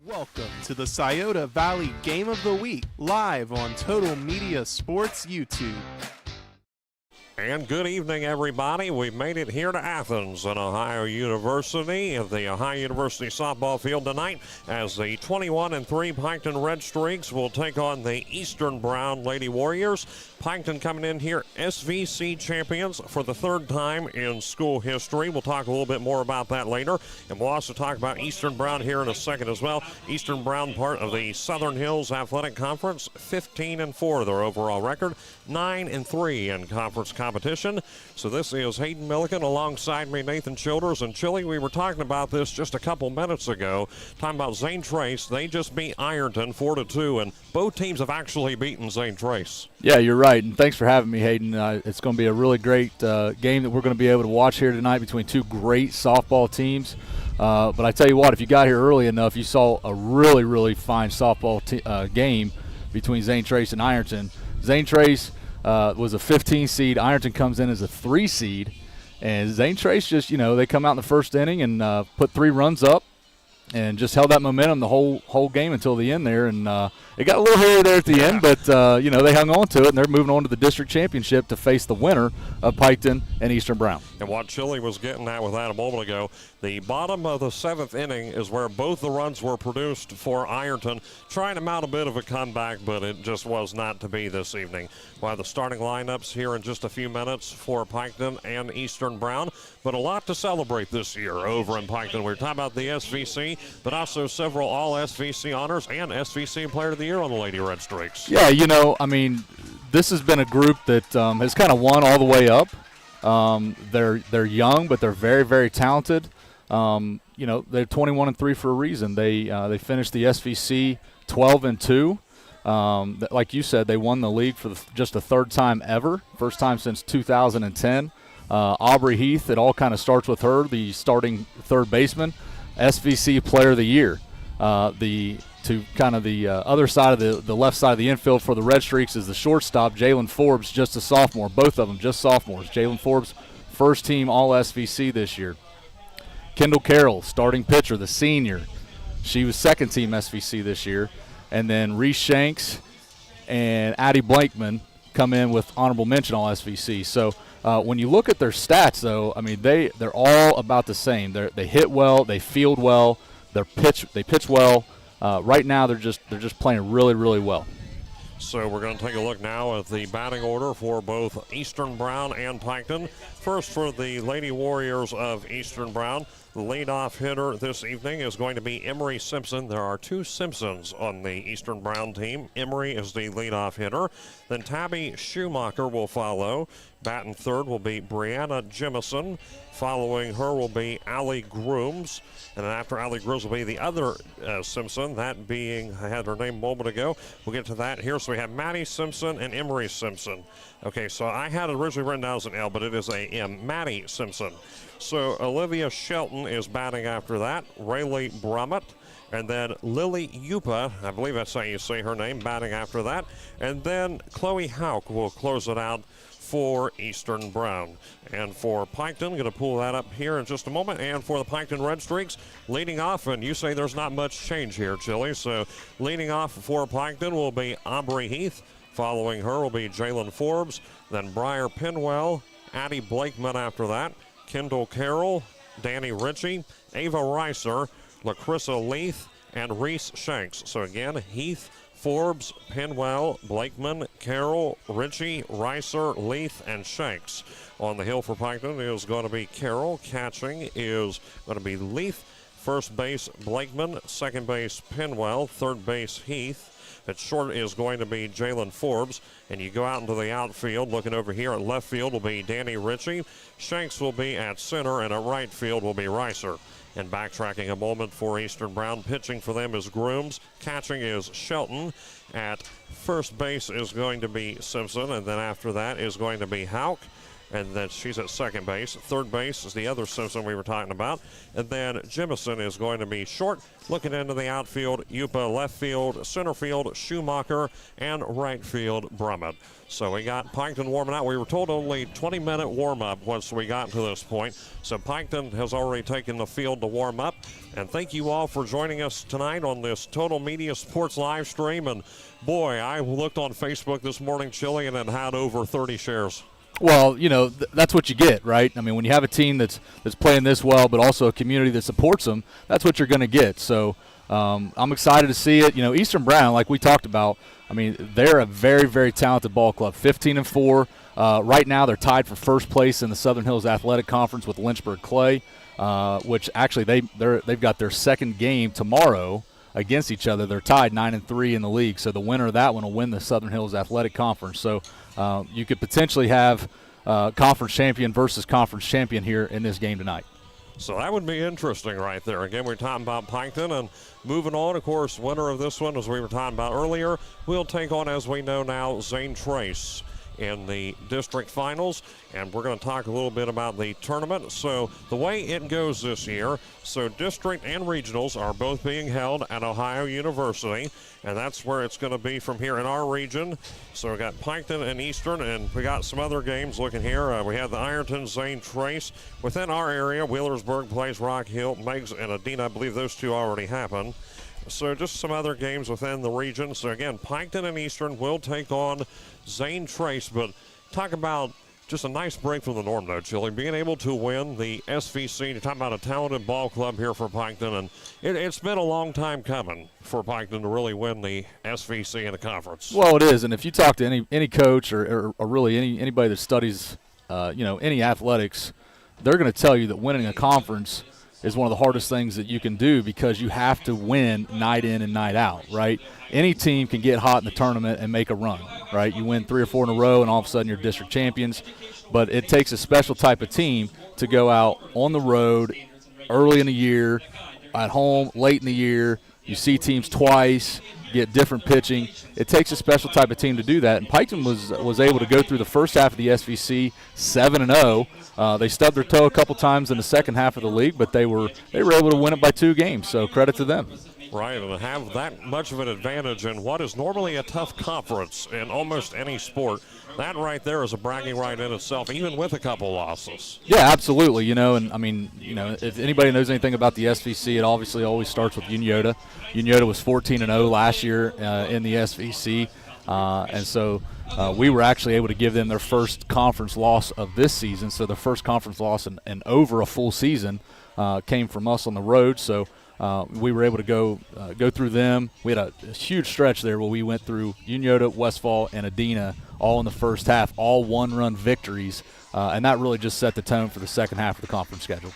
Welcome to the Scioto Valley Game of the Week, live on Total Media Sports YouTube. And good evening, everybody. We've made it here to Athens and Ohio University at the Ohio University softball field tonight as the 21-3 Piketon Red Streaks will take on the Eastern Brown Lady Warriors. Piketon coming in here SVC champions for the third time in school history. We'll talk a little bit more about that later. And we'll also talk about Eastern Brown here in a second as well. Eastern Brown, part of the Southern Hills Athletic Conference, 15-4 their overall record, 9-3 in conference competition. So this is Hayden Milliken alongside me, Nathan Childers. And Chili, we were talking about this just a couple minutes ago, talking about Zane Trace. They just beat Ironton 4-2, and both teams have actually beaten Zane Trace. Yeah, you're right, and thanks for having me, Hayden. It's going to be a really great game that we're going to be able to watch here tonight between two great softball teams. But I tell you what, if you got here early enough, you saw a really, really fine softball game between Zane Trace and Ironton. Zane Trace was a 15 seed. Ironton comes in as a 3 seed. And Zane Trace just, they come out in the first inning and put 3 runs up and just held that momentum the whole game until the end there. And it got a little hairy there at the end, but, they hung on to it, and they're moving on to the district championship to face the winner of Piketon and Eastern Brown. And what Chili was getting at with that a moment ago, the bottom of the 7th inning is where both the runs were produced for Ironton, trying to mount a bit of a comeback, but it just was not to be this evening. We'll have the starting lineups here in just a few minutes for Piketon and Eastern Brown, but a lot to celebrate this year over in Piketon. We were talking about the SVC, but also several all-SVC honors and SVC Player of the Year on the Lady Red Streaks. Yeah, this has been a group that has kind of won all the way up. They're young, but they're very, very talented. They're 21-3 for a reason. They finished the SVC 12-2. Like you said, they won the league for just the third time ever, first time since 2010. Aubrey Heath, it all kind of starts with her, the starting third baseman, SVC Player of the Year. To kind of the other side of the left side of the infield for the Red Streaks is the shortstop, Jalen Forbes, just a sophomore. Both of them just sophomores. Jalen Forbes, first team All-SVC this year. Kendall Carroll, starting pitcher, the senior. She was second team SVC this year. And then Reese Shanks and Addie Blankman come in with honorable mention All-SVC. So when you look at their stats, though, they're all about the same. They hit well, they field well, they pitch well. Right now, they're just playing really, really well. So we're going to take a look now at the batting order for both Eastern Brown and Piketon. First, for the Lady Warriors of Eastern Brown, the leadoff hitter this evening is going to be Emery Simpson. There are 2 Simpsons on the Eastern Brown team. Emery is the leadoff hitter. Then Tabby Schumacher will follow. Batting third will be Brianna Jemison. Following her will be Allie Grooms. And then after Allie Grooms will be the other Simpson, that being, I had her name a moment ago. We'll get to that here. So we have Maddie Simpson and Emery Simpson. Okay, so I had it originally written down as an L, but it is a M. Maddie Simpson. So Olivia Shelton is batting after that. Rayleigh Brummett. And then Lily Yupa, I believe that's how you say her name, batting after that. And then Chloe Hauk will close it out for Eastern Brown. And for Piketon, going to pull that up here in just a moment. And for the Piketon Red Streaks, leading off, and you say there's not much change here, Chili. So leading off for Piketon will be Aubrey Heath. Following her will be Jalen Forbes. Then Briar Pinwell, Addie Blakeman after that. Kendall Carroll, Danny Ritchie, Ava Reiser, LaCrissa Leith, and Reese Shanks. So again, Heath, Forbes, Pinwell, Blakeman, Carroll, Ritchie, Reiser, Leith, and Shanks. On the hill for Piketon is going to be Carroll. Catching is going to be Leith. First base, Blakeman. Second base, Pinwell. Third base, Heath. At short is going to be Jalen Forbes. And you go out into the outfield, looking over here at left field will be Danny Ritchie. Shanks will be at center, and at right field will be Reiser. And backtracking a moment for Eastern Brown, pitching for them is Grooms. Catching is Shelton. At first base is going to be Simpson, and then after that is going to be Hauk. and then she's at second base. Third base is the other Simpson we were talking about. And then Jemison is going to be short. Looking into the outfield, Yupa left field, center field, Schumacher, and right field, Brummett. So we got Piketon warming out. We were told only 20-minute warm-up once we got to this point. So Piketon has already taken the field to warm up. And thank you all for joining us tonight on this Total Media Sports live stream. And boy, I looked on Facebook this morning, Chili, and it had over 30 shares. Well, you know, that's what you get, right? I mean, when you have a team that's playing this well, but also a community that supports them, that's what you're going to get. So I'm excited to see it. You know, Eastern Brown, like we talked about, I mean, they're a very, very talented ball club, 15-4. Right now they're tied for first place in the Southern Hills Athletic Conference with Lynchburg Clay, which actually they've got their second game tomorrow against each other. They're tied 9-3 in the league, so the winner of that one will win the Southern Hills Athletic Conference. So you could potentially have conference champion versus conference champion here in this game tonight. So that would be interesting right there. Again, we're talking about Piketon, and moving on, of course, winner of this one, as we were talking about earlier, will take on, as we know now, Zane Trace in the district finals, and we're going to talk a little bit about the tournament. So the way it goes this year, so district and regionals are both being held at Ohio University, and that's where it's going to be from here in our region. So we got Piketon and Eastern, and we got some other games looking here. We have the Ironton, Zane Trace. Within our area, Wheelersburg plays Rock Hill, Meigs and Adina. I believe those two already happened. So just some other games within the region. So again, Piketon and Eastern will take on Zane Trace, but talk about just a nice break from the norm, though, Chili. Being able to win the SVC, you're talking about a talented ball club here for Piketon, and it's been a long time coming for Piketon to really win the SVC in the conference. Well, it is, and if you talk to any coach or really anybody that studies, any athletics, they're going to tell you that winning a conference is one of the hardest things that you can do because you have to win night in and night out, right? Any team can get hot in the tournament and make a run, right? You win 3 or 4 in a row and all of a sudden you're district champions. But it takes a special type of team to go out on the road early in the year, at home late in the year. You see teams twice, get different pitching. It takes a special type of team to do that. And Piketon was able to go through the first half of the SVC 7-0. They stubbed their toe a couple times in the second half of the league, but they were able to win it by 2 games. So credit to them. Right, and to have that much of an advantage in what is normally a tough conference in almost any sport, that right there is a bragging right in itself, even with a couple losses. Yeah, absolutely. And I mean, if anybody knows anything about the SVC, it obviously always starts with Unyota. Unyota was 14-0 last year in the SVC, and so we were actually able to give them their first conference loss of this season. So the first conference loss in over a full season came from us on the road. So we were able to go through them. We had a huge stretch there where we went through Unyota, Westfall, and Adina all in the first half, all one-run victories, and that really just set the tone for the second half of the conference schedule.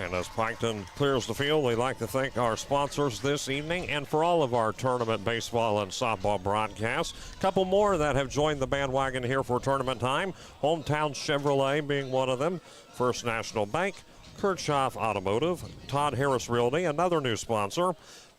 And as Piketon clears the field, we'd like to thank our sponsors this evening and for all of our tournament baseball and softball broadcasts. A couple more that have joined the bandwagon here for tournament time. Hometown Chevrolet being one of them. First National Bank, Kirchhoff Automotive, Todd Harris Realty, another new sponsor.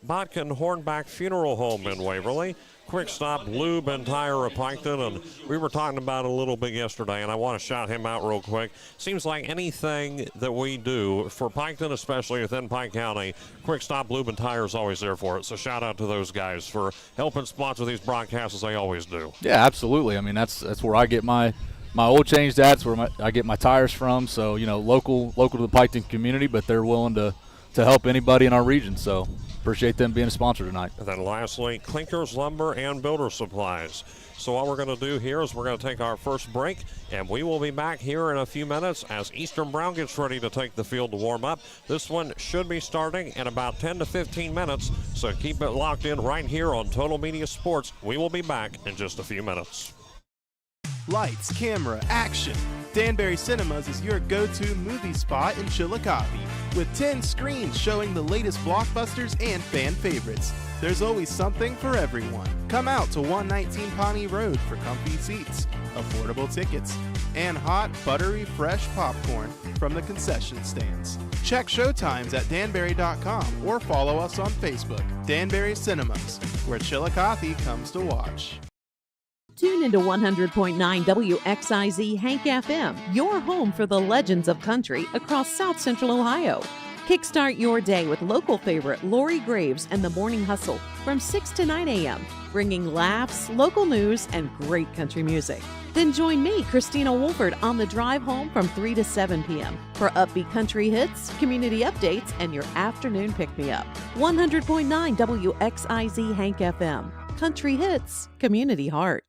Botkin Hornback Funeral Home in Waverly. Quick Stop Lube and Tire of Piketon, and we were talking about it a little bit yesterday, and I want to shout him out real quick. Seems like anything that we do for Piketon, especially within Pike County, Quick Stop Lube and Tire is always there for it. So shout out to those guys for helping sponsor these broadcasts as they always do. Yeah, absolutely. I mean, that's where I get my oil changed at. That's where I get my tires from. So local to the Piketon community, but they're willing to help anybody in our region. So appreciate them being a sponsor tonight. And then lastly, Clinkers Lumber and Builder Supplies. So what we're going to do here is we're going to take our first break, and we will be back here in a few minutes as Eastern Brown gets ready to take the field to warm up. This one should be starting in about 10 to 15 minutes, so keep it locked in right here on Total Media Sports. We will be back in just a few minutes. Lights, camera, action. Danbury Cinemas is your go-to movie spot in Chillicothe, with 10 screens showing the latest blockbusters and fan favorites. There's always something for everyone. Come out to 119 Pawnee Road for comfy seats, affordable tickets, and hot, buttery, fresh popcorn from the concession stands. Check showtimes at danbury.com or follow us on Facebook. Danbury Cinemas, where Chillicothe comes to watch. Tune into 100.9 WXIZ Hank FM, your home for the legends of country across South Central Ohio. Kickstart your day with local favorite Lori Graves and the Morning Hustle from 6 to 9 a.m., bringing laughs, local news, and great country music. Then join me, Christina Wolford, on the drive home from 3 to 7 p.m. for upbeat country hits, community updates, and your afternoon pick-me-up. 100.9 WXIZ Hank FM. Country hits, community heart.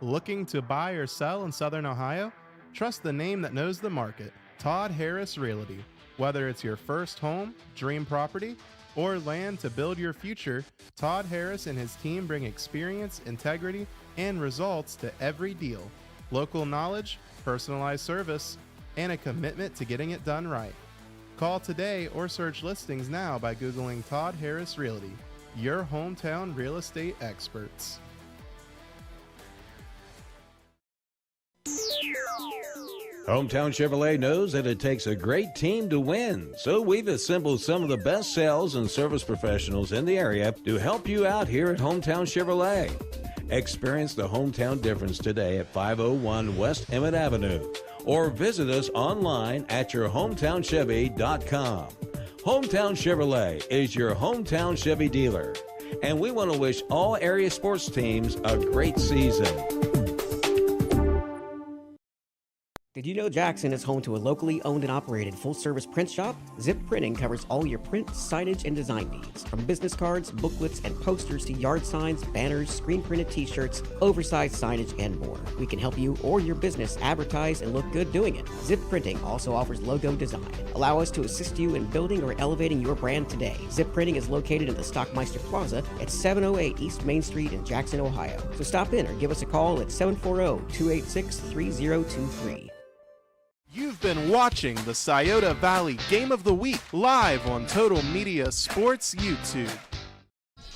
Looking to buy or sell in Southern Ohio? Trust the name that knows the market, Todd Harris Realty. Whether it's your first home, dream property, or land to build your future, Todd Harris and his team bring experience, integrity, and results to every deal. Local knowledge, personalized service, and a commitment to getting it done right. Call today or search listings now by Googling Todd Harris Realty, your hometown real estate experts. Hometown Chevrolet knows that it takes a great team to win, so we've assembled some of the best sales and service professionals in the area to help you out here at Hometown Chevrolet. Experience the hometown difference today at 501 West Emmett Avenue, or visit us online at yourhometownchevy.com. Hometown Chevrolet is your hometown Chevy dealer, and we want to wish all area sports teams a great season. Did you know Jackson is home to a locally owned and operated full-service print shop? Zip Printing covers all your print, signage, and design needs. From business cards, booklets, and posters to yard signs, banners, screen-printed t-shirts, oversized signage, and more. We can help you or your business advertise and look good doing it. Zip Printing also offers logo design. Allow us to assist you in building or elevating your brand today. Zip Printing is located in the Stockmeister Plaza at 708 East Main Street in Jackson, Ohio. So stop in or give us a call at 740-286-3023. You've been watching the Scioto Valley Game of the Week live on Total Media Sports YouTube.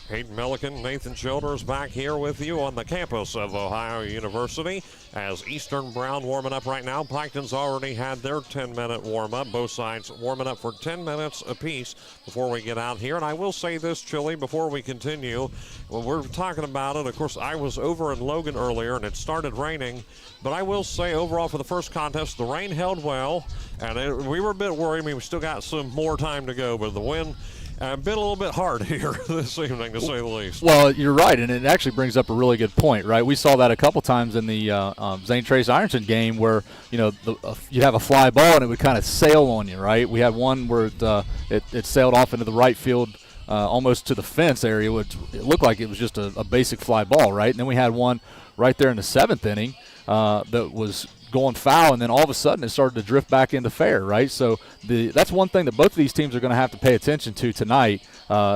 Hayden Milliken, Nathan Childers back here with you on the campus of Ohio University as Eastern Brown warming up right now. Piketon's already had their 10-minute warm-up. Both sides warming up for 10 minutes apiece before we get out here. And I will say this, Chili, before we continue, when we're talking about it, of course, I was over in Logan earlier and it started raining. But I will say overall for the first contest, the rain held well. And we were a bit worried. I mean, we still got some more time to go, but the wind been a little bit hard here this evening, to say the least. Well, you're right, and it actually brings up a really good point, right? We saw that a couple times in the Zane Trace Ironton game where, you know, you'd have a fly ball and it would kind of sail on you, right? We had one where it sailed off into the right field almost to the fence area, which it looked like it was just a basic fly ball, right? And then we had one right there in the seventh inning that was going foul, and then all of a sudden it started to drift back into fair, right? So that's one thing that both of these teams are going to have to pay attention to tonight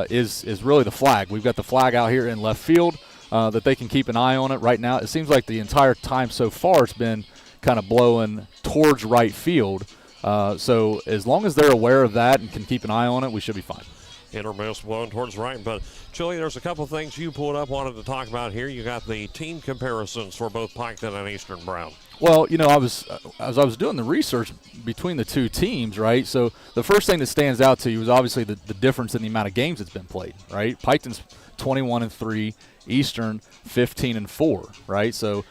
is really the flag. We've got the flag out here in left field that they can keep an eye on it right now. It seems like the entire time so far it's been kind of blowing towards right field. So as long as they're aware of that and can keep an eye on it, we should be fine. Intermiss blowing towards right. But, Chili, there's a couple of things you pulled up, wanted to talk about here. You got the team comparisons for both Piketon and Eastern Brown. Well, you know, as I was doing the research between the two teams, right, so the first thing that stands out to you is obviously the difference in the amount of games that's been played, right? Piketon's 21-3, Eastern 15-4, right? So,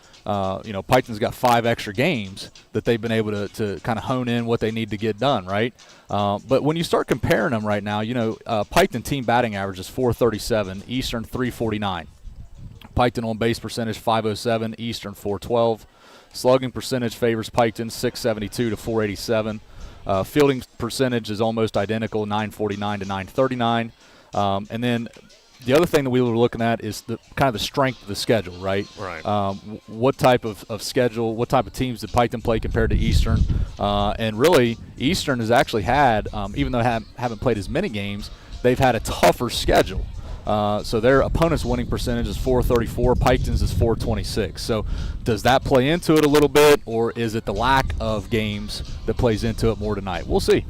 you know, Piketon's got 5 extra games that they've been able to kind of hone in what they need to get done, right? But when you start comparing them right now, you know, Piketon team batting average is .437, Eastern .349. Piketon on base percentage .507, Eastern .412. Slugging percentage favors Piketon .672 to .487. Fielding percentage is almost identical, .949 to .939. And then the other thing that we were looking at is the kind of the strength of the schedule, right? Right. What type of schedule, what type of teams did Piketon play compared to Eastern? And really, Eastern has actually had, even though they haven't played as many games, they've had a tougher schedule. So their opponent's winning percentage is .434, Piketon's is .426. So does that play into it a little bit, or is it the lack of games that plays into it more tonight? We'll see.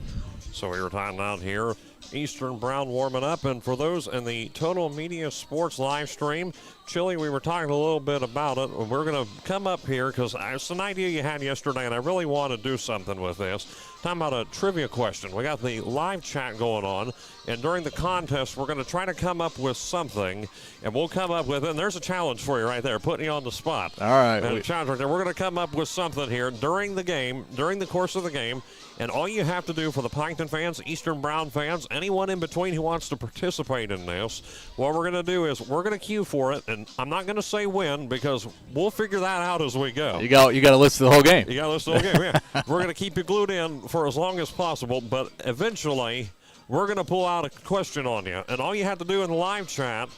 So we were talking out here, Eastern Brown warming up, and for those in the Total Media Sports live stream, Chili, we were talking a little bit about it. We're going to come up here because it's an idea you had yesterday, and I really want to do something with this. Talking about a trivia question. We got the live chat going on, and during the contest, we're going to try to come up with something, and we'll come up with, and there's a challenge for you right there, putting you on the spot. All right. And a challenge right there. We're going to come up with something here during the game, during the course of the game, and all you have to do for the Piketon fans, Eastern Brown fans, anyone in between who wants to participate in this, what we're going to do is we're going to queue for it, and I'm not going to say when because we'll figure that out as we go. You got to listen to the whole game. You got to listen to the whole game, yeah. We're going to keep you glued in for as long as possible, but eventually we're going to pull out a question on you, and all you have to do in the live chat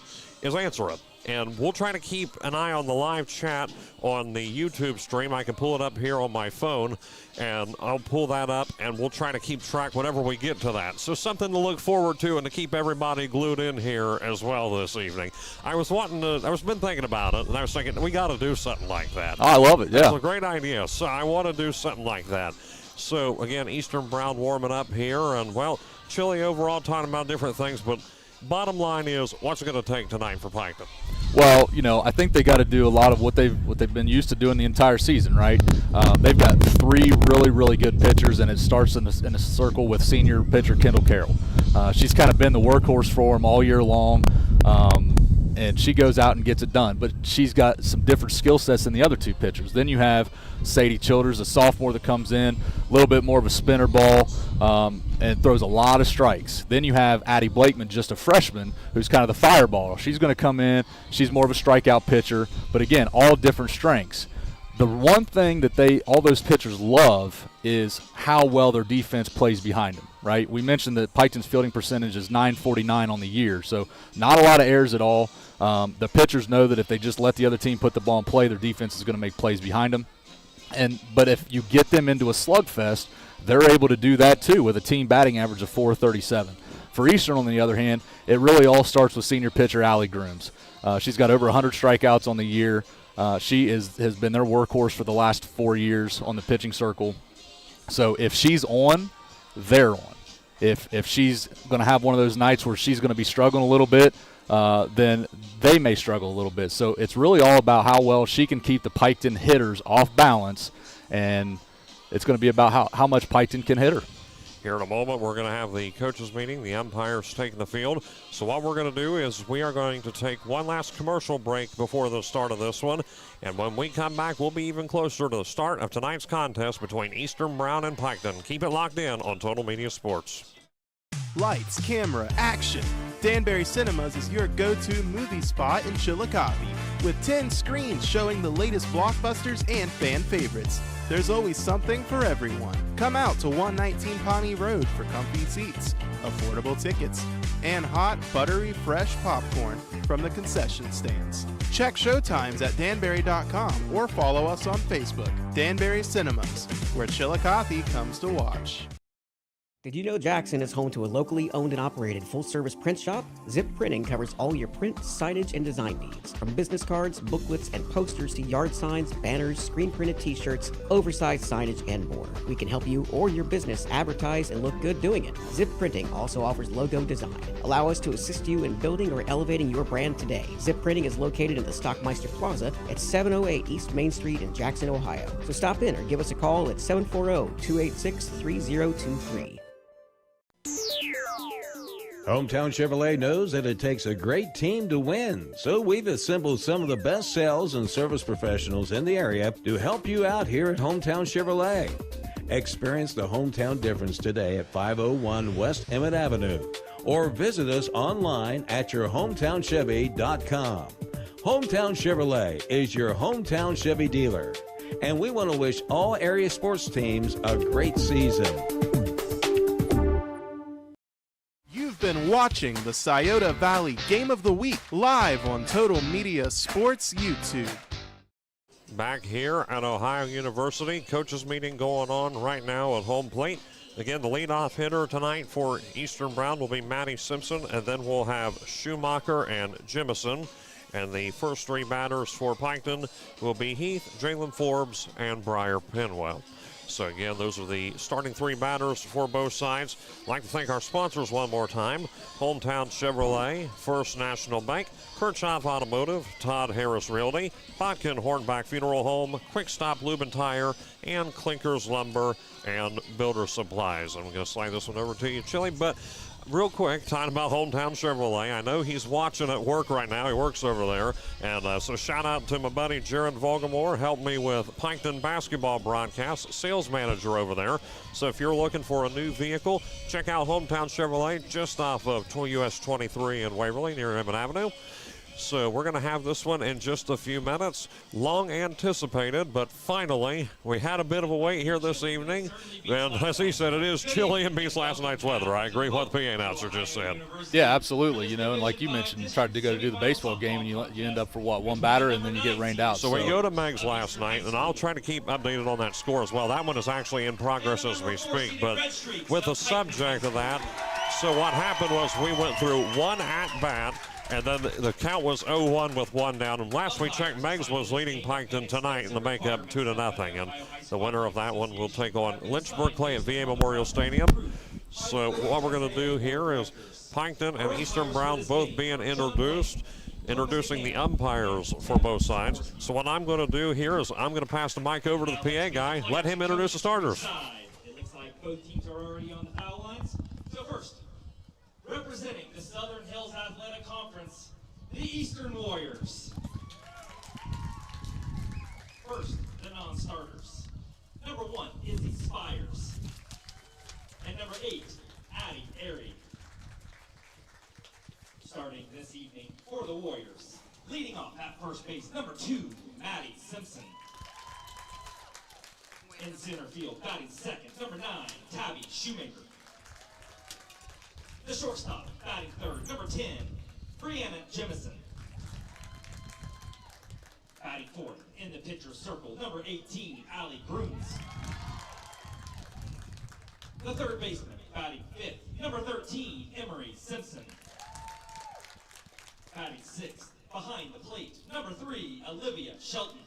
is answer it. And we'll try to keep an eye on the live chat on the YouTube stream. I can pull it up here on my phone, and I'll pull that up, and we'll try to keep track whenever we get to that. So something to look forward to and to keep everybody glued in here as well this evening. I was been thinking about it, and I was thinking, we got to do something like that. Oh, I love it, yeah. It's a great idea. So I want to do something like that. So, again, Eastern Brown warming up here, and, well, chilly overall, talking about different things, but bottom line is, what's it going to take tonight for Piketon? Well, I think they got to do a lot of what they've been used to doing the entire season, right? They've got three really, really good pitchers, and it starts in a circle with senior pitcher Kendall Carroll. She's kind of been the workhorse for them all year long, and she goes out and gets it done. But she's got some different skill sets than the other two pitchers. Then you have Sadie Childers, a sophomore that comes in, a little bit more of a spinner ball, and throws a lot of strikes. Then you have Addie Blakeman, just a freshman, who's kind of the fireball. She's going to come in. She's more of a strikeout pitcher, but again, all different strengths. The one thing that all those pitchers love is how well their defense plays behind them, right? We mentioned that Piketon's fielding percentage is .949 on the year, so not a lot of errors at all. The pitchers know that if they just let the other team put the ball in play, their defense is going to make plays behind them. But if you get them into a slugfest, they're able to do that too with a team batting average of .437. For Eastern, on the other hand, it really all starts with senior pitcher Allie Grooms. She's got over 100 strikeouts on the year. She has been their workhorse for the last 4 years on the pitching circle. So if she's on, they're on. If she's going to have one of those nights where she's going to be struggling a little bit, then they may struggle a little bit. So it's really all about how well she can keep the Piketon hitters off balance, and it's going to be about how much Piketon can hit her. Here in a moment, we're going to have the coaches meeting, the umpires taking the field. So what we're going to do is we are going to take one last commercial break before the start of this one. And when we come back, we'll be even closer to the start of tonight's contest between Eastern Brown and Piketon. Keep it locked in on Total Media Sports. Lights, camera, action. Danbury Cinemas is your go-to movie spot in Chillicothe, with 10 screens showing the latest blockbusters and fan favorites. There's always something for everyone. Come out to 119 Pawnee Road for comfy seats, affordable tickets, and hot, buttery, fresh popcorn from the concession stands. Check showtimes at danbury.com or follow us on Facebook. Danbury Cinemas, where Chillicothe comes to watch. Did you know Jackson is home to a locally owned and operated full-service print shop? Zip Printing covers all your print, signage, and design needs. From business cards, booklets, and posters to yard signs, banners, screen-printed t-shirts, oversized signage, and more. We can help you or your business advertise and look good doing it. Zip Printing also offers logo design. Allow us to assist you in building or elevating your brand today. Zip Printing is located in the Stockmeister Plaza at 708 East Main Street in Jackson, Ohio. So stop in or give us a call at 740-286-3023. Hometown Chevrolet knows that it takes a great team to win, so we've assembled some of the best sales and service professionals in the area to help you out here at Hometown Chevrolet. Experience the hometown difference today at 501 West Emmett Avenue, or visit us online at yourhometownchevy.com. Hometown Chevrolet is your hometown Chevy dealer, and we want to wish all area sports teams a great season. Been watching the Scioto Valley Game of the Week live on Total Media Sports YouTube. Back here at Ohio University, coaches meeting going on right now at home plate. Again, the leadoff hitter tonight for Eastern Brown will be Maddie Simpson, and then we'll have Schumacher and Jemison. And the first three batters for Piketon will be Heath, Jalen Forbes, and Briar Penwell. So again, those are the starting 3 batters for both sides. I'd like to thank our sponsors one more time. Hometown Chevrolet, First National Bank, Kirchhoff Automotive, Todd Harris Realty, Piketon Hornback Funeral Home, Quick Stop Lube and Tire, and Clinkers Lumber and Builder Supplies. I'm going to slide this one over to you, Chili, but real quick, talking about Hometown Chevrolet. I know he's watching at work right now. He works over there. And so shout out to my buddy Jared Vogelmore. Helped me with Piketon basketball broadcast, sales manager over there. So if you're looking for a new vehicle, check out Hometown Chevrolet just off of US 23 in Waverly near Emmett Avenue. So we're going to have this one in just a few minutes. Long anticipated, but finally, we had a bit of a wait here this evening. And as he said, it is chilly and beats last night's weather. I agree with what the PA announcer just said. Yeah, absolutely. You know, and like you mentioned, you tried to go to do the baseball game, and you end up for, what, 1 batter, and then you get rained out. So we go to Meg's last night, and I'll try to keep updated on that score as well. That one is actually in progress as we speak. But with the subject of that, so what happened was we went through 1 at-bat, and then the count was 0-1 with 1 down. And last we checked, Meggs was leading Piketon tonight in the makeup 2-0. And the winner of that one will take on Lynchburg Clay at VA Memorial Stadium. So what we're going to do here is Piketon and Eastern Brown both being introducing the umpires for both sides. So what I'm going to do here is I'm going to pass the mic over to the PA guy, let him introduce the starters. It looks like both teams are already on the foul lines. So first, representing the Southern Hills Athletic Conference, the Eastern Warriors. First, the non-starters. Number 1, Izzy Spires. And number 8, Addie Airy. Starting this evening for the Warriors. Leading off at first base, number 2, Maddie Simpson. In center field, batting second, number 9, Tabby Shoemaker. The shortstop, batting third, number 10, Brianna Jemison. Batting fourth, in the pitcher's circle, number 18, Allie Bruns. The third baseman, batting fifth, number 13, Emery Simpson. Batting sixth, behind the plate, number 3, Olivia Shelton.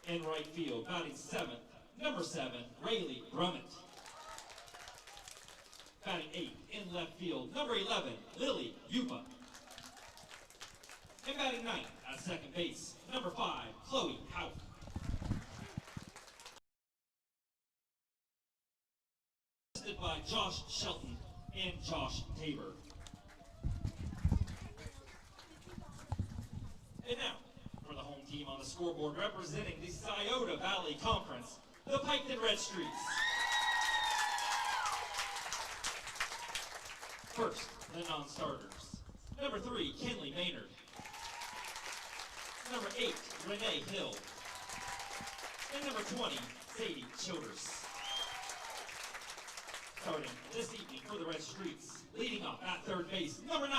In right field, batting seventh, number 7, Rayleigh Brummett. Batting 8th in left field, number 11, Lily Yupa. And batting 9th at second base, number 5, Chloe Howe. Assisted by Josh Shelton and Josh Tabor. And now, for the home team on the scoreboard representing the Scioto Valley Conference, the Piketon Red Streaks. First, the non-starters. Number 3, Kenley Maynard. Number 8, Renee Hill. And number 20, Sadie Childers. Starting this evening for the Red Streaks, leading off at third base, number 9,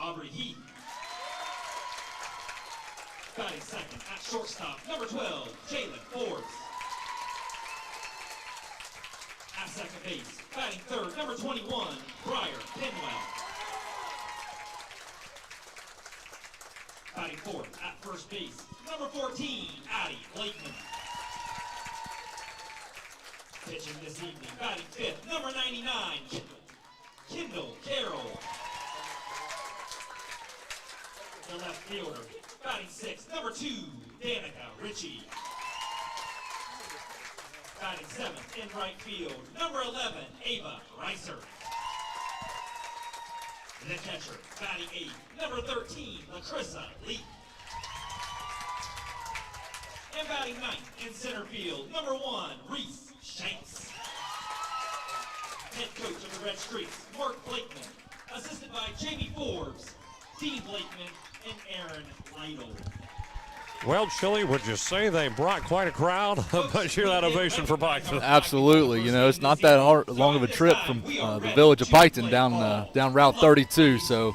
Aubrey Heath. Batting second at shortstop, number 12, Jalen Forbes. At second base, batting third, number 21, Briar Penwell. Batting fourth at first base, number 14, Addie Blakeman. Pitching this evening, batting fifth, number 99, Kendall Carroll. The left fielder, batting sixth, number 2, Danica Ritchie. Batting seventh in right field, number 11, Ava Reiser. The catcher, batting eighth, number 13, Latrissa Lee. And batting ninth in center field, number 1, Reese Shanks. Head coach of the Red Streaks, Mark Blakeman, assisted by Jamie Forbes, Dean Blakeman, and Aaron Lytle. Well, Chili, would you say they brought quite a crowd? But hear that ovation for Piketon. Absolutely. You know, it's not that long of a trip from the village of Piketon down Route 32. So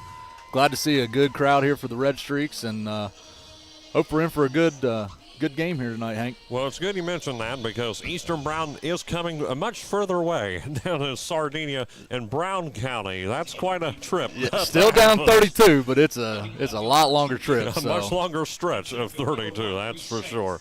glad to see a good crowd here for the Red Streaks, and hope we're in for a good good game here tonight, Hank. Well, it's good you mentioned that because Eastern Brown is coming much further away down in Sardinia and Brown County. That's quite a trip. Yeah, still down 32, but it's a lot longer trip. A much longer stretch of 32, that's for sure.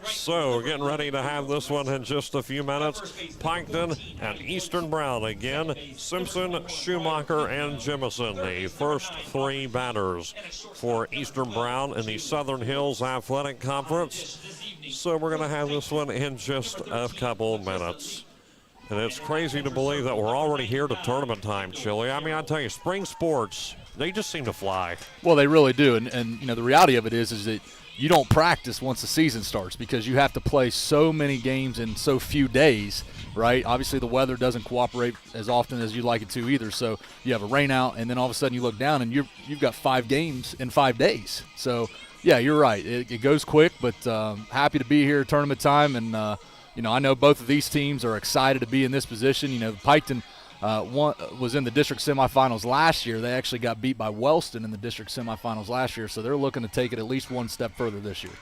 So we're getting ready to have this one in just a few minutes. Piketon and Eastern Brown again. Simpson, Schumacher, and Jemison, the first three batters for Eastern Brown in the Southern Hills Athletic Conference. So we're going to have this one in just a couple minutes. And it's crazy to believe that we're already here to tournament time, Chili. I mean, I tell you, spring sports, they just seem to fly. Well, they really do. And you know, the reality of it is that you don't practice once the season starts because you have to play so many games in so few days, right? Obviously, the weather doesn't cooperate as often as you'd like it to either. So you have a rain out, and then all of a sudden you look down, and you've got 5 games in 5 days. So, yeah, you're right. It goes quick, but happy to be here at tournament time. And, you know, I know both of these teams are excited to be in this position. You know, Piketon was in the district semifinals last year. They actually got beat by Wellston in the district semifinals last year, so they're looking to take it at least one step further this year.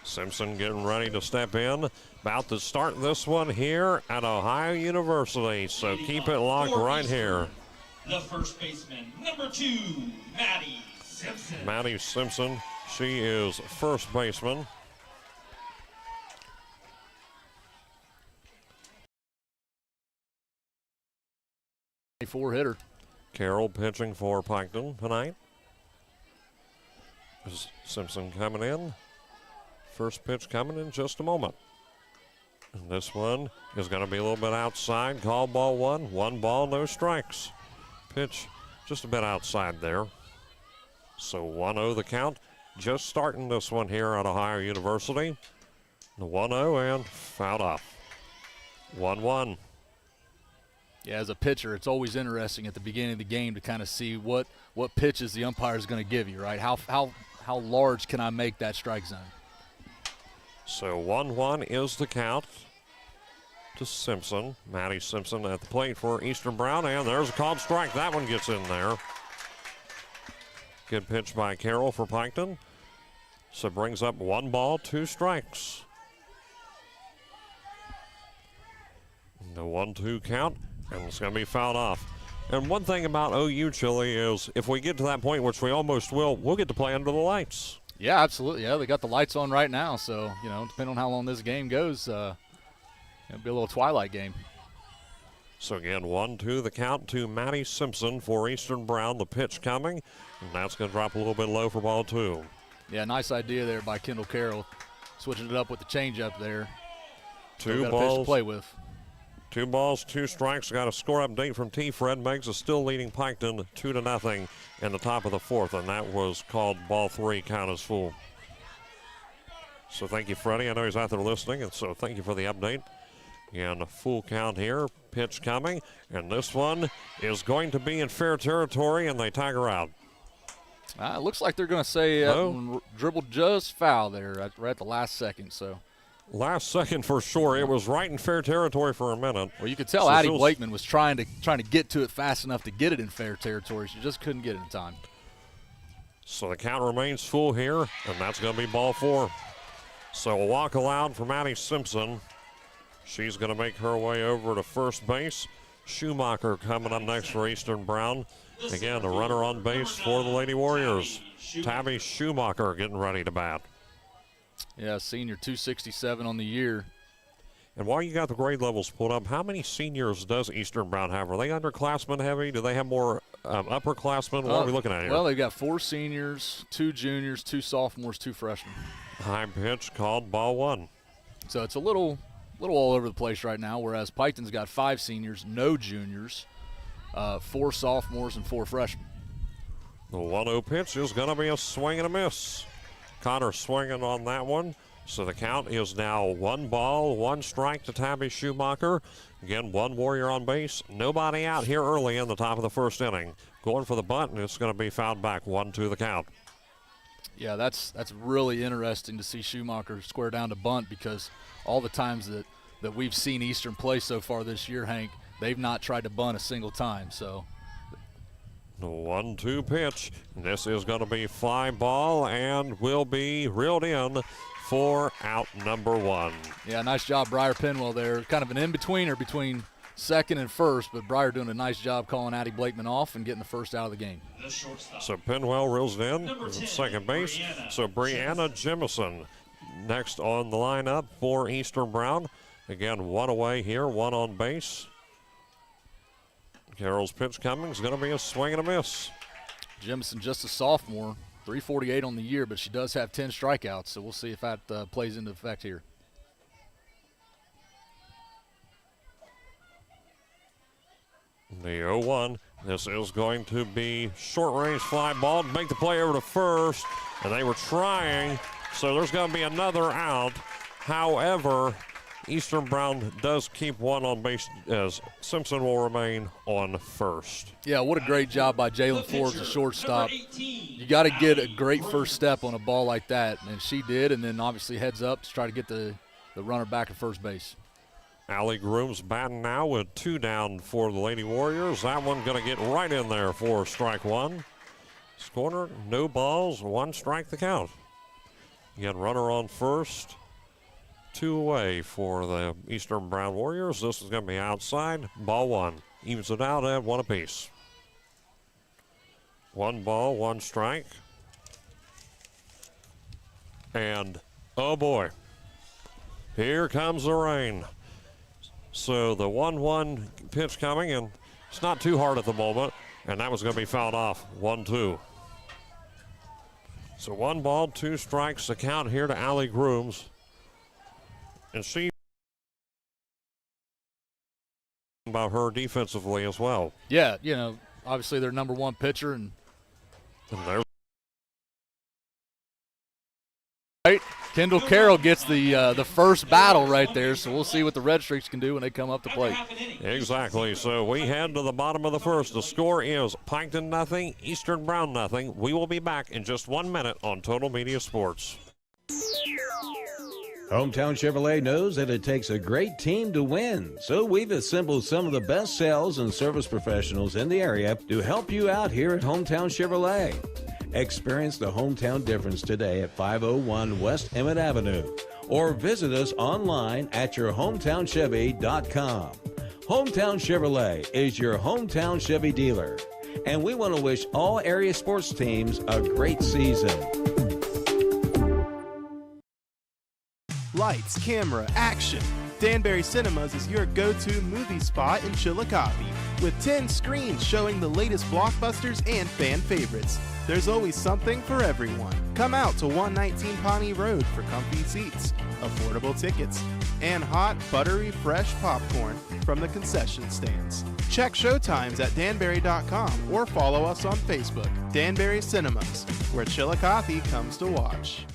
Simpson getting ready to step in. About to start this one here at Ohio University, so keep it locked right here. The first baseman, number 2, Maddie Simpson. Maddie Simpson, she is first baseman. Hitter. Carroll pitching for Piketon tonight. Is Simpson coming in. First pitch coming in just a moment. And this one is going to be a little bit outside. Call ball 1. 1 ball, no strikes. Pitch just a bit outside there. So 1-0 the count. Just starting this one here at Ohio University. The 1-0 and fouled off. 1-1. Yeah, as a pitcher, it's always interesting at the beginning of the game to kind of see what pitches the umpire is going to give you, right? How large can I make that strike zone? So 1-1 is the count to Simpson. Maddie Simpson at the plate for Eastern Brown, and there's a called strike. That one gets in there. Good pitch by Carroll for Piketon. So brings up 1 ball, 2 strikes. The 1-2 count. And it's going to be fouled off. And one thing about OU, Chili, is if we get to that point, which we almost will, we'll get to play under the lights. Yeah, absolutely. Yeah, they got the lights on right now. So, you know, depending on how long this game goes, it'll be a little twilight game. So, again, 1-2 the count to Maddie Simpson for Eastern Brown. The pitch coming, and that's going to drop a little bit low for ball 2. Yeah, nice idea there by Kendall Carroll, switching it up with the changeup there. 2 got balls. a pitch to play with. 2 balls, 2 strikes. Got a score update from T. Fred Meggs is still leading Piketon 2-0 in the top of the 4th, and that was called ball 3, count is full. So thank you, Freddie. I know he's out there listening, and so thank you for the update. And a full count here, pitch coming, and this one is going to be in fair territory, and they tagger out. It looks like they're going to say dribbled just foul there right at the last second. So. Last second for sure. It was right in fair territory for a minute. Well, you could tell Addie Blakeman was trying to get to it fast enough to get it in fair territory. She just couldn't get it in time. So the count remains full here, and that's going to be ball 4. So a walk allowed for Maddie Simpson. She's going to make her way over to first base. Schumacher coming up next for Eastern Brown. Again, the runner on base for the Lady Warriors. Tabby Schumacher getting ready to bat. Yeah, senior 267 on the year. And while you got the grade levels pulled up, how many seniors does Eastern Brown have? Are they underclassmen heavy? Do they have more upperclassmen? What are we looking at here? Well, they've got 4 seniors, 2 juniors, 2 sophomores, 2 freshmen. High pitch called ball 1. So it's a little all over the place right now, whereas Piketon's got 5 seniors, no juniors, 4 sophomores, and 4 freshmen. The 1-0 pitch is going to be a swing and a miss. Connor swinging on that one. So the count is now 1 ball, 1 strike to Tabby Schumacher. Again, 1 Warrior on base. Nobody out here early in the top of the 1st inning. Going for the bunt, and it's going to be fouled back. 1-2 the count. Yeah, that's really interesting to see Schumacher square down to bunt because all the times that we've seen Eastern play so far this year, Hank, they've not tried to bunt a single time. So. The 1-2 pitch. This is going to be fly ball and will be reeled in for out number 1. Yeah, nice job, Briar Penwell there. Kind of an in-betweener between second and first, but Briar doing a nice job calling Addie Blakeman off and getting the first out of the game. So Penwell reels it in at second base. So Brianna Jemison next on the lineup for Eastern Brown. Again, one away here, one on base. Carroll's pitch coming is going to be a swing and a miss. Jemison just a sophomore, 348 on the year, but she does have 10 strikeouts, so we'll see if that plays into effect here. The 0-1. This is going to be short-range fly ball to make the play over to first, and they were trying, so there's going to be another out. However, Eastern Brown does keep one on base as Simpson will remain on first. Yeah, what a great job by Jalen Forbes, the shortstop. You got to get a great first step on a ball like that, and she did, and then obviously heads up to try to get the runner back at first base. Allie Grooms batting now with 2 down for the Lady Warriors. That one going to get right in there for strike 1. Scorner, no balls, 1 strike the count. Again, runner on first. 2 away for the Eastern Brown Warriors. This is going to be outside. Ball 1. Evens it out at 1 apiece. 1 ball, 1 strike. And, oh boy, here comes the rain. So the 1-1 pitch coming, and it's not too hard at the moment, and that was going to be fouled off. 1-2. So 1 ball, 2 strikes, the count here to Allie Grooms. And she about her defensively as well. Yeah, you know, obviously their number 1 pitcher, and there's right. Kendall Carroll gets the first battle right there, so we'll see what the Red Streaks can do when they come up to plate. Exactly. So we head to the bottom of the first. The score is Piketon 0, Eastern Brown 0. We will be back in just 1 minute on Total Media Sports. Hometown Chevrolet knows that it takes a great team to win, so we've assembled some of the best sales and service professionals in the area to help you out here at Hometown Chevrolet. Experience the hometown difference today at 501 West Emmett Avenue, or visit us online at yourhometownchevy.com. Hometown Chevrolet is your hometown Chevy dealer, and we want to wish all area sports teams a great season. Lights, camera, action. Danbury Cinemas is your go-to movie spot in Chillicothe, with 10 screens showing the latest blockbusters and fan favorites. There's always something for everyone. Come out to 119 Pawnee Road for comfy seats, affordable tickets, and hot, buttery, fresh popcorn from the concession stands. Check showtimes at danbury.com or follow us on Facebook. Danbury Cinemas, where Chillicothe comes to watch.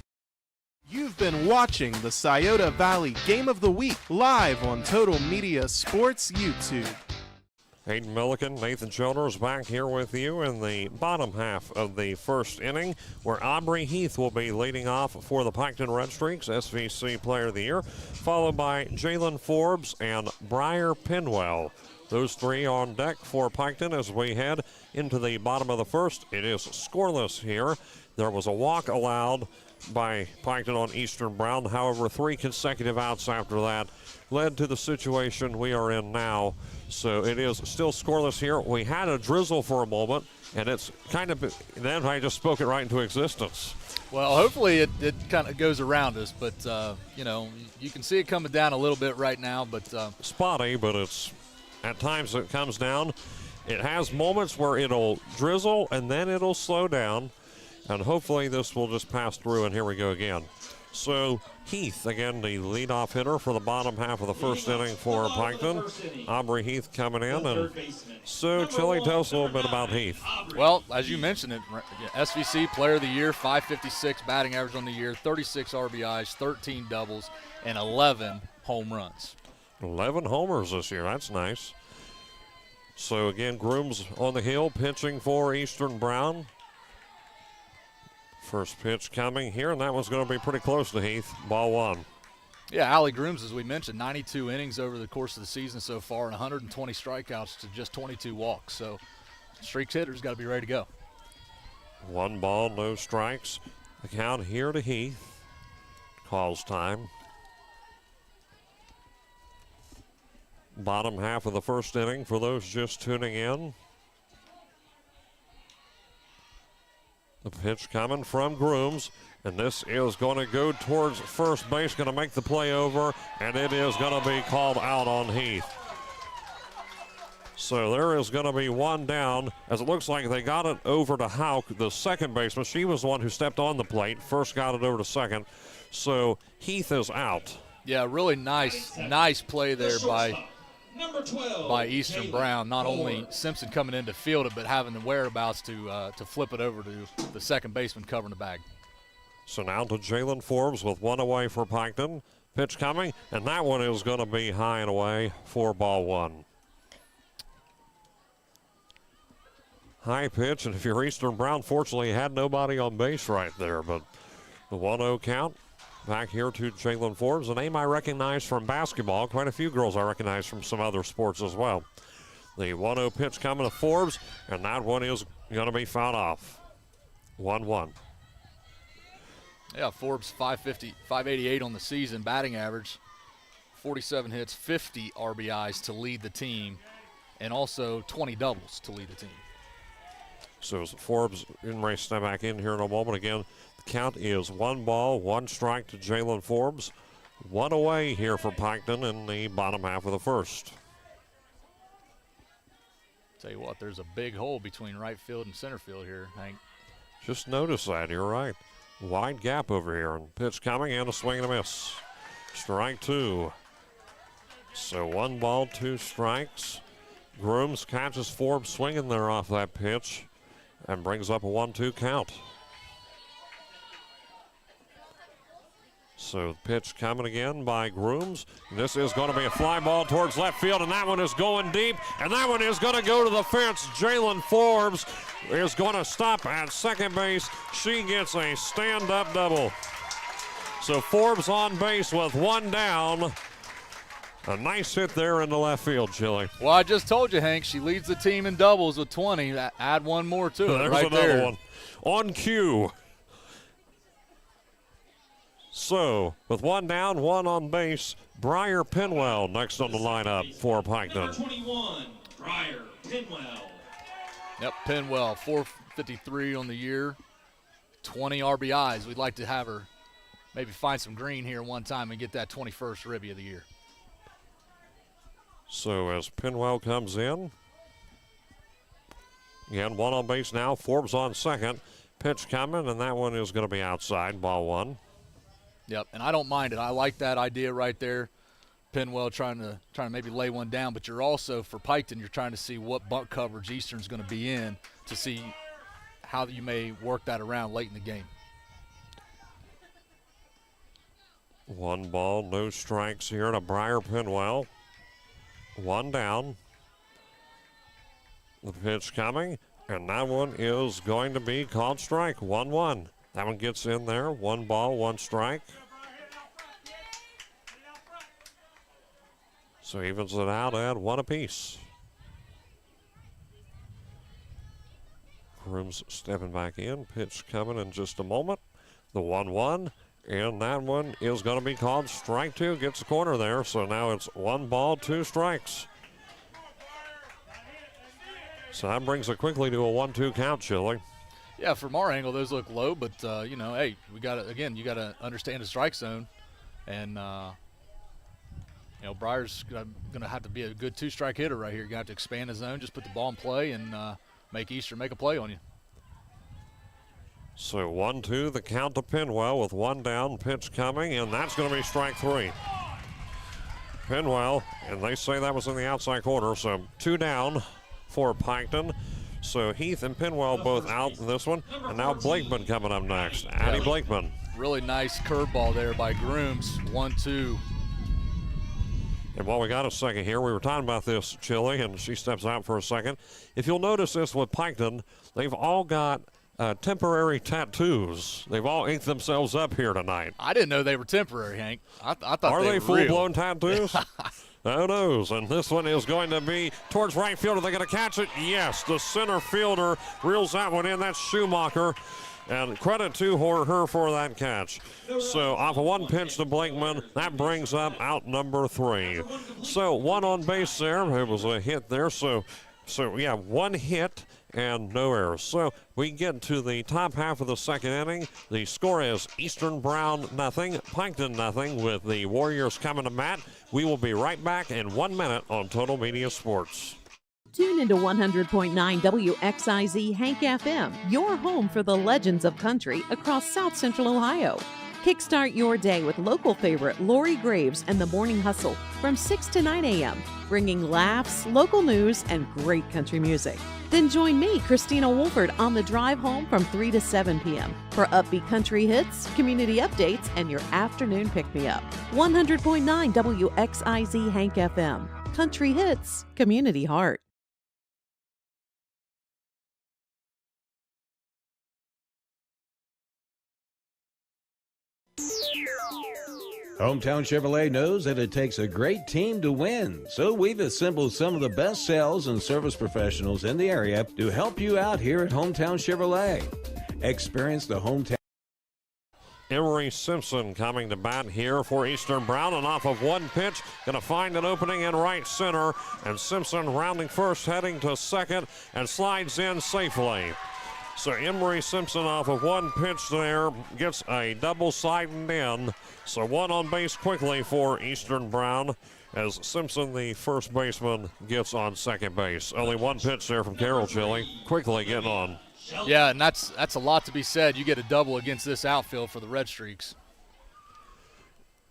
You've been watching the Scioto Valley Game of the Week live on Total Media Sports YouTube. Hayden Milliken, Nathan Childers back here with you in the bottom half of the first inning, where Aubrey Heath will be leading off for the Piketon Red Streaks, SVC Player of the Year, followed by Jalen Forbes and Briar Penwell. Those 3 on deck for Piketon as we head into the bottom of the first. It is scoreless here. There was a walk allowed by Piketon on Eastern Brown. However, 3 consecutive outs after that led to the situation we are in now. So it is still scoreless here. We had a drizzle for a moment, and it's kind of, then I just spoke it right into existence. Well, hopefully it kind of goes around us, but, you know, you can see it coming down a little bit right now. But spotty, but it's at times it comes down. It has moments where it'll drizzle, and then it'll slow down. And hopefully this will just pass through, and here we go again. So Heath, again, the leadoff hitter for the bottom half of the first inning for Piketon. Aubrey Heath coming in, and so Chili, tell us a little bit about Heath. Well, as you mentioned it, SVC Player of the Year, 556 batting average on the year, 36 RBIs, 13 doubles, and 11 home runs. 11 homers this year, that's nice. So again, Grooms on the hill, pitching for Eastern Brown. First pitch coming here, and that one's going to be pretty close to Heath. Ball 1. Yeah, Allie Grooms, as we mentioned, 92 innings over the course of the season so far, and 120 strikeouts to just 22 walks. So streaks hitter's got to be ready to go. 1 ball, no strikes. The count here to Heath. calls time. Bottom half of the first inning for those just tuning in. The pitch coming from Grooms, and this is going to go towards first base, going to make the play over, and it is going to be called out on Heath. So there is going to be one down, as it looks like they got it over to Hauk, the second baseman. She was the one who stepped on the plate, first got it over to second. So Heath is out. Yeah, really nice play there by Eastern Brown. Not only Simpson coming in to field it, but having the whereabouts to flip it over to the second baseman covering the bag. So now to Jalen Forbes with one away for Piketon. Pitch coming, and that one is going to be high and away for ball one. High pitch, and if you're Eastern Brown, fortunately had nobody on base right there, but the 1-0 count. Back here to Jalen Forbes, a name I recognize from basketball. Quite a few girls I recognize from some other sports as well. The 1-0 pitch coming to Forbes, and that one is going to be fouled off. 1-1. Yeah, Forbes 588 on the season, batting average, 47 hits, 50 RBIs to lead the team, and also 20 doubles to lead the team. So as Forbes in race step back in here in a moment again. The count is 1 ball, 1 strike to Jalen Forbes. 1 away here for Piketon in the bottom half of the first. Tell you what, there's a big hole between right field and center field here, Hank. Just notice that, you're right. Wide gap over here, and pitch coming and a swing and a miss. Strike 2. So 1 ball, 2 strikes. Grooms catches Forbes swinging there off that pitch and brings up a 1-2 count. So pitch coming again by Grooms. This is going to be a fly ball towards left field, and that one is going deep, and that one is going to go to the fence. Jalen Forbes is going to stop at second base. She gets a stand-up double. So Forbes on base with 1 down. A nice hit there in the left field, Chili. Well, I just told you, Hank, she leads the team in doubles with 20. Add one more to it. There's right another there. one. On cue. So, with 1 down, 1 on base, Briar Pinwell next on the lineup for Piketon. Number 21, Briar Pinwell. Yep, Pinwell, 453 on the year, 20 RBIs. We'd like to have her maybe find some green here one time and get that 21st ribby of the year. So as Pinwell comes in, again, 1 on base now, Forbes on second. Pitch coming, and that one is going to be outside, ball 1. Yep, and I don't mind it. I like that idea right there. Pinwell trying to maybe lay one down, but you're also, for Piketon, you're trying to see what bunt coverage Eastern's going to be in to see how you may work that around late in the game. 1 ball, no strikes here to Briar Pinwell. 1 down. The pitch coming, and that one is going to be called strike. 1-1. That one gets in there. 1 ball, 1 strike. So evens it out at 1 apiece. Grooms stepping back in. Pitch coming in just a moment. The 1-1. And that one is going to be called strike 2. Gets the corner there. So now it's 1 ball, 2 strikes. So that brings it quickly to a 1-2 count, Chili. Yeah, from our angle, those look low, but, hey, we got to, again, you got to understand the strike zone. And, Briar's going to have to be a good 2-strike hitter right here. You're going to have to expand the zone, just put the ball in play, and make Eastern make a play on you. So 1-2, the count to Pinwell with 1 down, pitch coming, and that's going to be strike 3. Pinwell, and they say that was in the outside corner, so 2 down for Piketon. So Heath and Pinwell both out in this one, and now Blakeman coming up next. Addie Blakeman. Really nice curveball there by Grooms, 1-2. And while we got a second here, we were talking about this, Chili, and she steps out for a second. If you'll notice this with Piketon, they've all got temporary tattoos. They've all inked themselves up here tonight. I didn't know they were temporary, Hank. I thought Are they they were full-blown real. tattoos? Who knows? And this one is going to be towards right field. Are they going to catch it? Yes. The center fielder reels that one in. That's Schumacher. And credit to her for that catch. So off of one pitch to Blakeman, that brings up out number 3. So one on base there. It was a hit there. So yeah, one hit and no errors. So we get to the top half of the second inning. The score is Eastern Brown nothing, Piketon nothing, with the Warriors coming to bat. We will be right back in 1 minute on Total Media Sports. Tune into 100.9 WXIZ Hank FM, your home for the legends of country across South Central Ohio. Kickstart your day with local favorite Lori Graves and the Morning Hustle from 6 to 9 a.m., bringing laughs, local news, and great country music. Then join me, Christina Wolford, on the drive home from 3 to 7 p.m. for upbeat country hits, community updates, and your afternoon pick-me-up. 100.9 WXIZ Hank FM. Country hits, community heart. Hometown Chevrolet knows that it takes a great team to win, so we've assembled some of the best sales and service professionals in the area to help you out here at Hometown Chevrolet. Experience the hometown. Emery Simpson coming to bat here for Eastern Brown, and off of one pitch, going to find an opening in right center, and Simpson rounding first, heading to second, and slides in safely. So Emery Simpson off of one pitch there gets a double sliding in. So one on base quickly for Eastern Brown as Simpson, the first baseman, gets on second base. Only one pitch there from Carroll Chili, quickly getting on. Yeah, and that's a lot to be said. You get a double against this outfield for the Red Streaks.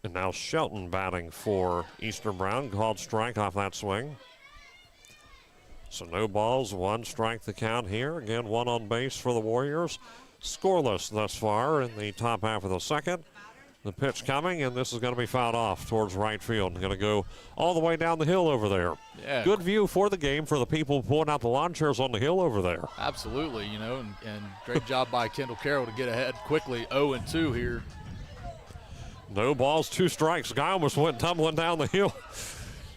And now Shelton batting for Eastern Brown, called strike off that swing. So no balls, one strike the count here. Again, one on base for the Warriors. Scoreless thus far in the top half of the second. The pitch coming, and this is going to be fouled off towards right field. Going to go all the way down the hill over there. Yeah. Good view for the game for the people pulling out the lawn chairs on the hill over there. Absolutely, and great job by Kendall Carroll to get ahead quickly. 0-2 here. No balls, two strikes. Guy almost went tumbling down the hill.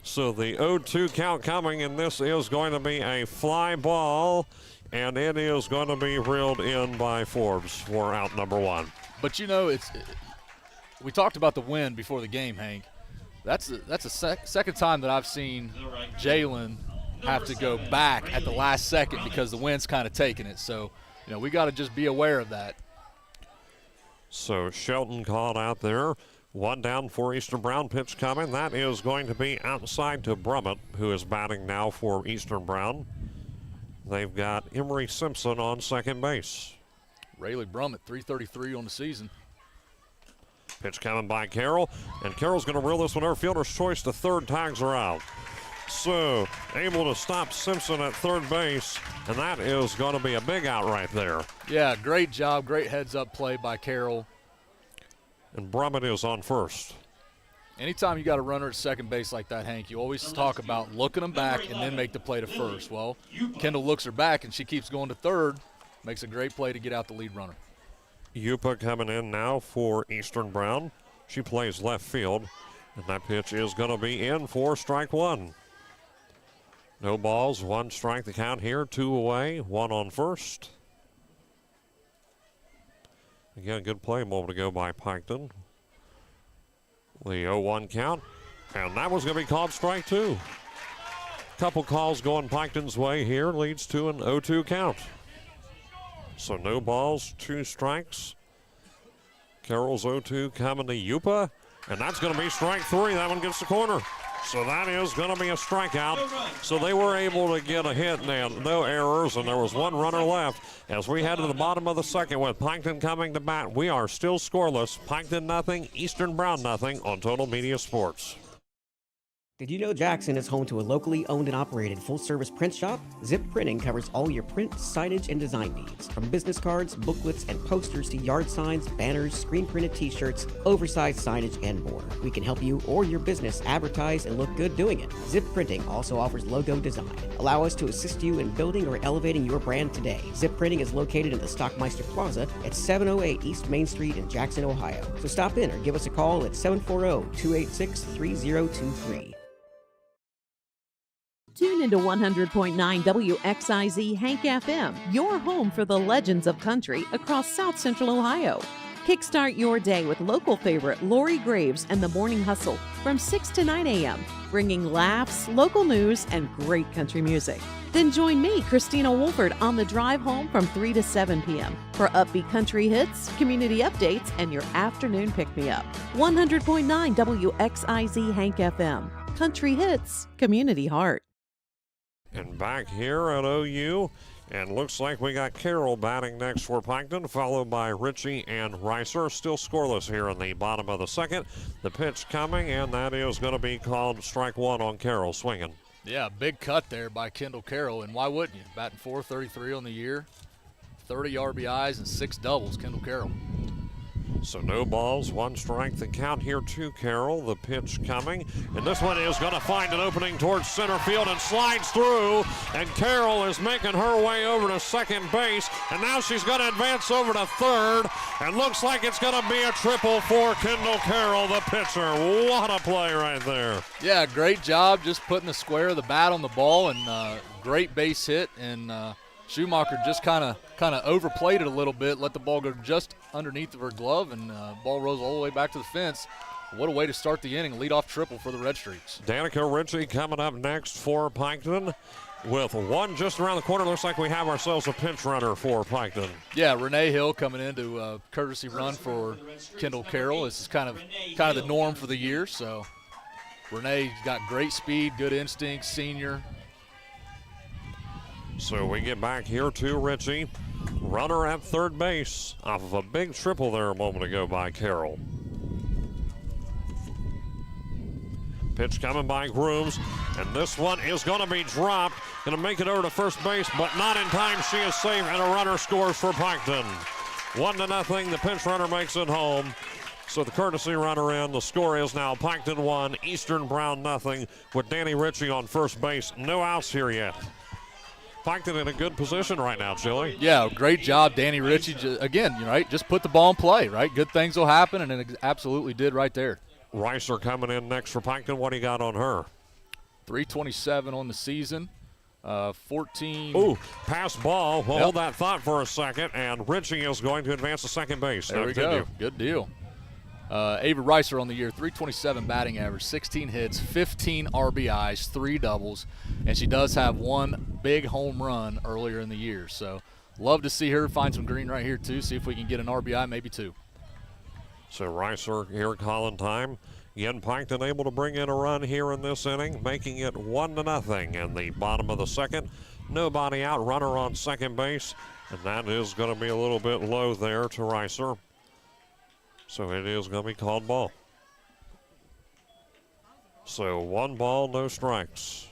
So the 0-2 count coming, and this is going to be a fly ball, and it is going to be reeled in by Forbes for out number 1. But we talked about the wind before the game, Hank. That's the second time that I've seen Jalen have to go back at the last second because the wind's kind of taking it. So, we got to just be aware of that. So Shelton called out there. One down for Eastern Brown, pitch coming. That is going to be outside to Brummett, who is batting now for Eastern Brown. They've got Emery Simpson on second base. Rayleigh Brummett, 333 on the season. Pitch coming by Carroll, and Carroll's going to reel this one over. Fielder's choice, the third, tags are out. So able to stop Simpson at third base, and that is going to be a big out right there. Yeah, great job, great heads-up play by Carroll. And Brummett is on first. Anytime you got a runner at second base like that, Hank, you always talk about looking them back and then make the play to first. Well, Kendall looks her back, and she keeps going to third. Makes a great play to get out the lead runner. Yupa coming in now for Eastern Brown. She plays left field, and that pitch is going to be in for strike 1. No balls, one strike the count here, 2 away, 1 on first. Again, good play a moment ago by Piketon. The 0-1 count, and that was going to be called strike 2. Couple calls going Piketon's way here leads to an 0-2 count. So no balls, 2 strikes. Carroll's 0-2 coming to Yupa, and that's going to be strike 3. That one gets the corner. So that is going to be a strikeout. So they were able to get a hit and no errors, and there was one runner left. As we head to the bottom of the second with Piketon coming to bat, we are still scoreless. Piketon nothing, Eastern Brown nothing on Total Media Sports. Did you know Jackson is home to a locally owned and operated full-service print shop? Zip Printing covers all your print, signage, and design needs. From business cards, booklets, and posters to yard signs, banners, screen-printed t-shirts, oversized signage, and more. We can help you or your business advertise and look good doing it. Zip Printing also offers logo design. Allow us to assist you in building or elevating your brand today. Zip Printing is located in the Stockmeister Plaza at 708 East Main Street in Jackson, Ohio. So stop in or give us a call at 740-286-3023. Tune Tune into 100.9 WXIZ Hank FM, your home for the legends of country across South Central Ohio. Kickstart your day with local favorite Lori Graves and the Morning Hustle from 6 to 9 a.m., bringing laughs, local news, and great country music. Then join me, Christina Wolford, on the drive home from 3 to 7 p.m. for upbeat country hits, community updates, and your afternoon pick-me-up. 100.9 WXIZ Hank FM. Country hits, community heart. And back here at OU, and looks like we got Carroll batting next for Piketon, followed by Ritchie and Reiser. Still scoreless here in the bottom of the second. The pitch coming, and that is going to be called strike one on Carroll swinging. Yeah, big cut there by Kendall Carroll, and why wouldn't you? Batting .433 on the year, 30 RBIs and 6 doubles, Kendall Carroll. So no balls, one strike. The count here to Carroll. The pitch coming. And this one is going to find an opening towards center field and slides through. And Carroll is making her way over to second base. And now she's going to advance over to third. And looks like it's going to be a triple for Kendall Carroll, the pitcher. What a play right there. Yeah, great job just putting the square of the bat on the ball, and great base hit. And Schumacher just kind of overplayed it a little bit, let the ball go just underneath of her glove, and ball rolls all the way back to the fence. What a way to start the inning. Leadoff triple for the Red Streaks. Danica Ritchie coming up next for Piketon. With one just around the corner, looks like we have ourselves a pinch runner for Piketon. Yeah, Renee Hill coming into a courtesy run for Kendall Carroll. This is kind of the norm for the year, so Renee's got great speed, good instincts, senior. So we get back here to Ritchie. Runner at third base off of a big triple there a moment ago by Carroll. Pitch coming by Grooms, and this one is going to be dropped. Going to make it over to first base, but not in time. She is safe, and a runner scores for Piketon. 1-0. The pinch runner makes it home. So the courtesy runner in. The score is now Piketon 1, Eastern Brown 0, with Danny Ritchie on first base. No outs here yet. Piketon in a good position right now, Chili. Yeah, great job, Danny Ritchie. Again, right, just put the ball in play, right? Good things will happen, and it absolutely did right there. Reiser coming in next for Piketon. What do you got on her? 327 on the season, 14. Ooh, pass ball. Well, Yep. Hold that thought for a second, and Ritchie is going to advance to second base. There we go. Good deal. Ava Reiser on the year, 327 batting average, 16 hits, 15 RBIs, 3 doubles, and she does have one big home run earlier in the year. So love to see her find some green right here too, see if we can get an RBI, maybe 2. So Reiser here calling time. Again, Piketon able to bring in a run here in this inning, making it 1-0 in the bottom of the second. Nobody out, runner on second base, and that is going to be a little bit low there to Reiser. So it is going to be called ball. So 1 ball, no strikes.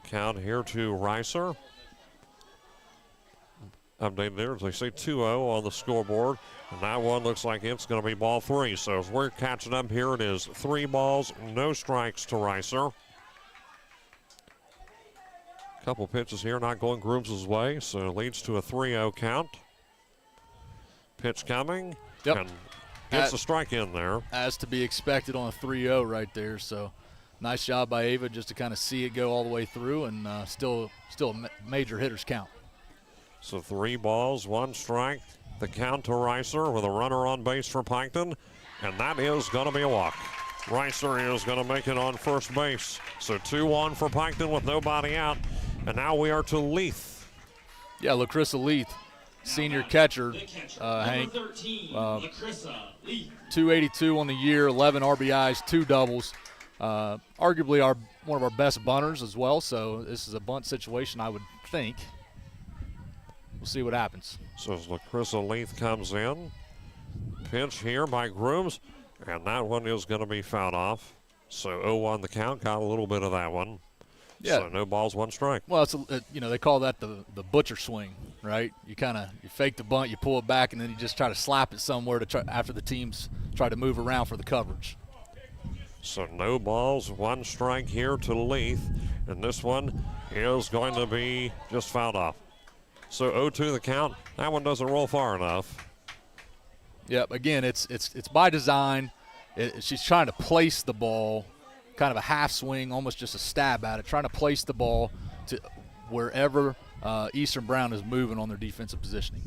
Count here to Reiser. Update there, as they say 2-0 on the scoreboard. And that one looks like it's going to be ball 3. So if we're catching up here, it is 3 balls, no strikes to Reiser. Couple pitches here not going Grooms' way, so it leads to a 3-0 count. Pitch coming. Yep. And gets a strike in there. As to be expected on a 3-0 right there. So nice job by Ava just to kind of see it go all the way through, and still a major hitter's count. So 3 balls, 1 strike. The count to Reiser with a runner on base for Piketon, and that is going to be a walk. Reiser is going to make it on first base. So 2-1 for Piketon with nobody out, and now we are to Leith. Yeah, LaCrissa Leith, senior catcher, Hank. 282 on the year, 11 RBIs, 2 doubles. Arguably one of our best bunters as well, so this is a bunt situation, I would think. We'll see what happens. So as LaCrissa Leith comes in, pitch here by Grooms, and that one is going to be fouled off. So 0-1 the count, got a little bit of that one. Yeah. So no balls, 1 strike. Well, it's they call that the butcher swing, right? You fake the bunt, you pull it back, and then you just try to slap it somewhere to try after the teams try to move around for the coverage. So no balls, 1 strike here to Leith, and this one is going to be just fouled off. So 0-2 the count. That one doesn't roll far enough. Yep. Again, it's by design. She's trying to place the ball kind of a half swing, almost just a stab at it, trying to place the ball to wherever Eastern Brown is moving on their defensive positioning.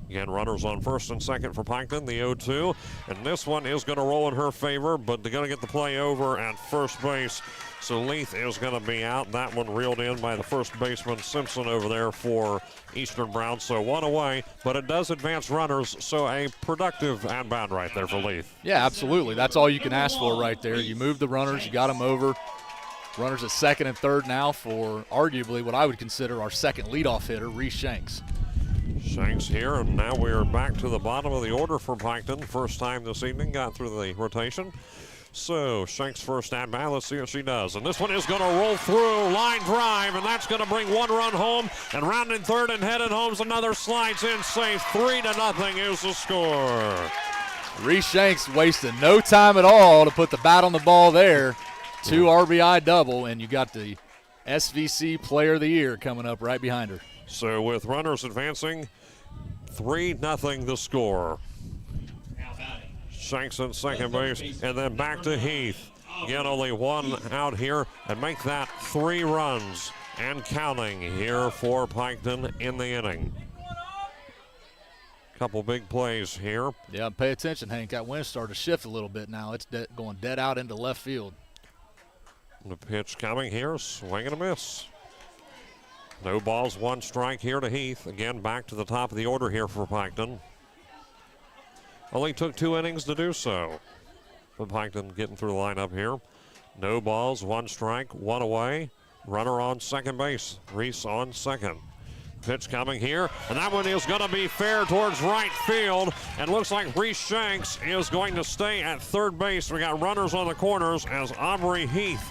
Again, runners on first and second for Piketon, the 0-2. And this one is going to roll in her favor, but they're going to get the play over at first base. So Leith is going to be out. That one reeled in by the first baseman, Simpson, over there for Eastern Brown. So one away, but it does advance runners, so a productive at-bat right there for Leith. Yeah, absolutely. That's all you can ask for right there. You move the runners, you got them over. Runners at second and third now for arguably what I would consider our second leadoff hitter, Reese Shanks. Shanks here, and now we're back to the bottom of the order for Piketon. First time this evening, got through the rotation. So Shanks first at bat. Let's see what she does. And this one is going to roll through, line drive, and that's going to bring one run home. And rounding third and headed home's another slides in safe. 3-0 is the score. Reese Shanks wasted no time at all to put the bat on the ball there. 2 RBI double, and you got the SVC Player of the Year coming up right behind her. So with runners advancing, 3-0 the score. Shanks in second base, and then back to Heath. Again, only one out here, and make that 3 runs and counting here for Piketon in the inning. Couple big plays here. Yeah, pay attention, Hank. That wind started to shift a little bit now. It's going dead out into left field. The pitch coming here, swing and a miss. No balls, 1 strike here to Heath. Again, back to the top of the order here for Piketon. Only took 2 innings to do so. But Piketon getting through the lineup here. No balls, 1 strike, 1 away. Runner on second base. Reese on second. Pitch coming here, and that one is going to be fair towards right field. And looks like Reese Shanks is going to stay at third base. We got runners on the corners as Aubrey Heath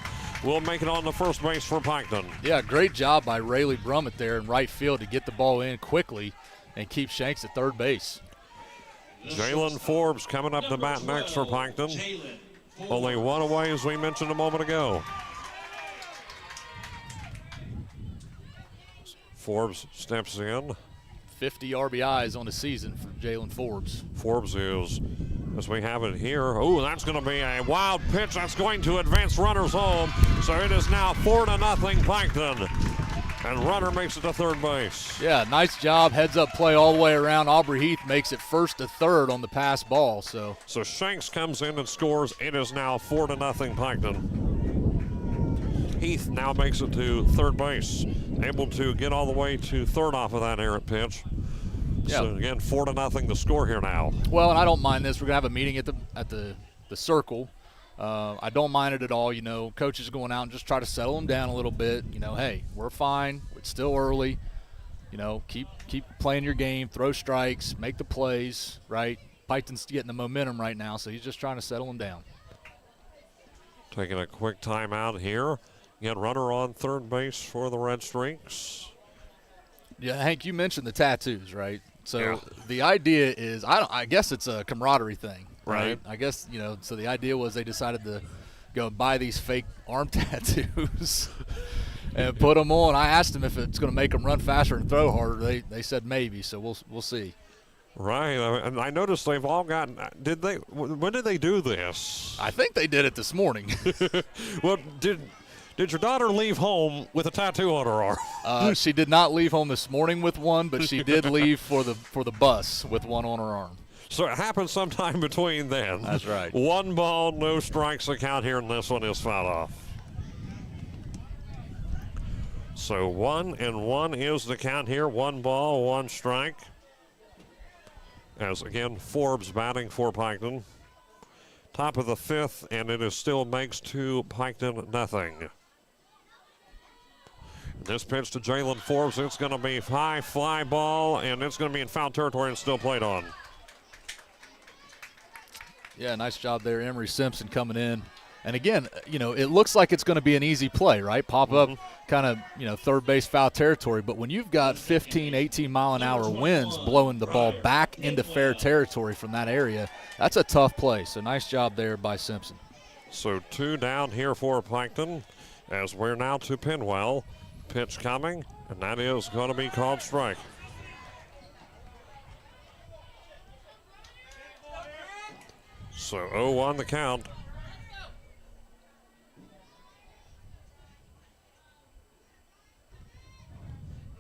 will make it on the first base for Piketon. Yeah, great job by Rayleigh Brummett there in right field to get the ball in quickly and keep Shanks at third base. Jalen Forbes coming up to bat next for Piketon. Only 1 away, as we mentioned a moment ago. Forbes steps in. 50 RBIs on the season for Jalen Forbes. Forbes is, as we have it here, oh, that's going to be a wild pitch. That's going to advance runners home. So it is now 4-0 Piketon. And runner makes it to third base. Yeah, nice job. Heads up play all the way around. Aubrey Heath makes it first to third on the pass ball. So Shanks comes in and scores. It is now 4-0 Piketon. Heath now makes it to third base, able to get all the way to third off of that errant pitch. Yeah. So again, 4-0 the score here now. Well, and I don't mind this. We're gonna have a meeting at the circle. I don't mind it at all. You know, coaches going out and just try to settle them down a little bit. You know, hey, we're fine. It's still early. You know, keep playing your game, throw strikes, make the plays. Right. Piketon's getting the momentum right now, so he's just trying to settle them down. Taking a quick timeout here. Again, runner on third base for the Red Streaks. Yeah, Hank, you mentioned the tattoos, right? So yeah. The idea is, I guess it's a camaraderie thing, right? I guess, you know, so the idea was they decided to go and buy these fake arm tattoos and put them on. I asked them if it's going to make them run faster and throw harder. They said maybe, so we'll see. Right, and I noticed they've all gotten. When did they do this? I think they did it this morning. Well, Did your daughter leave home with a tattoo on her arm? She did not leave home this morning with one, but she did leave for the bus with one on her arm. So it happened sometime between then. That's right. 1 ball, no strikes account here, and this one is fouled off. So 1-1 is the count here. 1 ball, 1 strike. As again, Forbes batting for Piketon. Top of the 5th, and it is still makes 2 Piketon nothing. This pitch to Jalen Forbes, it's going to be high fly ball, and it's going to be in foul territory and still played on. Yeah, nice job there, Emery Simpson coming in. And again, you know, it looks like it's going to be an easy play, right? Pop up kind of, you know, third base foul territory. But when you've got 15, 18-mile-an-hour winds blowing the ball back into fair territory from that area, that's a tough play. So nice job there by Simpson. So 2 down here for Piketon as we're now to Penwell. Pitch coming, and that is going to be called strike. So 0-1 the count.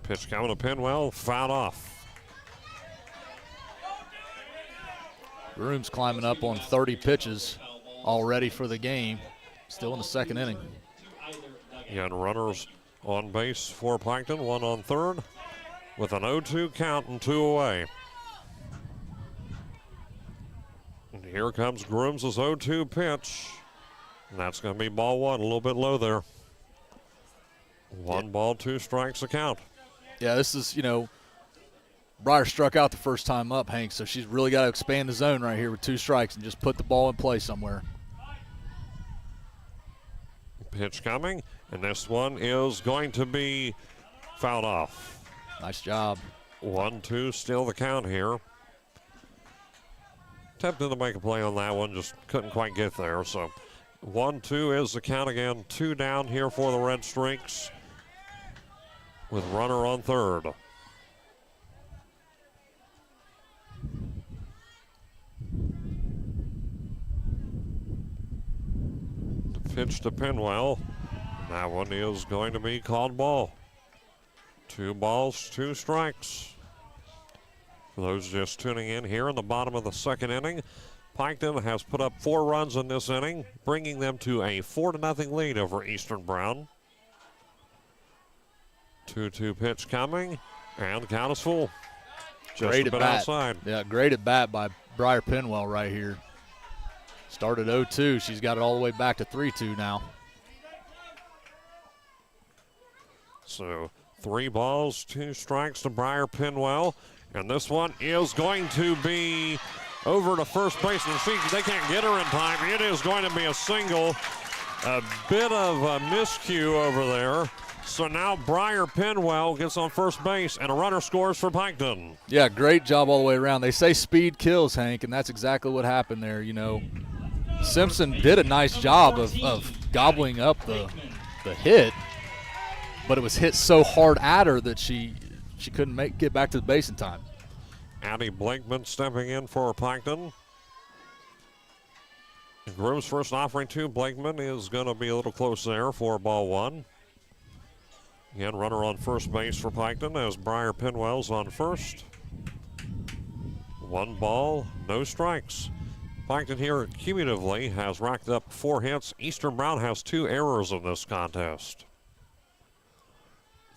Pitch coming to Pinwell, fouled off. Groom's climbing up on 30 pitches already for the game. Still in the second inning. Again, runners on base for Piketon, one on third, with an 0-2 count and 2 away. And here comes Grooms' 0-2 pitch. And that's going to be ball one, a little bit low there. 1 ball, 2 strikes the count. Yeah, this is, Breyer struck out the first time up, Hank, so she's really got to expand the zone right here with 2 strikes and just put the ball in play somewhere. Pitch coming, and this one is going to be fouled off. Nice job. 1-2, still the count here. Attempted to make a play on that one, just couldn't quite get there. So 1-2 is the count again. 2 down here for the Red Streaks with runner on third. The pitch to Pinwell. That one is going to be called ball. 2 balls, 2 strikes. For those just tuning in here in the bottom of the second inning, Piketon has put up 4 runs in this inning, bringing them to a 4-0 lead over Eastern Brown. 2-2 pitch coming, and the count is full. Just Great a bit at bat. outside. Yeah, great at bat by Briar Pinwell right here. Started 0-2. She's got it all the way back to 3-2 now. So 3 balls, 2 strikes to Briar Pinwell. And this one is going to be over to first base. And they can't get her in time. It is going to be a single. A bit of a miscue over there. So now Briar Pinwell gets on first base, and a runner scores for Piketon. Yeah, great job all the way around. They say speed kills, Hank, and that's exactly what happened there. Simpson did a nice job of gobbling up the hit, but it was hit so hard at her that she couldn't get back to the base in time. Addie Blakeman stepping in for Piketon. Groom's first offering to Blakeman is going to be a little close there for ball 1. Again, runner on first base for Piketon as Briar Pinwell's on first. 1 ball, no strikes. Piketon here cumulatively has racked up 4 hits. Eastern Brown has 2 errors in this contest.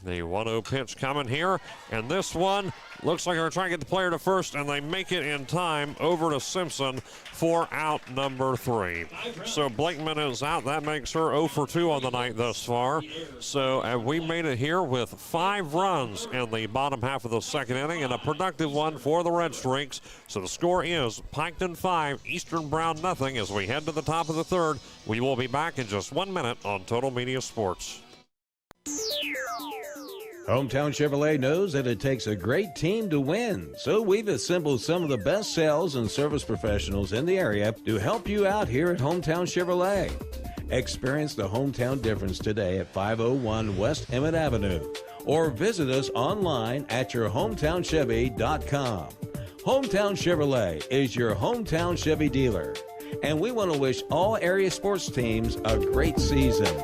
The 1-0 pitch coming here, and this one looks like they're trying to get the player to first, and they make it in time over to Simpson for out number 3. So Blakeman is out. That makes her 0 for 2 on the night thus far. So we made it here with 5 runs in the bottom half of the second inning, and a productive one for the Red Streaks. So the score is Piketon 5, Eastern Brown nothing. As we head to the top of the third, we will be back in just 1 minute on Total Media Sports. Hometown Chevrolet knows that it takes a great team to win, so we've assembled some of the best sales and service professionals in the area to help you out here at Hometown Chevrolet. Experience the hometown difference today at 501 West Emmett Avenue, or visit us online at yourhometownchevy.com. Hometown Chevrolet is your hometown Chevy dealer, and we want to wish all area sports teams a great season.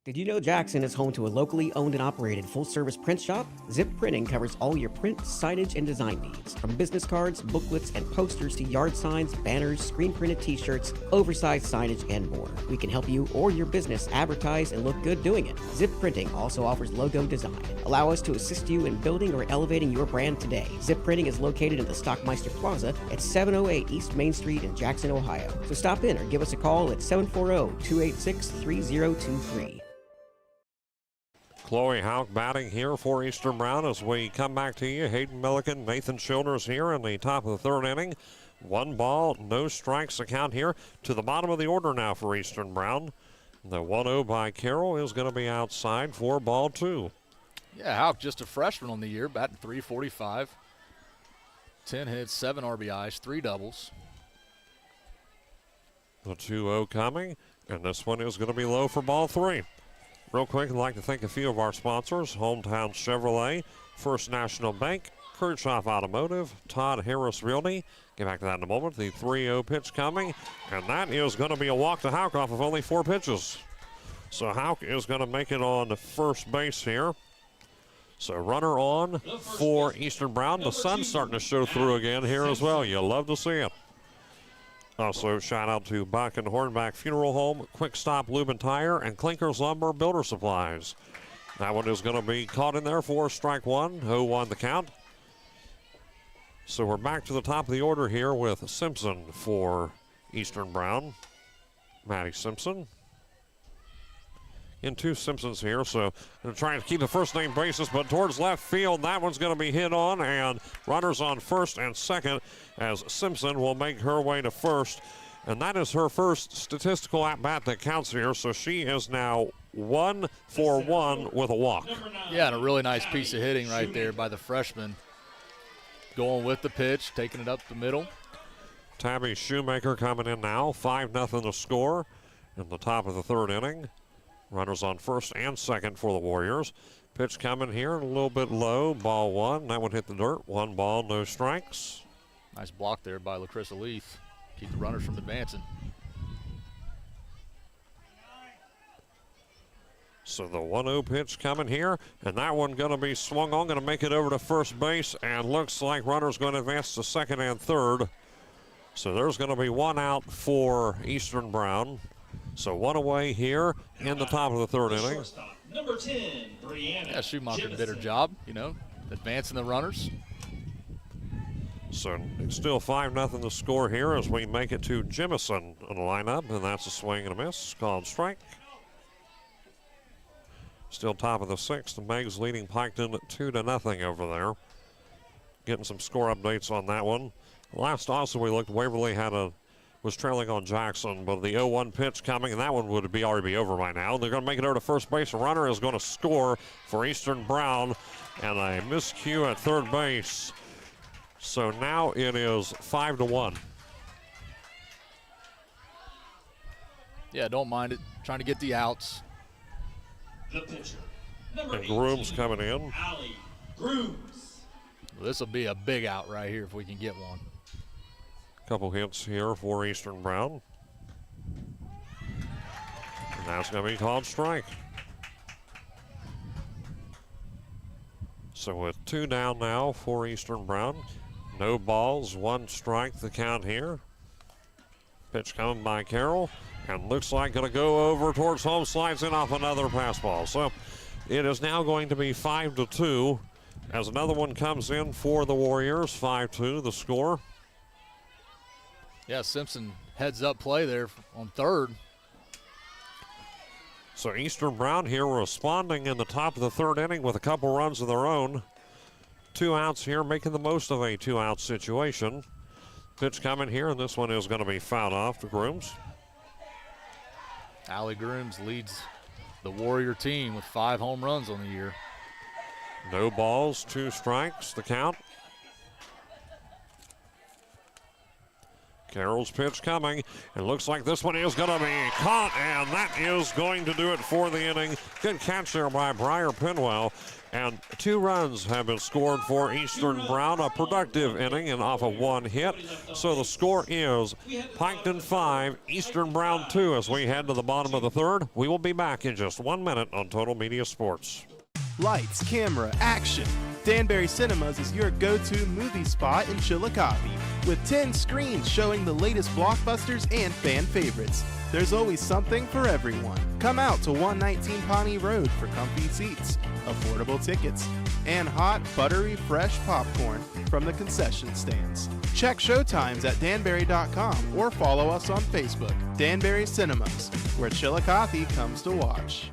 Did you know Jackson is home to a locally owned and operated full-service print shop? Zip Printing covers all your print, signage, and design needs. From business cards, booklets, and posters to yard signs, banners, screen-printed t-shirts, oversized signage, and more. We can help you or your business advertise and look good doing it. Zip Printing also offers logo design. Allow us to assist you in building or elevating your brand today. Zip Printing is located in the Stockmeister Plaza at 708 East Main Street in Jackson, Ohio. So stop in or give us a call at 740-286-3023. Chloe Hauk batting here for Eastern Brown as we come back to you. Hayden Milliken, Nathan Childers here in the top of the third inning. 1 ball, no strikes account here. To the bottom of the order now for Eastern Brown. The 1-0 by Carroll is going to be outside for ball 2. Yeah, Hauk just a freshman on the year, batting .345. 10 hits, 7 RBIs, 3 doubles. The 2-0 coming, and this one is going to be low for ball 3. Real quick, I'd like to thank a few of our sponsors: Hometown Chevrolet, First National Bank, Kirchhoff Automotive, Todd Harris Realty. Get back to that in a moment. The 3-0 pitch coming, and that is going to be a walk to Hauk off of only 4 pitches. So Hauk is going to make it on first base here. So runner on for Eastern Brown. The sun's starting to show through again here as well. You love to see it. Also, shout out to Buck and Hornback Funeral Home, Quick Stop Lube and Tire, and Clinker's Lumber Builder Supplies. That one is going to be caught in there for strike one. 0-1 the count. So we're back to the top of the order here with Simpson for Eastern Brown. Matty Simpson. In two Simpsons here, so going to try and keep the first name basis, but towards left field, that one's going to be hit on, and runners on first and second as Simpson will make her way to first, and that is her first statistical at-bat that counts here, so she is now 1 for 1 with a walk. Yeah, and a really nice piece of hitting right there by the freshman. Going with the pitch, taking it up the middle. Tabby Shoemaker coming in now, 5-0 the score in the top of the third inning. Runners on first and second for the Warriors. Pitch coming here a little bit low. Ball one. That one hit the dirt. 1 ball, no strikes. Nice block there by LaCrissa Leith. Keep the runners from advancing. So the 1-0 pitch coming here, and that one going to be swung on, going to make it over to first base, and looks like runners going to advance to second and third. So there's going to be 1 out for Eastern Brown. So 1 away here in the top of the third inning. Number 10, Brianna. Yeah, Schumacher did her job, advancing the runners. So it's still 5-0 the score here as we make it to Jemison on the lineup, and that's a swing and a miss, called strike. Still top of the sixth. Meg's leading Piketon 2-0 over there. Getting some score updates on that one. Last also we looked, Waverly was trailing on Jackson, but the 0-1 pitch coming, and that one would already be over by now. They're going to make it over to first base. A runner is going to score for Eastern Brown, and a miscue at third base. So now it is 5-1. Yeah, don't mind it. Trying to get the outs. The pitcher, number And Grooms 18, coming in. Allie Grooms. Well, this will be a big out right here if we can get one. Couple hits here for Eastern Brown. And that's going to be called strike. So with 2 down now for Eastern Brown. No balls, 1 strike the count here. Pitch coming by Carroll. And looks like going to go over towards home, slides in off another pass ball. So it is now going to be 5-2 as another one comes in for the Warriors. 5-2 the score. Yeah, Simpson heads up play there on third. So Eastern Brown here responding in the top of the third inning with a couple runs of their own. 2 outs here, making the most of a 2-out situation. Pitch coming here, and this one is going to be fouled off to Grooms. Allie Grooms leads the Warrior team with 5 home runs on the year. No balls, 2 strikes, the count. Carroll's pitch coming. It looks like this one is going to be caught, and that is going to do it for the inning. Good catch there by Briar Pinwell. And 2 runs have been scored for Eastern Brown. A productive inning and off of 1 hit. So the score is Piketon 5, Eastern Brown 2 as we head to the bottom of the third. We will be back in just 1 minute on Total Media Sports. Lights, camera, action. Danbury Cinemas is your go-to movie spot in Chillicothe, with 10 screens showing the latest blockbusters and fan favorites. There's always something for everyone. Come out to 119 Pawnee Road for comfy seats, affordable tickets, and hot, buttery, fresh popcorn from the concession stands. Check showtimes at danbury.com or follow us on Facebook. Danbury Cinemas, where Chillicothe comes to watch.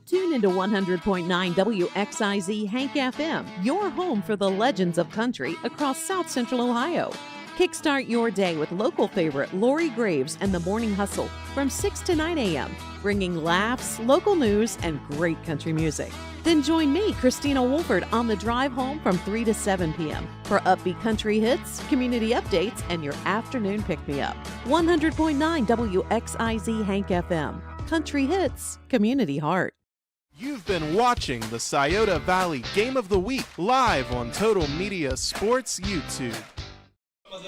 Tune into 100.9 WXIZ Hank FM, your home for the legends of country across South Central Ohio. Kickstart your day with local favorite Lori Graves and the Morning Hustle from 6 to 9 a.m., bringing laughs, local news, and great country music. Then join me, Christina Wolford, on the drive home from 3 to 7 p.m. for upbeat country hits, community updates, and your afternoon pick-me-up. 100.9 WXIZ Hank FM. Country hits, community heart. You've been watching the Scioto Valley Game of the Week live on Total Media Sports YouTube.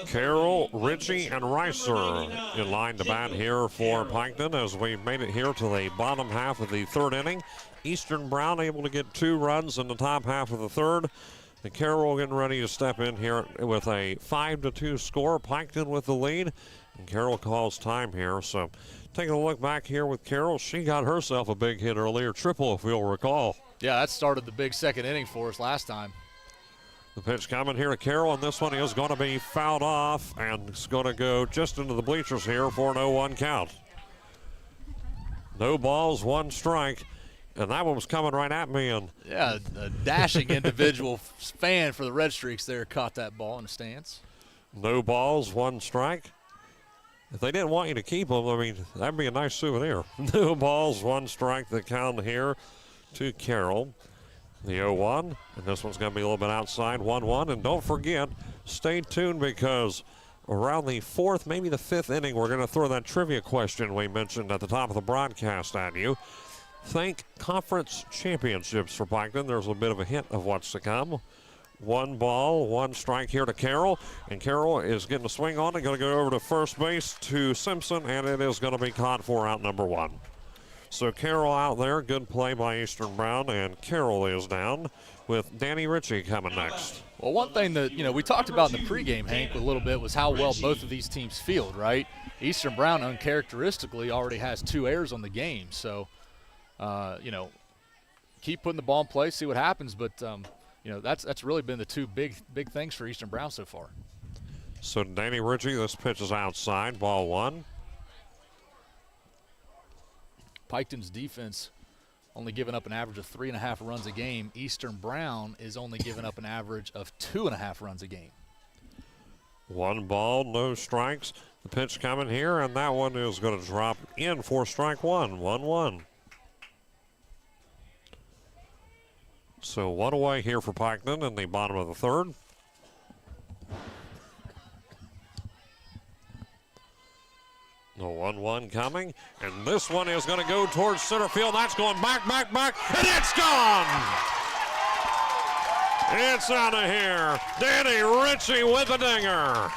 Carroll, Ritchie, and Reiser in line to bat here for Piketon as we made it here to the bottom half of the third inning. Eastern Brown able to get 2 runs in the top half of the third. The Carroll getting ready to step in here with a 5-2 score. Piketon with the lead, and Carroll calls time here. So taking a look back here with Carroll, she got herself a big hit earlier, triple if you'll recall. Yeah, that started the big second inning for us last time. The pitch coming here to Carroll, and this one is going to be fouled off, and it's going to go just into the bleachers here for an 0-1 count. No balls, 1 strike, and that one was coming right at me. And yeah, a dashing individual fan for the Red Streaks there caught that ball in the stands. No balls, 1 strike. If they didn't want you to keep them, I mean, that'd be a nice souvenir. No balls, 1 strike, the count here to Carroll. The 0-1, and this one's going to be a little bit outside, 1-1. And don't forget, stay tuned because around the 4th, maybe the 5th inning, we're going to throw that trivia question we mentioned at the top of the broadcast at you. Think conference championships for Piketon. There's a bit of a hint of what's to come. 1 ball, 1 strike here to Carroll, and Carroll is getting a swing on it, going to go over to first base to Simpson, and it is going to be caught for out number 1. So Carroll out there, good play by Eastern Brown, and Carroll is down with Danny Ritchie coming next. Well, one thing that, we talked about in the pregame, Hank, a little bit was how well both of these teams field, right? Eastern Brown uncharacteristically already has 2 errors on the game. So, keep putting the ball in play, see what happens. But, that's really been the 2 big things for Eastern Brown so far. So Danny Ritchie, this pitch is outside, ball 1. Piketon's defense only giving up an average of 3.5 runs a game. Eastern Brown is only giving up an average of 2.5 runs a game. 1 ball, no strikes. The pitch coming here, and that one is going to drop in for strike 1, 1-1. So 1 away here for Piketon in the bottom of the 3rd. The 1-1 coming, and this one is going to go towards center field. That's going back, and it's gone! It's out of here. Danny Ritchie with a dinger.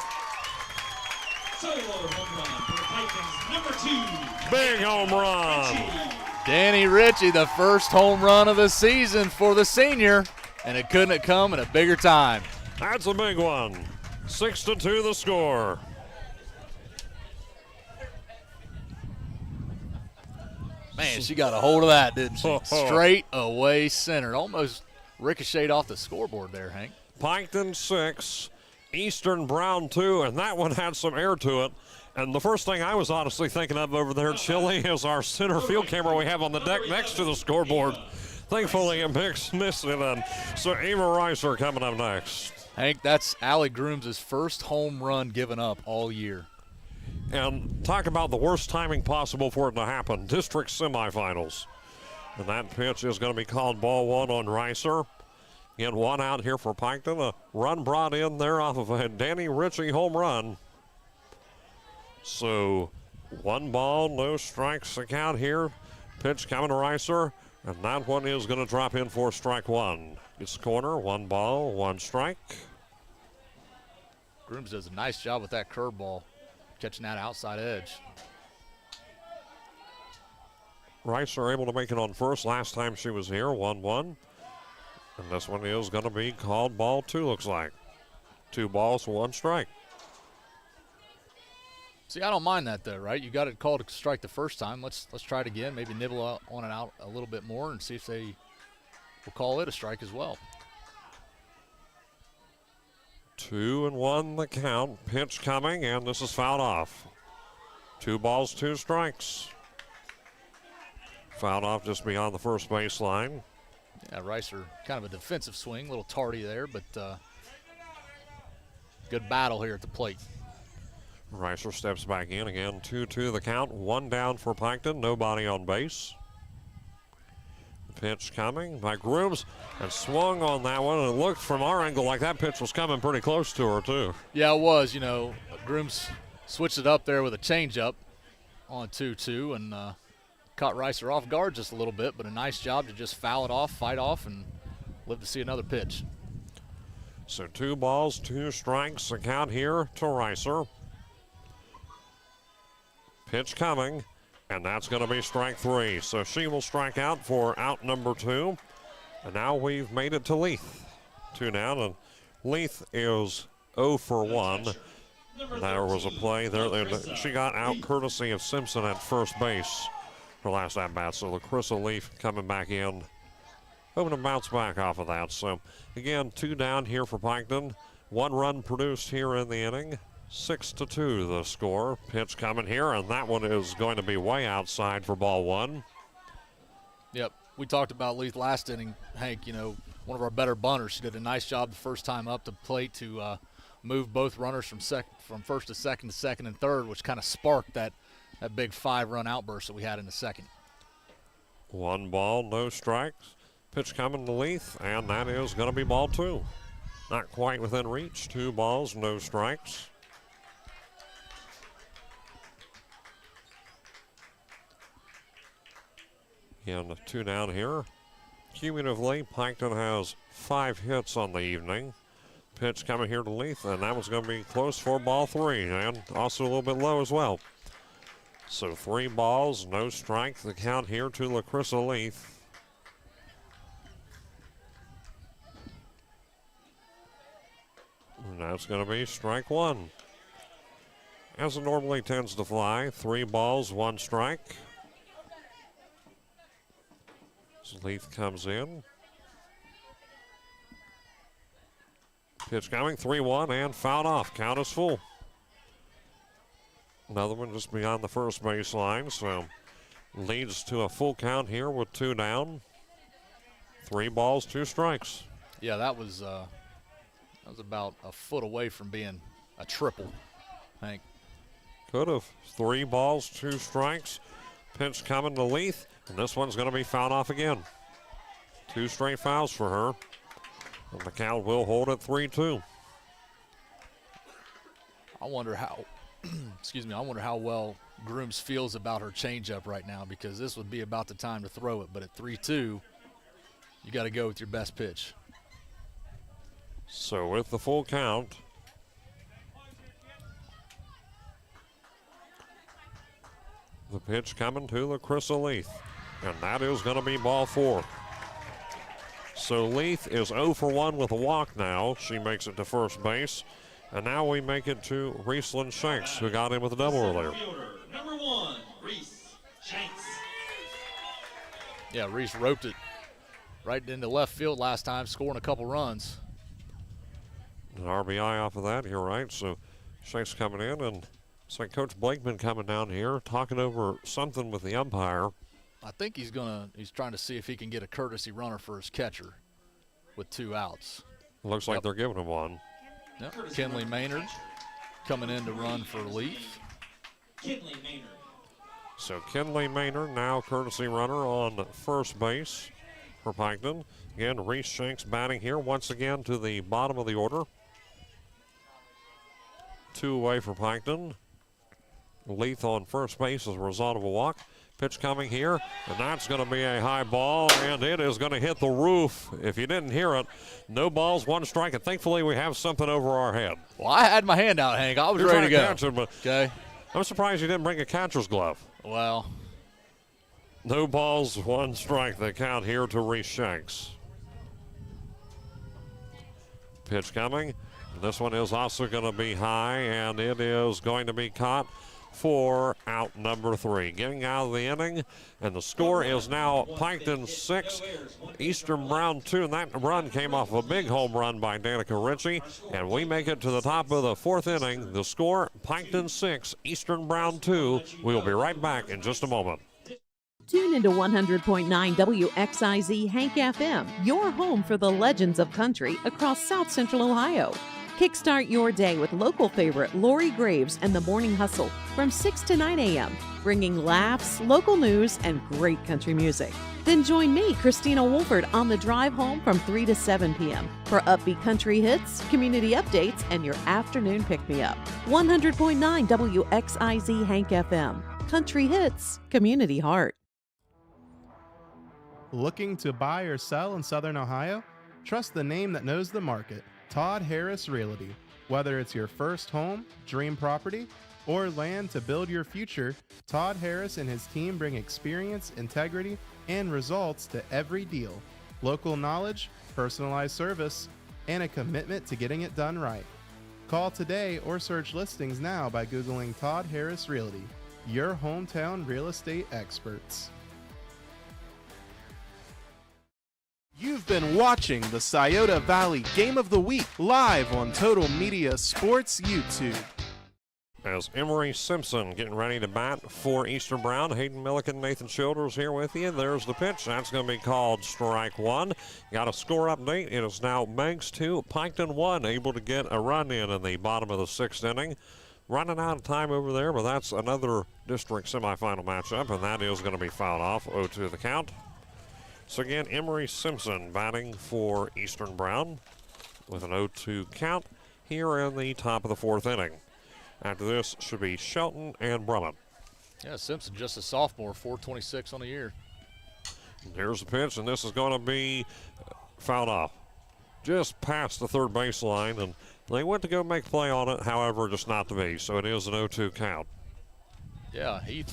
Solo home run for Piketon's number 2. Big home run. Danny Ritchie, the first home run of the season for the senior, and it couldn't have come at a bigger time. That's a big one. 6-2 the score. Man, she got a hold of that, didn't she? Straight away center. Almost ricocheted off the scoreboard there, Hank. Piketon 6, Eastern Brown 2, and that one had some air to it. And the first thing I was honestly thinking of over there, Chile, is our center field camera we have on the deck next to the scoreboard. Thankfully, it missed it. And so Ava Reiser coming up next. Hank, that's Allie Grooms' first home run given up all year. And talk about the worst timing possible for it to happen. District semifinals. And that pitch is going to be called ball 1 on Reiser. Again, 1 out here for Piketon. A run brought in there off of a Danny Ritchie home run. So 1 ball, no strikes to count here. Pitch coming to Reiser. And that one is going to drop in for strike 1. It's corner, 1 ball, 1 strike. Grooms does a nice job with that curveball, catching that outside edge. Reiser able to make it on first last time she was here, 1-1. And this one is going to be called ball 2, looks like. 2 balls, 1 strike. See, I don't mind that, though, right? You got it called a strike the first time. Let's try it again. Maybe nibble on it out a little bit more and see if they will call it a strike as well. 2-1 the count. Pitch coming, and this is fouled off. 2 balls, 2 strikes. Fouled off just beyond the first baseline. Yeah, Reiser, kind of a defensive swing, a little tardy there, but good battle here at the plate. Reiser steps back in again. 2-2 the count. 1 down for Piketon. Nobody on base. Pitch coming by Grooms and swung on that one. And it looked from our angle like that pitch was coming pretty close to her, too. Yeah, it was. Grooms switched it up there with a changeup on 2-2 and caught Reiser off guard just a little bit, but a nice job to just foul it off, fight off, and live to see another pitch. So 2 balls, 2 strikes, the count here to Reiser. Pitch coming, and that's going to be strike 3. So she will strike out for out number 2. And now we've made it to Leith. 2 down, and Leith is 0 for 1. There was a play there. She got out courtesy of Simpson at first base her last at-bat. So LaCrissa Leith coming back in, hoping to bounce back off of that. So again, 2 down here for Piketon. 1 run produced here in the inning. 6-2 the score. Pitch coming here, and that one is going to be way outside for ball 1. Yep. We talked about Leith last inning, Hank, one of our better bunters. She did a nice job the first time up the plate to move both runners from first to second and third, which kind of sparked that big 5-run outburst that we had in the second. 1 ball, no strikes. Pitch coming to Leith, and that is going to be ball 2. Not quite within reach. 2 balls, no strikes. And 2 down here. Cumulatively, Piketon has 5 hits on the evening. Pitch coming here to Leith, and that was going to be close for ball 3, and also a little bit low as well. So 3 balls, no strike. The count here to LaCrissa Leith. And that's going to be strike 1. As it normally tends to fly, 3 balls, 1 strike. Leith comes in. Pitch coming, 3-1, and fouled off. Count is full. Another one just beyond the first baseline, so leads to a full count here with 2 down. 3 balls, 2 strikes. Yeah, that was about a foot away from being a triple, Hank. Could have. 3 balls, 2 strikes. Pitch coming to Leith. And this one's going to be fouled off again. 2 straight fouls for her. And the count will hold at 3-2. I wonder how, I wonder how well Grooms feels about her changeup right now, because this would be about the time to throw it. But at 3-2, you got to go with your best pitch. So with the full count, the pitch coming to LaCrissa Leith. And that is going to be ball 4. So Leith is 0 for 1 with a walk now. She makes it to first base. And now we make it to Rieslyn Shanks, who got in with a double earlier. Number 1, Reese Shanks. Yeah, Reese roped it right into left field last time, scoring a couple runs. An RBI off of that, you're right. So Shanks coming in, and it's like Coach Blakeman coming down here, talking over something with the umpire. I think he's trying to see if he can get a courtesy runner for his catcher with 2 outs. Looks like they're giving him one. Yep. Kenley Maynard coming in to run for Leith. Kinley Maynard. So Kinley Maynard now courtesy runner on first base for Piketon. Again, Reese Shanks batting here once again to the bottom of the order. 2 away for Piketon. Leith on first base as a result of a walk. Pitch coming here, and that's going to be a high ball, and it is going to hit the roof. If you didn't hear it, no balls, 1 strike, and thankfully we have something over our head. Well, I had my hand out, Hank. I was You're ready to go. Catch it, but okay. I'm surprised you didn't bring a catcher's glove. Well, no balls, 1 strike. The count here to Reese Shanks. Pitch coming. This one is also going to be high, and it is going to be caught for out number 3. Getting out of the inning, and the score is now Piketon 6, Eastern Brown 2, and that run came off a big home run by Danica Ritchie, and we make it to the top of the 4th inning. The score, Piketon 6, Eastern Brown 2. We'll be right back in just a moment. Tune into 100.9 WXIZ Hank FM, your home for the legends of country across South Central Ohio. Kickstart your day with local favorite Lori Graves and the Morning Hustle from 6 to 9 a.m., bringing laughs, local news, and great country music. Then join me, Christina Wolford, on the drive home from 3 to 7 p.m. for upbeat country hits, community updates, and your afternoon pick-me-up. 100.9 WXIZ Hank FM. Country hits, community heart. Looking to buy or sell in Southern Ohio? Trust the name that knows the market. Todd Harris Realty. Whether it's your first home, dream property, or land to build your future, Todd Harris and his team bring experience, integrity, and results to every deal. Local knowledge, personalized service, and a commitment to getting it done right. Call today or search listings now by Googling Todd Harris Realty, your hometown real estate experts. You've been watching the Scioto Valley Game of the Week live on Total Media Sports YouTube. As Emery Simpson getting ready to bat for Eastern Brown. Hayden Milliken, Nathan Childers here with you. There's the pitch. That's going to be called strike one. Got a score update. It is now Meigs 2, Piketon 1, able to get a run in the bottom of the 6th inning. Running out of time over there, but that's another district semifinal matchup, and that is going to be fouled off. 0-2 the count. So again, Emery Simpson batting for Eastern Brown with an 0-2 count here in the top of the 4th inning. After this should be Shelton and Brummett. Yeah, Simpson just a sophomore, 426 on the year. And here's the pitch, and this is going to be fouled off. Just past the 3rd baseline, and they went to go make play on it, however, just not to be. So it is an 0-2 count. Yeah, he's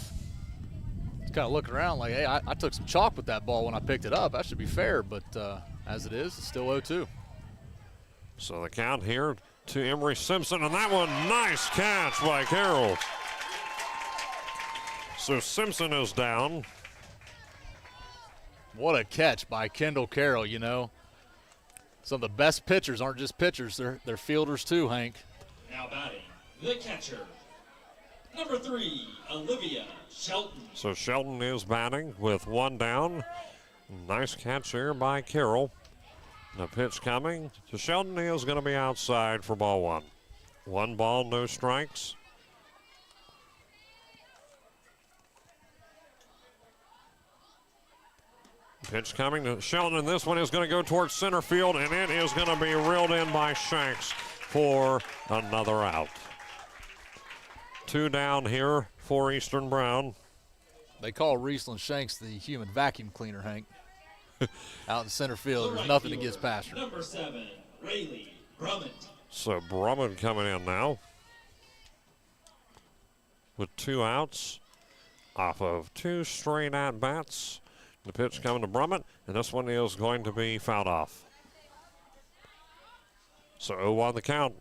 kind of looking around like, hey, I took some chalk with that ball when I picked it up. That should be fair, but as it is, it's still 0-2. So the count here to Emery Simpson, and that one, nice catch by Carroll. So Simpson is down. What a catch by Kendall Carroll, you know. Some of the best pitchers aren't just pitchers, they're fielders too, Hank. Now batting, the catcher, number 3, Olivia Shelton. So Shelton is batting with 1 down. Nice catch here by Carroll. The pitch coming to Shelton is going to be outside for ball 1. 1 ball, no strikes. Pitch coming to Shelton, and this one is going to go towards center field, and it is going to be reeled in by Shanks for another out. 2 down here for Eastern Brown. They call Riesland Shanks the human vacuum cleaner, Hank. Out in center field, there's nothing that gets past her. Number 7, Rayleigh Brummett. So Brummett coming in now with 2 outs off of 2 straight at-bats. The pitch coming to Brummett, and this one is going to be fouled off. So 0-1 the count.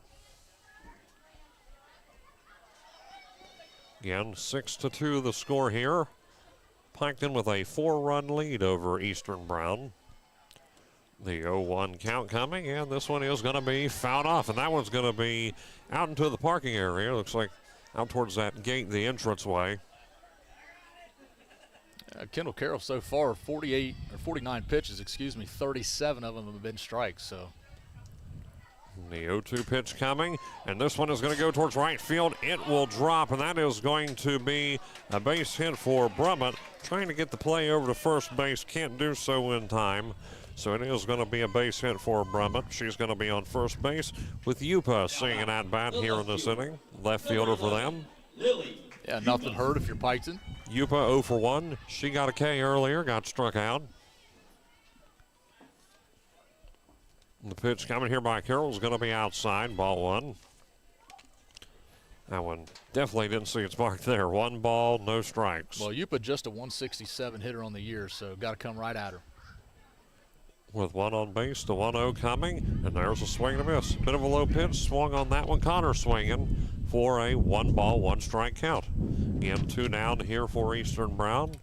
Again, 6-2 the score here. Piketon with a 4-run lead over Eastern Brown. The 0-1 count coming, and this one is going to be fouled off, and that one's going to be out into the parking area. Looks like out towards that gate, the entranceway. Kendall Carroll so far, 49 pitches, 37 of them have been strikes, so. The 0-2 pitch coming, and this one is going to go towards right field. It will drop, and that is going to be a base hit for Brummett. Trying to get the play over to first base, can't do so in time. So it is going to be a base hit for Brummett. She's going to be on first base with Yupa seeing an at-bat here in this inning. Left fielder for them. Yeah, nothing hurt if you're Piketon. Yupa 0 for 1. She got a K earlier, got struck out. The pitch coming here by Carroll is going to be outside, ball 1. That one definitely didn't see its mark there. 1 ball, no strikes. Well, Yupa just a 167 hitter on the year, so got to come right at her. With 1 on base, the 1-0 coming, and there's a swing and a miss. Bit of a low pitch, swung on that one. Connor swinging for a 1 ball, 1 strike count. Again, 2 down here for Eastern Brown.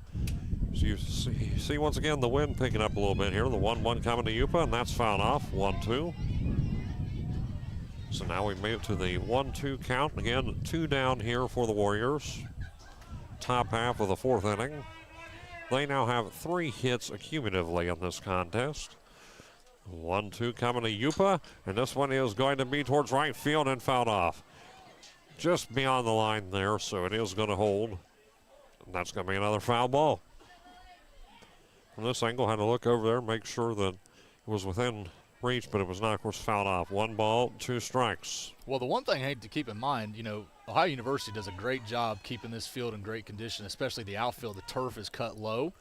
So you see once again the wind picking up a little bit here. The 1-1 coming to Yupa, and that's fouled off. 1-2. So now we made it to the 1-2 count. Again, 2 down here for the Warriors. Top half of the 4th inning. They now have 3 hits accumulatively in this contest. 1-2 coming to Yupa, and this one is going to be towards right field and fouled off. Just beyond the line there, so it is going to hold. And that's going to be another foul ball. From this angle, had to look over there, make sure that it was within reach, but it was not, of course, fouled off. 1 ball, 2 strikes. Well, the one thing I hate to keep in mind, you know, Ohio University does a great job keeping this field in great condition, especially the outfield. The turf is cut low.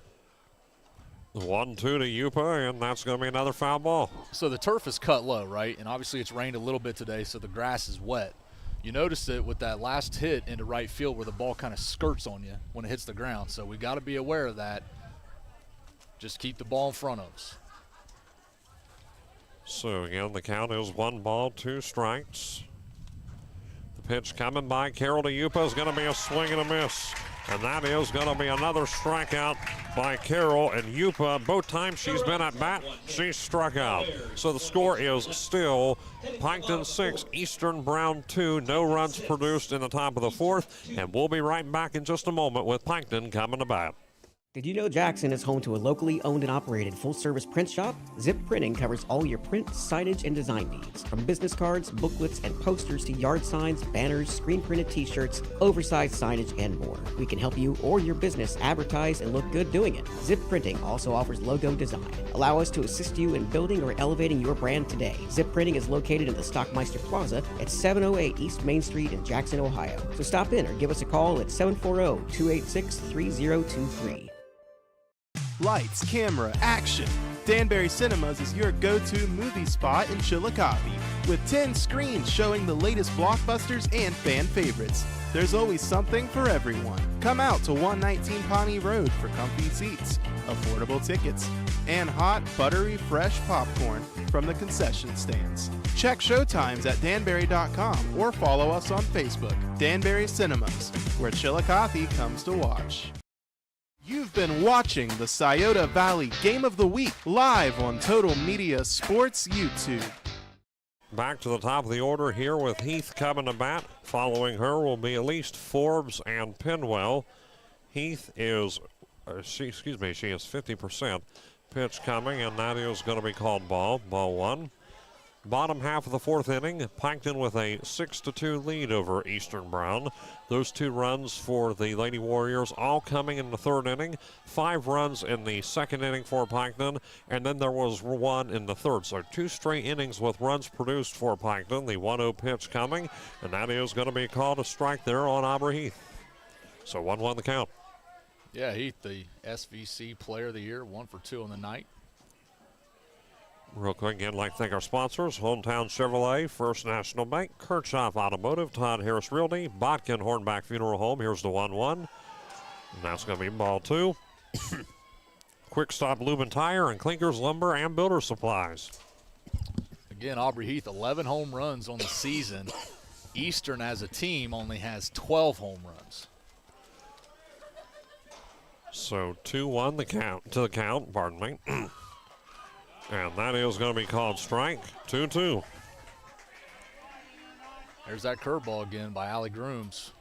1-2 to Yupa, and that's going to be another foul ball. So the turf is cut low, right? And obviously it's rained a little bit today, so the grass is wet. You notice it with that last hit into right field where the ball kind of skirts on you when it hits the ground. So we got to be aware of that. Just keep the ball in front of us. So again, the count is 1 ball, 2 strikes. The pitch coming by Carroll to Yupa is going to be a swing and a miss. And that is going to be another strikeout by Carroll. And Yupa, both times she's been at bat, she's struck out. So the score is still Piketon 6, Eastern Brown 2. No runs produced in the top of the 4th. And we'll be right back in just a moment with Piketon coming to bat. Did you know Jackson is home to a locally owned and operated full-service print shop? Zip Printing covers all your print, signage, and design needs. From business cards, booklets, and posters to yard signs, banners, screen-printed t-shirts, oversized signage, and more. We can help you or your business advertise and look good doing it. Zip Printing also offers logo design. Allow us to assist you in building or elevating your brand today. Zip Printing is located in the Stockmeister Plaza at 708 East Main Street in Jackson, Ohio. So stop in or give us a call at 740-286-3023. Lights, camera, action. Danbury Cinemas is your go-to movie spot in Chillicothe, with 10 screens showing the latest blockbusters and fan favorites. There's always something for everyone. Come out to 119 Pawnee Road for comfy seats, affordable tickets, and hot, buttery, fresh popcorn from the concession stands. Check showtimes at danbury.com or follow us on Facebook. Danbury Cinemas, where Chillicothe comes to watch. You've been watching the Scioto Valley Game of the Week live on Total Media Sports YouTube. Back to the top of the order here with Heath coming to bat. Following her will be Elise Forbes and Penwell. Heath is, she is 50%. Pitch coming, and that is going to be called ball 1. Bottom half of the 4th inning, Piketon with a 6-2 lead over Eastern Brown. Those 2 runs for the Lady Warriors all coming in the 3rd inning. 5 runs in the 2nd inning for Piketon, and then there was 1 in the 3rd. So 2 straight innings with runs produced for Piketon. The 1-0 pitch coming, and that is going to be called a strike there on Aubrey Heath. So 1-1 the count. Yeah, Heath, the SVC Player of the Year, 1 for 2 on the night. Real quick, again, I'd like to thank our sponsors, Hometown Chevrolet, First National Bank, Kirchhoff Automotive, Todd Harris Realty, Botkin Hornback Funeral Home. Here's the 1-1. And that's going to be ball 2. Quick Stop Lube and Tire and Clinkers Lumber and Builder Supplies. Again, Aubrey Heath, 11 home runs on the season. Eastern as a team only has 12 home runs. So 2-1 the count, pardon me. And that is going to be called strike 2-2. There's that curveball again by Allie Grooms.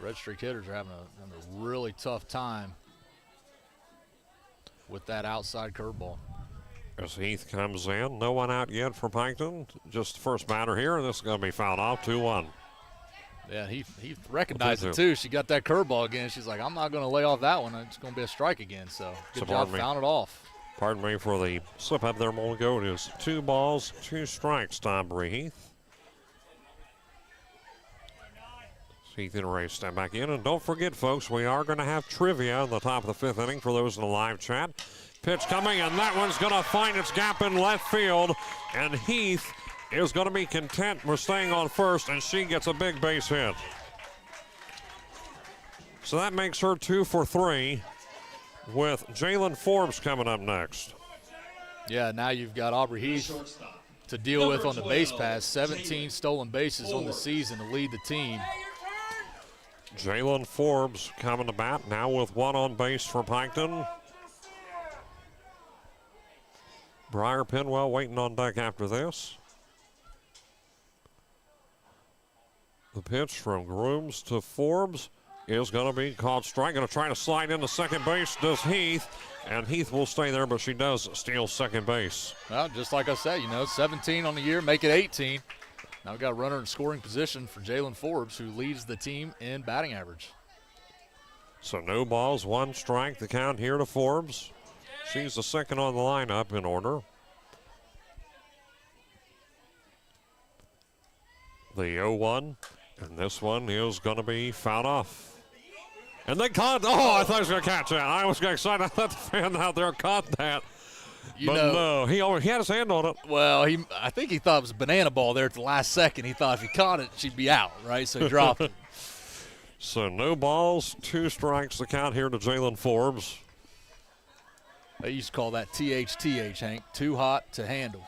Red Streak hitters are having a really tough time with that outside curveball. As Heath comes in, no one out yet for Piketon. Just the first batter here, and this is going to be fouled off 2-1. Yeah, he recognized it too. She got that curveball again. She's like, I'm not going to lay off that one. It's going to be a strike again. So good job, found it off. Pardon me for the slip up there a moment ago. It is 2 balls, 2 strikes to Aubrey Heath. Heath and Ray step back in. And don't forget, folks, we are going to have trivia in the top of the 5th inning for those in the live chat. Pitch coming, and that one's going to find its gap in left field. And Heath is going to be content with staying on first, and she gets a big base hit. So that makes her 2 for 3 with Jalen Forbes coming up next. Yeah, now you've got Aubrey Heath to deal with on the base pass. 17 stolen bases on the season to lead the team. Jalen Forbes coming to bat now with 1 on base for Piketon. Briar Penwell waiting on deck after this. The pitch from Grooms to Forbes is going to be called strike. Going to try to slide into second base, does Heath. And Heath will stay there, but she does steal second base. Well, just like I said, 17 on the year, make it 18. Now we've got a runner in scoring position for Jalen Forbes, who leads the team in batting average. So no balls, 1 strike. The count here to Forbes. She's the second on the lineup in order. The 0-1. And this one is going to be fouled off. And they caught. Oh, I thought he was going to catch that. I was excited. I thought the fan out there caught that. No, he had his hand on it. Well, I think he thought it was a banana ball there at the last second. He thought if he caught it, she'd be out, right? So he dropped it. So no balls, 2 strikes the count here to Jalen Forbes. They used to call that THTH, Hank. Too hot to handle.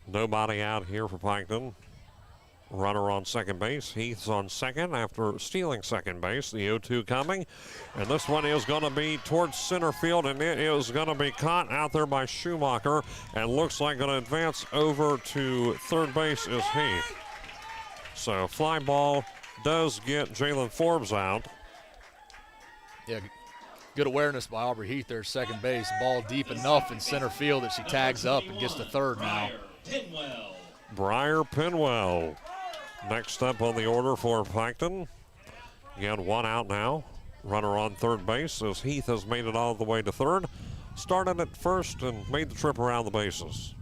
Nobody out here for Piketon. Runner on second base. Heath's on second after stealing second base. The 0-2 coming. And this one is going to be towards center field, and it is going to be caught out there by Schumacher, and looks like going to advance over to third base is Heath. So fly ball does get Jalen Forbes out. Yeah, good awareness by Aubrey Heath there, second base. Ball deep enough in center field that she tags up and gets to third now. Briar Pinwell. Next up on the order for Piketon. Again, 1 out now. Runner on third base as Heath has made it all the way to third. Started at first and made the trip around the bases.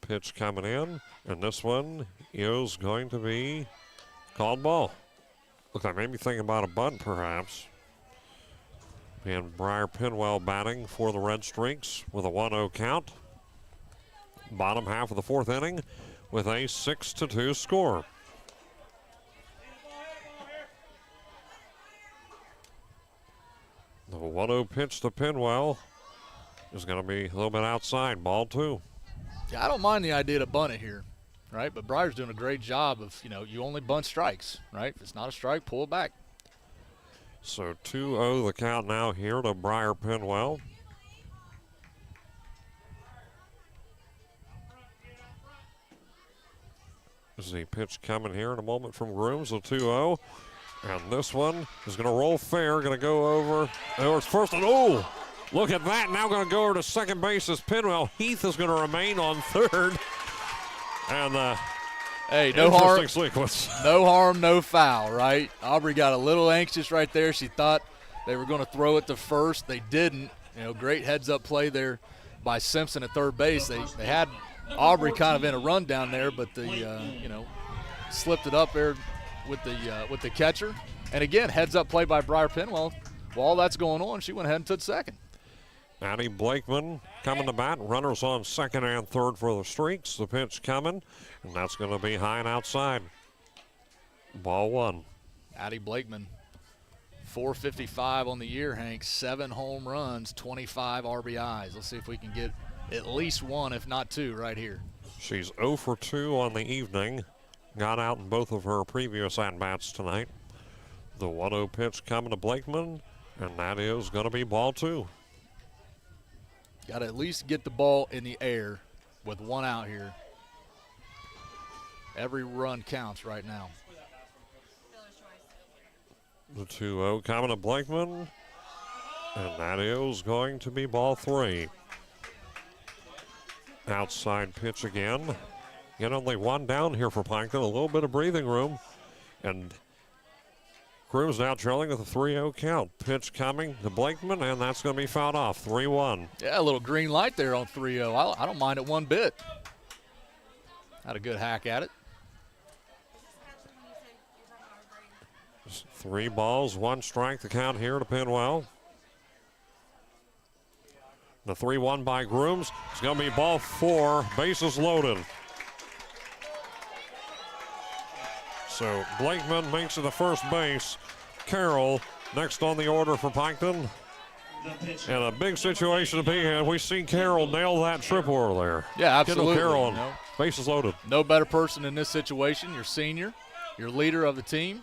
Pitch coming in, and this one is going to be called ball. Look, I made me think about a bunt perhaps. And Briar Pinwell batting for the Red Streaks with a 1-0 count. Bottom half of the 4th inning with a 6-2 score. The 1-0 pitch to Pinwell is going to be a little bit outside, ball 2. Yeah, I don't mind the idea to bunt it here, right? But Briar's doing a great job of, you only bunt strikes, right? If it's not a strike, pull it back. So 2-0 the count now here to Briar Pinwell. There's the pitch coming here in a moment from Grooms, a 2-0. And this one is going to roll fair, going to go over. It's first and look at that. Now going to go over to second base as Pinwell. Heath is going to remain on third. And hey, no harm, sequence. No harm, no foul, right? Aubrey got a little anxious right there. She thought they were going to throw it to first. They didn't. Great heads-up play there by Simpson at third base. They had Aubrey kind of in a run down there, but slipped it up there with the catcher. And again, heads-up play by Briar Pinwell. While that's going on, she went ahead and took second. Addie Blakeman coming to bat. Runners on second and third for the Streaks. The pitch coming, and that's going to be high and outside. Ball 1. Addie Blakeman, 455 on the year, Hank. 7 home runs, 25 RBIs. Let's see if we can get at least 1, if not 2, right here. She's 0 for 2 on the evening. Got out in both of her previous at-bats tonight. The 1-0 pitch coming to Blakeman, and that is going to be ball 2. Got to at least get the ball in the air with 1 out here. Every run counts right now. The 2-0 coming to Blakeman, and that is going to be ball 3. Outside pitch again. Get only 1 down here for Piketon. A little bit of breathing room. And Grooms now trailing with a 3-0 count. Pitch coming to Blakeman, and that's going to be fouled off. 3-1. Yeah, a little green light there on 3-0. I don't mind it one bit. Had a good hack at it. 3 balls, 1 strike. The count here to Pinwell. The 3-1 by Grooms. It's going to be ball 4. Bases loaded. So Blakeman makes it to first base. Carroll next on the order for Piketon. And a big situation to be in. We see Carroll nail that triple earlier. Yeah, absolutely. Carroll on bases loaded. No better person in this situation. Your senior, your leader of the team.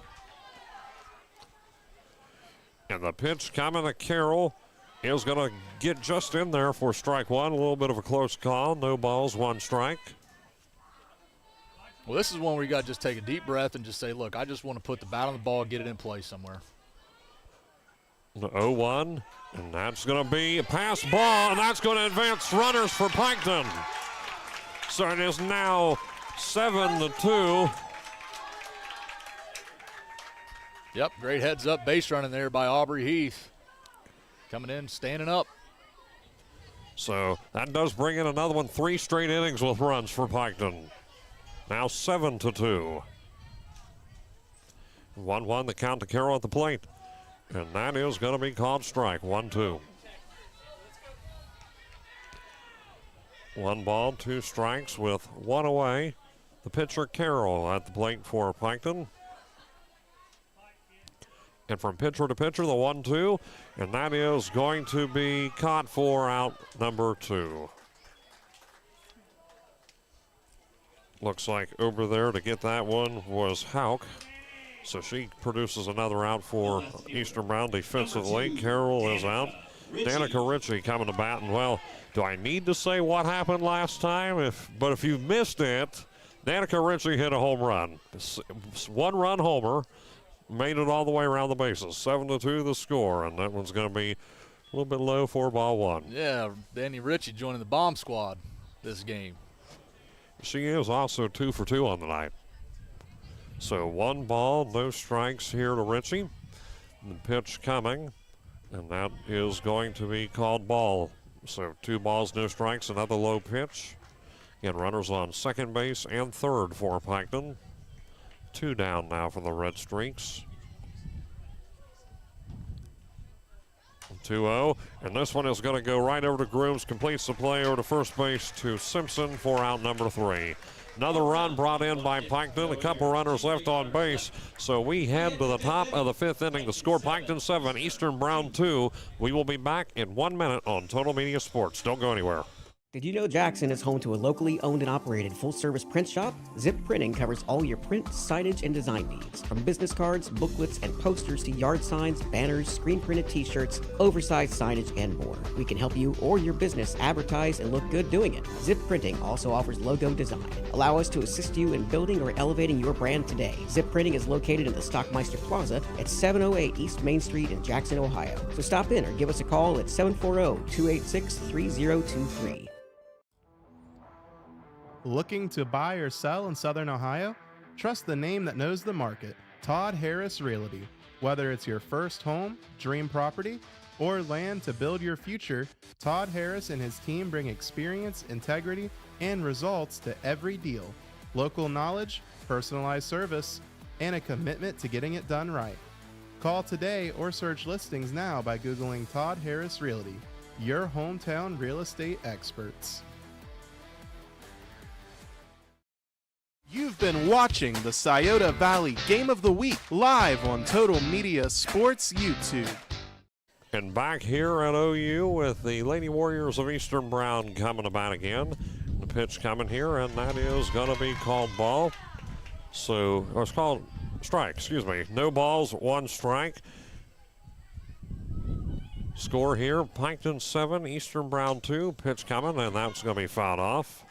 And the pitch coming to Carroll is going to get just in there for strike 1. A little bit of a close call. No balls, 1 strike. Well, this is one where you got to just take a deep breath and just say, look, I just want to put the bat on the ball and get it in play somewhere. The 0-1, and that's going to be a pass ball, and that's going to advance runners for Piketon. So it is now 7-2. Yep, great heads-up base running there by Aubrey Heath. Coming in, standing up. So that does bring in another one. 3 straight innings with runs for Piketon. Now 7-2. 1-1 the count to Carroll at the plate. And that is going to be called strike. 1-2. 1 ball, 2 strikes with 1 away. The pitcher Carroll at the plate for Piketon. And from pitcher to pitcher, the 1-2. And that is going to be caught for out number 2. Looks like over there to get that one was Hauk. So she produces another out for Eastern Brown defensively. Carroll is out. Danica Ritchie coming to bat. And, well, do I need to say what happened last time? But if you missed it, Danica Ritchie hit a home run. 1-run homer. Made it all the way around the bases. 7-2 the score. And that one's going to be a little bit low for ball 1. Yeah, Danny Ritchie joining the bomb squad this game. She is also 2 for 2 on the night. So 1 ball, no strikes here to Ritchie. The pitch coming, and that is going to be called ball. So 2 balls, no strikes, another low pitch. Again, runners on second base and third for Piketon. 2 down now for the Red Streaks. 2-0, and this one is going to go right over to Grooms, completes the play over to first base to Simpson for out number 3. Another run brought in by Piketon, a couple runners left on base, so we head to the top of the 5th inning to score Piketon 7, Eastern Brown 2. We will be back in 1 minute on Total Media Sports. Don't go anywhere. Did you know Jackson is home to a locally owned and operated full-service print shop? Zip Printing covers all your print, signage, and design needs. From business cards, booklets, and posters to yard signs, banners, screen-printed t-shirts, oversized signage, and more. We can help you or your business advertise and look good doing it. Zip Printing also offers logo design. Allow us to assist you in building or elevating your brand today. Zip Printing is located in the Stockmeister Plaza at 708 East Main Street in Jackson, Ohio. So stop in or give us a call at 740-286-3023. Looking to buy or sell in Southern Ohio? Trust the name that knows the market, Todd Harris Realty. Whether it's your first home, dream property, or land to build your future, Todd Harris and his team bring experience, integrity, and results to every deal. Local knowledge, personalized service, and a commitment to getting it done right. Call today or search listings now by Googling Todd Harris Realty, your hometown real estate experts. You've been watching the Scioto Valley Game of the Week live on Total Media Sports YouTube. And back here at OU with the Lady Warriors of Eastern Brown coming about again. The pitch coming here, and that is going to be called ball. So, or it's called strike, excuse me. No balls, 1 strike. Score here, Piketon 7, Eastern Brown 2. Pitch coming, and that's going to be fouled off.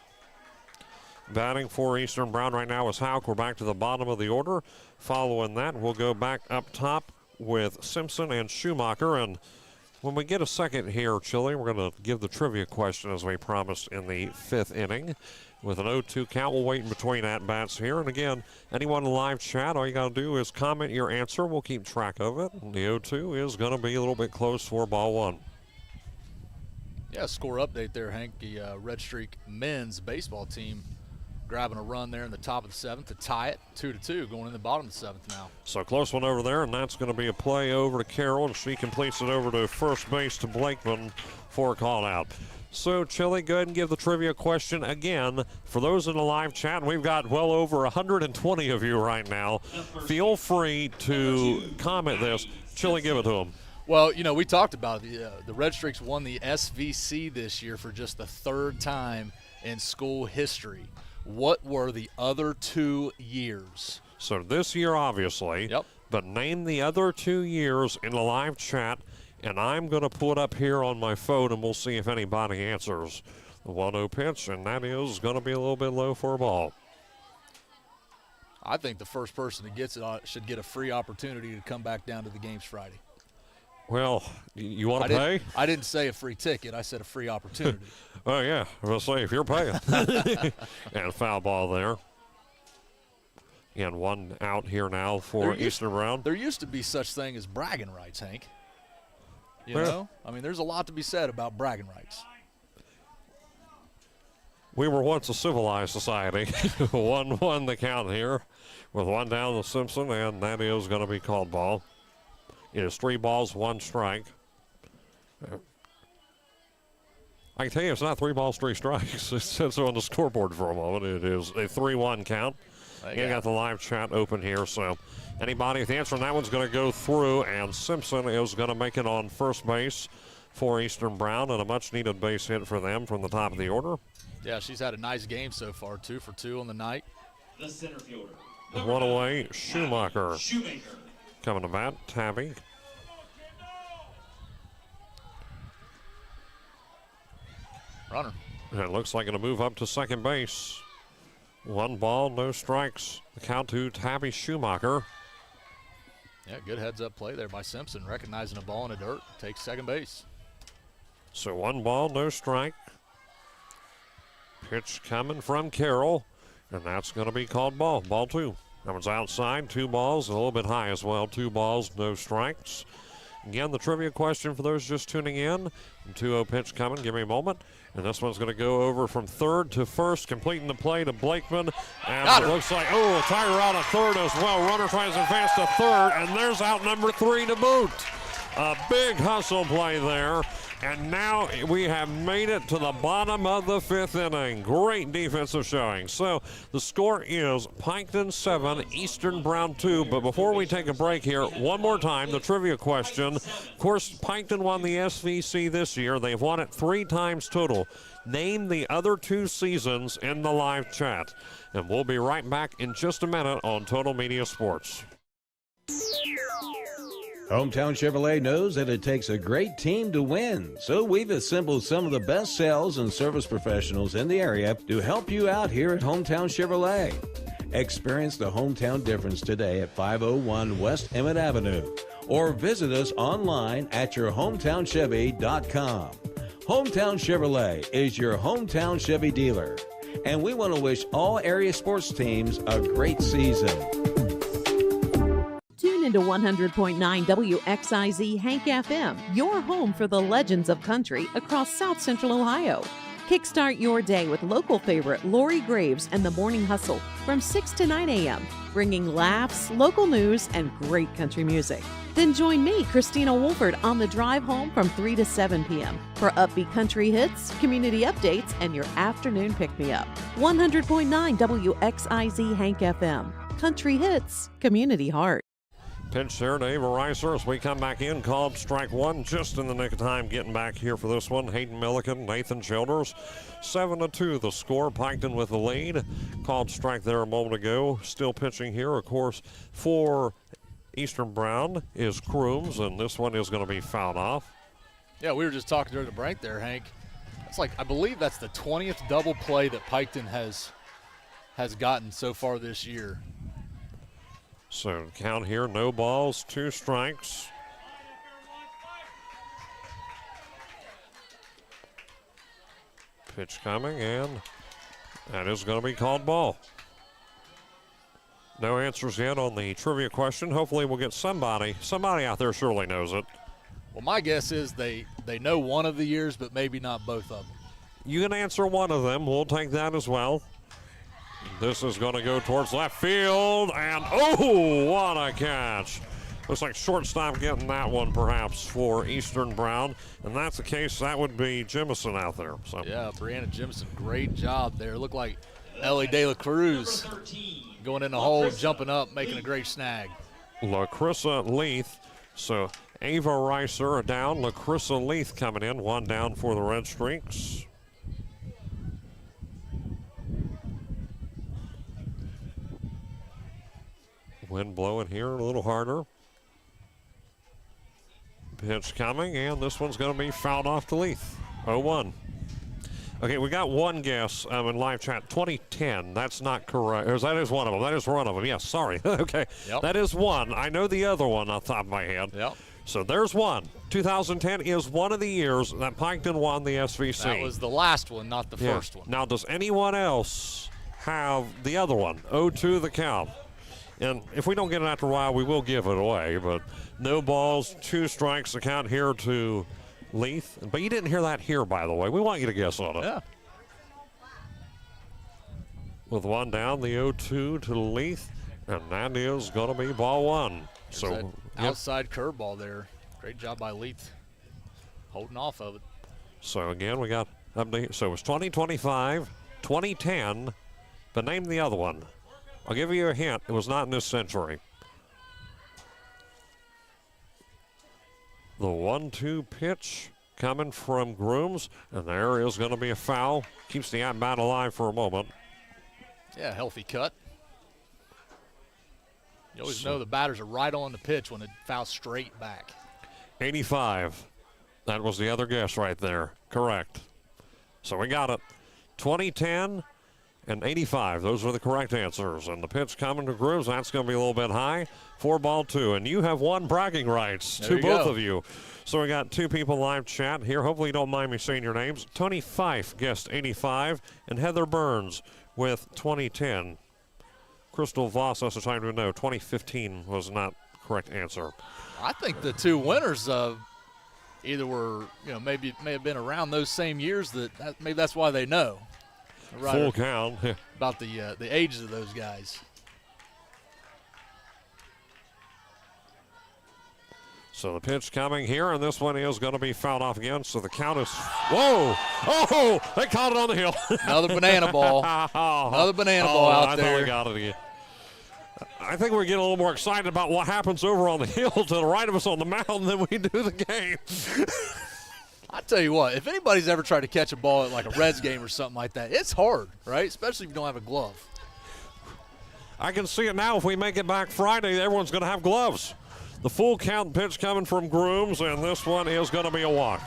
Batting for Eastern Brown right now is Hauk. We're back to the bottom of the order. Following that, we'll go back up top with Simpson and Schumacher. And when we get a second here, Chili, we're going to give the trivia question as we promised in the 5th inning. With an 0-2 count, we'll wait in between at-bats here. And again, anyone in live chat, all you got to do is comment your answer. We'll keep track of it. And the 0-2 is going to be a little bit close for ball 1. Yeah, score update there, Hank. The Red Streak men's baseball team grabbing a run there in the top of the 7th to tie it 2-2 going in the bottom of the 7th now. So close one over there, and that's going to be a play over to Carroll, and she completes it over to first base to Blakeman for a call out. So, Chili, go ahead and give the trivia question again. For those in the live chat, we've got well over 120 of you right now. Feel free to comment this. Chili, give it to them. Well, you know, we talked about it. The Red Streaks won the SVC this year for just the 3rd time in school history. What were the other 2 years? So this year, obviously. Yep. But name the other 2 years in the live chat, and I'm going to put up here on my phone, and we'll see if anybody answers. The 1-0 pitch, and that is going to be a little bit low for a ball. I think the first person that gets it should get a free opportunity to come back down to the games Friday. Well, you want to pay? I didn't say a free ticket. I said a free opportunity. Oh, yeah. We'll say if you're paying. And a foul ball there. And 1 out here now for Eastern Brown. There used to be such thing as bragging rights, Hank. You Where? know? I mean, there's a lot to be said about bragging rights. We were once a civilized society. 1-1 the count here with one down to Simpson, and that is going to be called ball. It is 3 balls, 1 strike. I can tell you it's not 3 balls, 3 strikes. It says on the scoreboard for a moment. It is a 3-1 count. You got the live chat open here, so anybody, if the answer on that one's going to go through, and Simpson is going to make it on first base for Eastern Brown, and a much-needed base hit for them from the top of the order. Yeah, she's had a nice game so far, 2 for 2 on the night. The center fielder. One away, Schumacher. Shoemaker. Coming to bat, Tabby. Runner. And it looks like it'll move up to second base. 1 ball, no strikes. The count to Tabby Schumacher. Yeah, good heads-up play there by Simpson, recognizing a ball in the dirt, takes second base. So 1 ball, no strike. Pitch coming from Carroll, and that's going to be called ball. Ball 2. That one's outside, 2 balls, a little bit high as well. 2 balls, no strikes. Again, the trivia question for those just tuning in. 2-0 pitch coming. Give me a moment. And this one's going to go over from third to first, completing the play to Blakeman. And it looks like, a tire out at third as well. Runner tries to advance to third, and there's out number 3 to boot. A big hustle play there. And now we have made it to the bottom of the 5th inning. Great defensive showing. So the score is Piketon 7, Eastern Brown 2. But before we take a break here, one more time, the trivia question. Of course, Piketon won the SVC this year. They've won it 3 times total. Name the other 2 seasons in the live chat. And we'll be right back in just a minute on Total Media Sports. Hometown Chevrolet knows that it takes a great team to win, so we've assembled some of the best sales and service professionals in the area to help you out here at Hometown Chevrolet. Experience the hometown difference today at 501 West Emmett Avenue, or visit us online at yourhometownchevy.com. Hometown Chevrolet is your hometown Chevy dealer, and we want to wish all area sports teams a great season. Tune into 100.9 WXIZ Hank FM, your home for the legends of country across South Central Ohio. Kickstart your day with local favorite Lori Graves and the Morning Hustle from 6 to 9 a.m., bringing laughs, local news, and great country music. Then join me, Christina Wolford, on the drive home from 3 to 7 p.m. for upbeat country hits, community updates, and your afternoon pick-me-up. 100.9 WXIZ Hank FM. Country hits, community heart. Pitch there to Ava Reiser as we come back in. Called strike 1, just in the nick of time getting back here for this one. Hayden Milliken, Nathan Childers. 7-2 the score. Piketon with the lead. Called strike there a moment ago. Still pitching here, of course, for Eastern Brown is Crooms, and this one is going to be fouled off. Yeah, we were just talking during the break there, Hank. It's like, I believe that's the 20th double play that Piketon has gotten so far this year. So count here, no balls, 2 strikes. Pitch coming, and that is going to be called ball. No answers yet on the trivia question. Hopefully we'll get somebody out there surely knows it. Well, my guess is they know one of the years, but maybe not both of them. You can answer one of them. We'll take that as well. This is going to go towards left field, and what a catch. Looks like shortstop getting that one perhaps for Eastern Brown. And that's the case, that would be Jemison out there. So. Yeah, Brianna Jemison, great job there. Looked like Ellie De La Cruz going in the hole, jumping up, making a great snag. LaCrissa Leith. So Ava Reiser down, LaCrissa Leith coming in, 1 down for the Red Streaks. Wind blowing here a little harder. Pitch coming, and this one's going to be fouled off to Leith. 0-1. Okay, we got one guess in live chat. 2010. That's not correct. That is one of them. That is one of them. Yes, sorry. Okay. Yep. That is one. I know the other one off the top of my head. Yep. So there's one. 2010 is one of the years that Piketon won the SVC. That was the last one, not the first one. Now, does anyone else have the other one? 0-2 the count. And if we don't get it after a while, we will give it away. But no balls, 2 strikes, the count here to Leith. But you didn't hear that here, by the way. We want you to guess on it. Yeah. with one down, the 0-2 to Leith, and that is going to be ball one. There's So that outside curveball there. Great job by Leith holding off of it. So again, we got so it's 2025, 2010, but name the other one. I'll give you a hint. It was not in this century. The 1-2 pitch coming from Grooms, and there is going to be a foul. Keeps the at-bat alive for a moment. Yeah, healthy cut. You always know the batters are right on the pitch when it fouls straight back. 85. That was the other guess right there. Correct. So we got it. 2010 and 85. Those are the correct answers. And the pitch coming to Grooms, that's going to be a little bit high. 4-2. And you have won bragging rights to both of you. So we got two people live chat here. Hopefully you don't mind me saying your names. Tony Fife guessed 85, and Heather Burns with 2010. Crystal Voss also trying to know 2015 was not correct answer. I think the two winners either were, may have been around those same years. Maybe that's why they know. Right, full count. About the ages of those guys. So the pitch coming here, and this one is going to be fouled off again. So the count is, whoa! Oh, they caught it on the hill. Another banana ball. Another banana ball out there. I thought we got it again. I think we're getting a little more excited about what happens over on the hill to the right of us on the mound than we do the game. I tell you what, if anybody's ever tried to catch a ball at like a Reds game or something like that, it's hard, right? Especially if you don't have a glove. I can see it now. If we make it back Friday, everyone's going to have gloves. The full count pitch coming from Grooms, and this one is going to be a walk.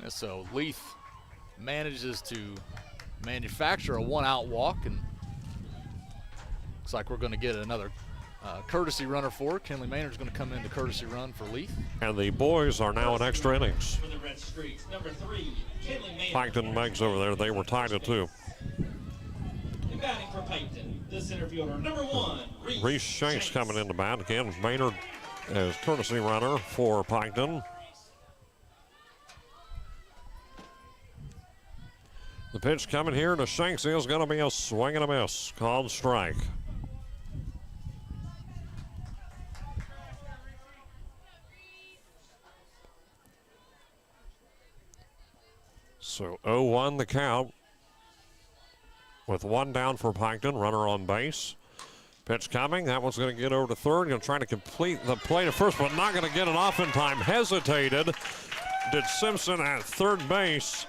So Leith manages to manufacture a one-out walk, and looks like we're going to get another courtesy runner for it. Kenley Maynard's going to come in the courtesy run for Leith. And the boys are now in extra innings. For the Red Streaks, number 3, Kenley Maynard. Piketon and Meggs over there, they were tied at 2. And batting for Piketon, the center fielder, number 1, Reese Shanks coming into bat. Again, Maynard as courtesy runner for Piketon. The pitch coming here to Shanks is going to be a swing and a miss. Called strike. So 0-1 the count. With one down for Piketon, runner on base. Pitch coming. That one's going to get over to third. Going to try to complete the play to first, but not going to get it off in time. Hesitated. Did Simpson at third base.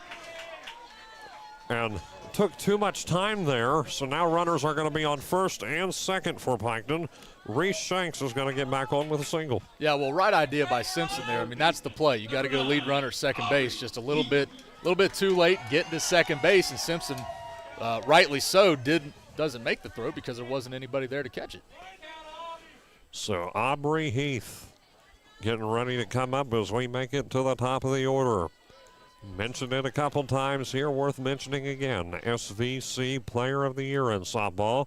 And took too much time there. So now runners are going to be on first and second for Piketon. Reese Shanks is going to get back on with a single. Yeah, well, right idea by Simpson there. I mean, that's the play. You got to go lead runner second base just a little bit too late, getting to second base, and Simpson, rightly so, doesn't make the throw because there wasn't anybody there to catch it. So Aubrey Heath getting ready to come up as we make it to the top of the order. Mentioned it a couple times here, worth mentioning again. SVC Player of the Year in softball.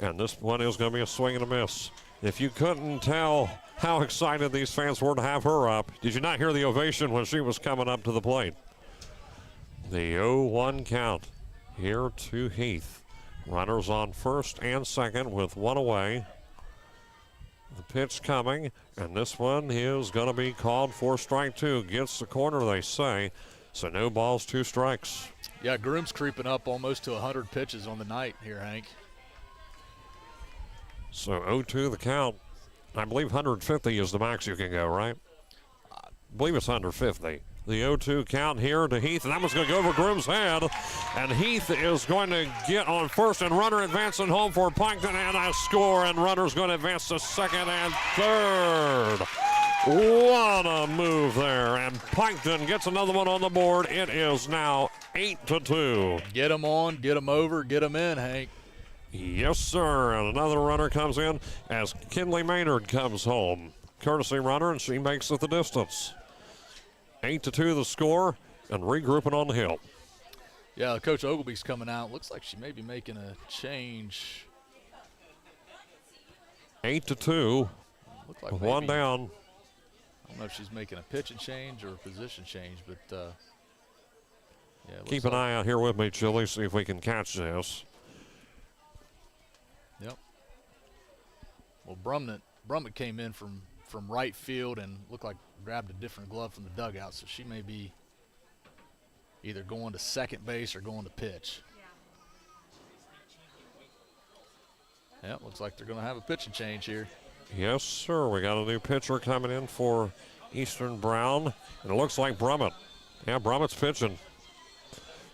And this one is going to be a swing and a miss. If you couldn't tell how excited these fans were to have her up, did you not hear the ovation when she was coming up to the plate? The 0-1 count here to Heath. Runners on first and second with one away. The pitch coming, and this one is going to be called for strike 2. Gets the corner, they say. So no balls, 2 strikes. Yeah, Groom's creeping up almost to 100 pitches on the night here, Hank. So 0-2 the count. I believe 150 is the max you can go, right? I believe it's 150. The 0-2 count here to Heath, and that one's going to go over Groom's head. And Heath is going to get on first, and runner advancing home for Piketon, and a score, and runner's going to advance to second and third. What a move there, and Piketon gets another one on the board. It is now 8-2. Get him on, get him over, get him in, Hank. Yes, sir, and another runner comes in as Kenley Maynard comes home. Courtesy runner, and she makes it the distance. 8-2 the score, and regrouping on the hill. Yeah, Coach Ogleby's coming out. Looks like she may be making a change. 8-2. Look like one maybe, down. I don't know if she's making a pitching change or a position change, but Yeah, Keep an eye out here with me, Chili, see if we can catch this. Yep. Well, Brummett came in from right field and looked like grabbed a different glove from the dugout, so she may be either going to second base or going to pitch. Yeah, looks like they're going to have a pitching change here. Yes, sir. We got a new pitcher coming in for Eastern Brown, and it looks like Brummett. Yeah, Brummett's pitching.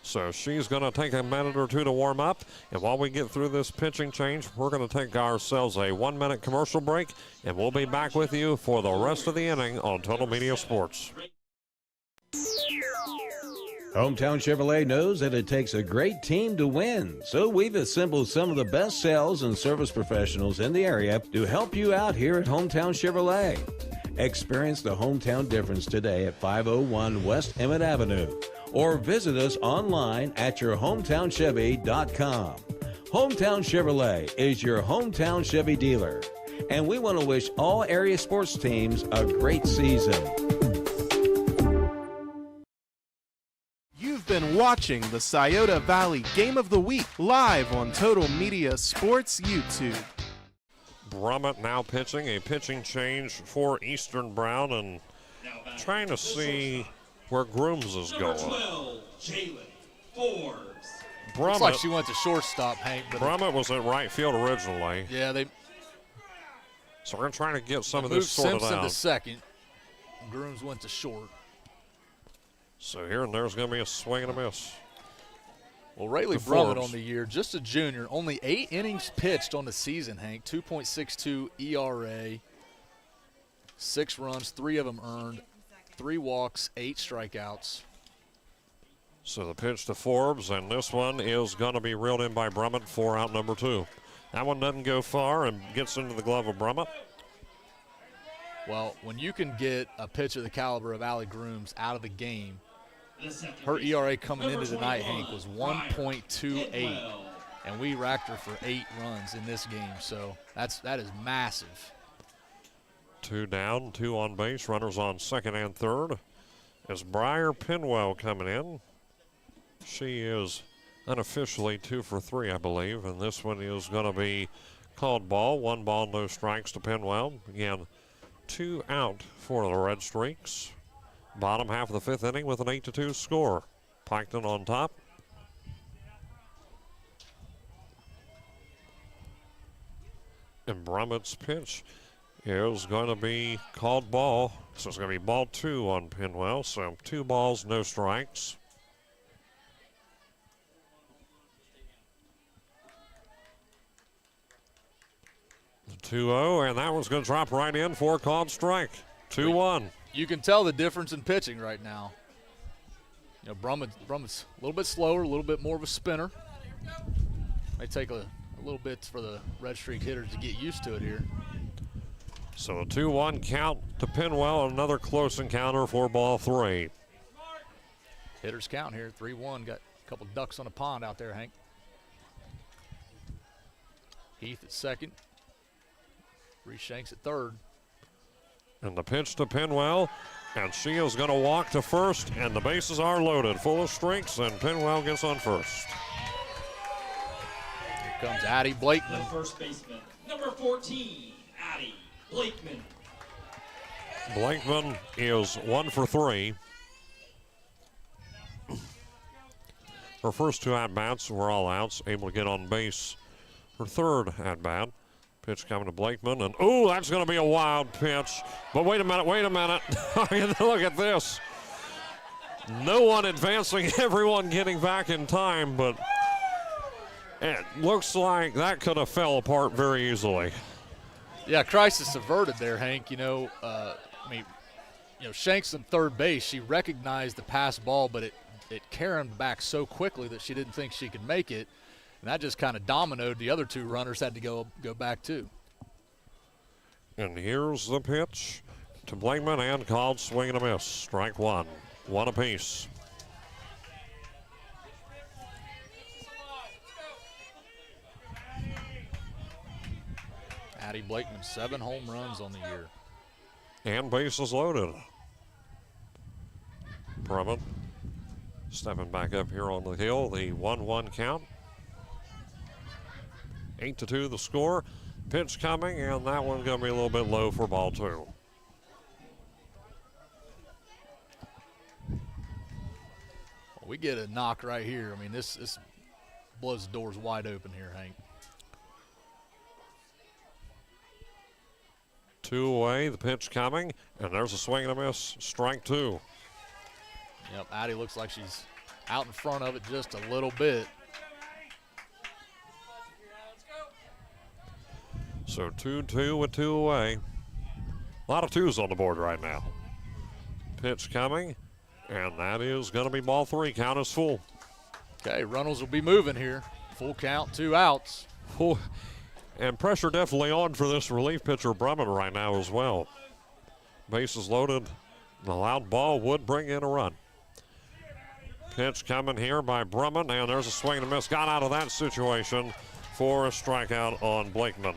So she's going to take a minute or two to warm up, and while we get through this pitching change, we're going to take ourselves a 1-minute commercial break, and we'll be back with you for the rest of the inning on Total Media Sports. Hometown Chevrolet knows that it takes a great team to win, so we've assembled some of the best sales and service professionals in the area to help you out here at Hometown Chevrolet. Experience the hometown difference today at 501 West Emmett Avenue, or visit us online at yourhometownchevy.com. Hometown Chevrolet is your hometown Chevy dealer, and we want to wish all area sports teams a great season. You've been watching the Scioto Valley Game of the Week live on Total Media Sports YouTube. Brummett now pitching, a pitching change for Eastern Brown, and trying to see where Grooms is Number going. 12, Jalen Forbes. Looks like Brummett, she went to shortstop, Hank. But Brummett was at right field originally, yeah, they so we're trying to get some of moved this sorted Simpson to out. second. Grooms went to short. So here and there's going to be a swing and a miss. Well, Rayleigh To Brummett Forbes. on the year, just a junior, only 8 innings pitched on the season, Hank. 2.62 ERA, 6 runs, 3 of them earned, 3 walks, 8 strikeouts. So the pitch to Forbes, and this one is going to be reeled in by Brummett for out number 2. That one doesn't go far and gets into the glove of Brummett. Well, when you can get a pitcher the caliber of Allie Grooms out of the game, her ERA coming into tonight, Hank, was 1.28, and we racked her for 8 runs in this game. So that is massive. 2 down, 2 on base, runners on second and third. As Briar Pinwell coming in. She is unofficially 2 for 3, I believe, and this one is going to be called ball. 1 ball, no strikes to Pinwell. Again, 2 out for the Red Streaks. Bottom half of the 5th inning with an 8-2 score. Piketon on top. And Brummett's pitch is going to be called ball. So it's going to be ball 2 on Pinwell. So 2 balls, no strikes. The 2-0, and that one's going to drop right in for a called strike. 2-1. You can tell the difference in pitching right now. You know, Brummett's a little bit slower, a little bit more of a spinner. May take a little bit for the Red Streak hitters to get used to it here. So a 2-1 count to Pinwell, another close encounter for ball 3. Hitters count here, 3-1. Got a couple ducks on a pond out there, Hank. Heath at second. Reese Shanks at third. And the pitch to Pinwell, and she is going to walk to first, and the bases are loaded, full of strikes, and Pinwell gets on first. Here comes Addie Blakeman. The first baseman, number 14, Addie Blakeman. Blakeman is 1 for 3. Her first 2 at-bats were all outs, able to get on base. Her third at-bat. Pitch coming to Blakeman, and ooh, that's going to be a wild pitch. But wait a minute. Look at this. No one advancing, everyone getting back in time, but it looks like that could have fell apart very easily. Yeah, crisis averted there, Hank. Shanks in third base, she recognized the pass ball, but it carried back so quickly that she didn't think she could make it. And that just kind of dominoed. The other 2 runners had to go back too. And here's the pitch to Blakeman, and called swing and a miss. Strike 1. 1 apiece. Addie Blakeman, 7 home runs on the year. And bases loaded. Brummett Stepping back up here on the hill, the 1-1 count. 8-2 the score. Pitch coming, and that one's going to be a little bit low for ball 2. We get a knock right here. I mean, this blows the doors wide open here, Hank. 2 away, the pitch coming, and there's a swing and a miss, strike 2. Yep, Addie looks like she's out in front of it just a little bit. So 2-2 with 2 away. A lot of 2s on the board right now. Pitch coming, and that is going to be ball 3. Count is full. Okay, runners will be moving here. Full count, 2 outs. Full. And pressure definitely on for this relief pitcher Brumman right now as well. Bases loaded. The loud ball would bring in a run. Pitch coming here by Brumman, and there's a swing and a miss. Got out of that situation for a strikeout on Blakeman.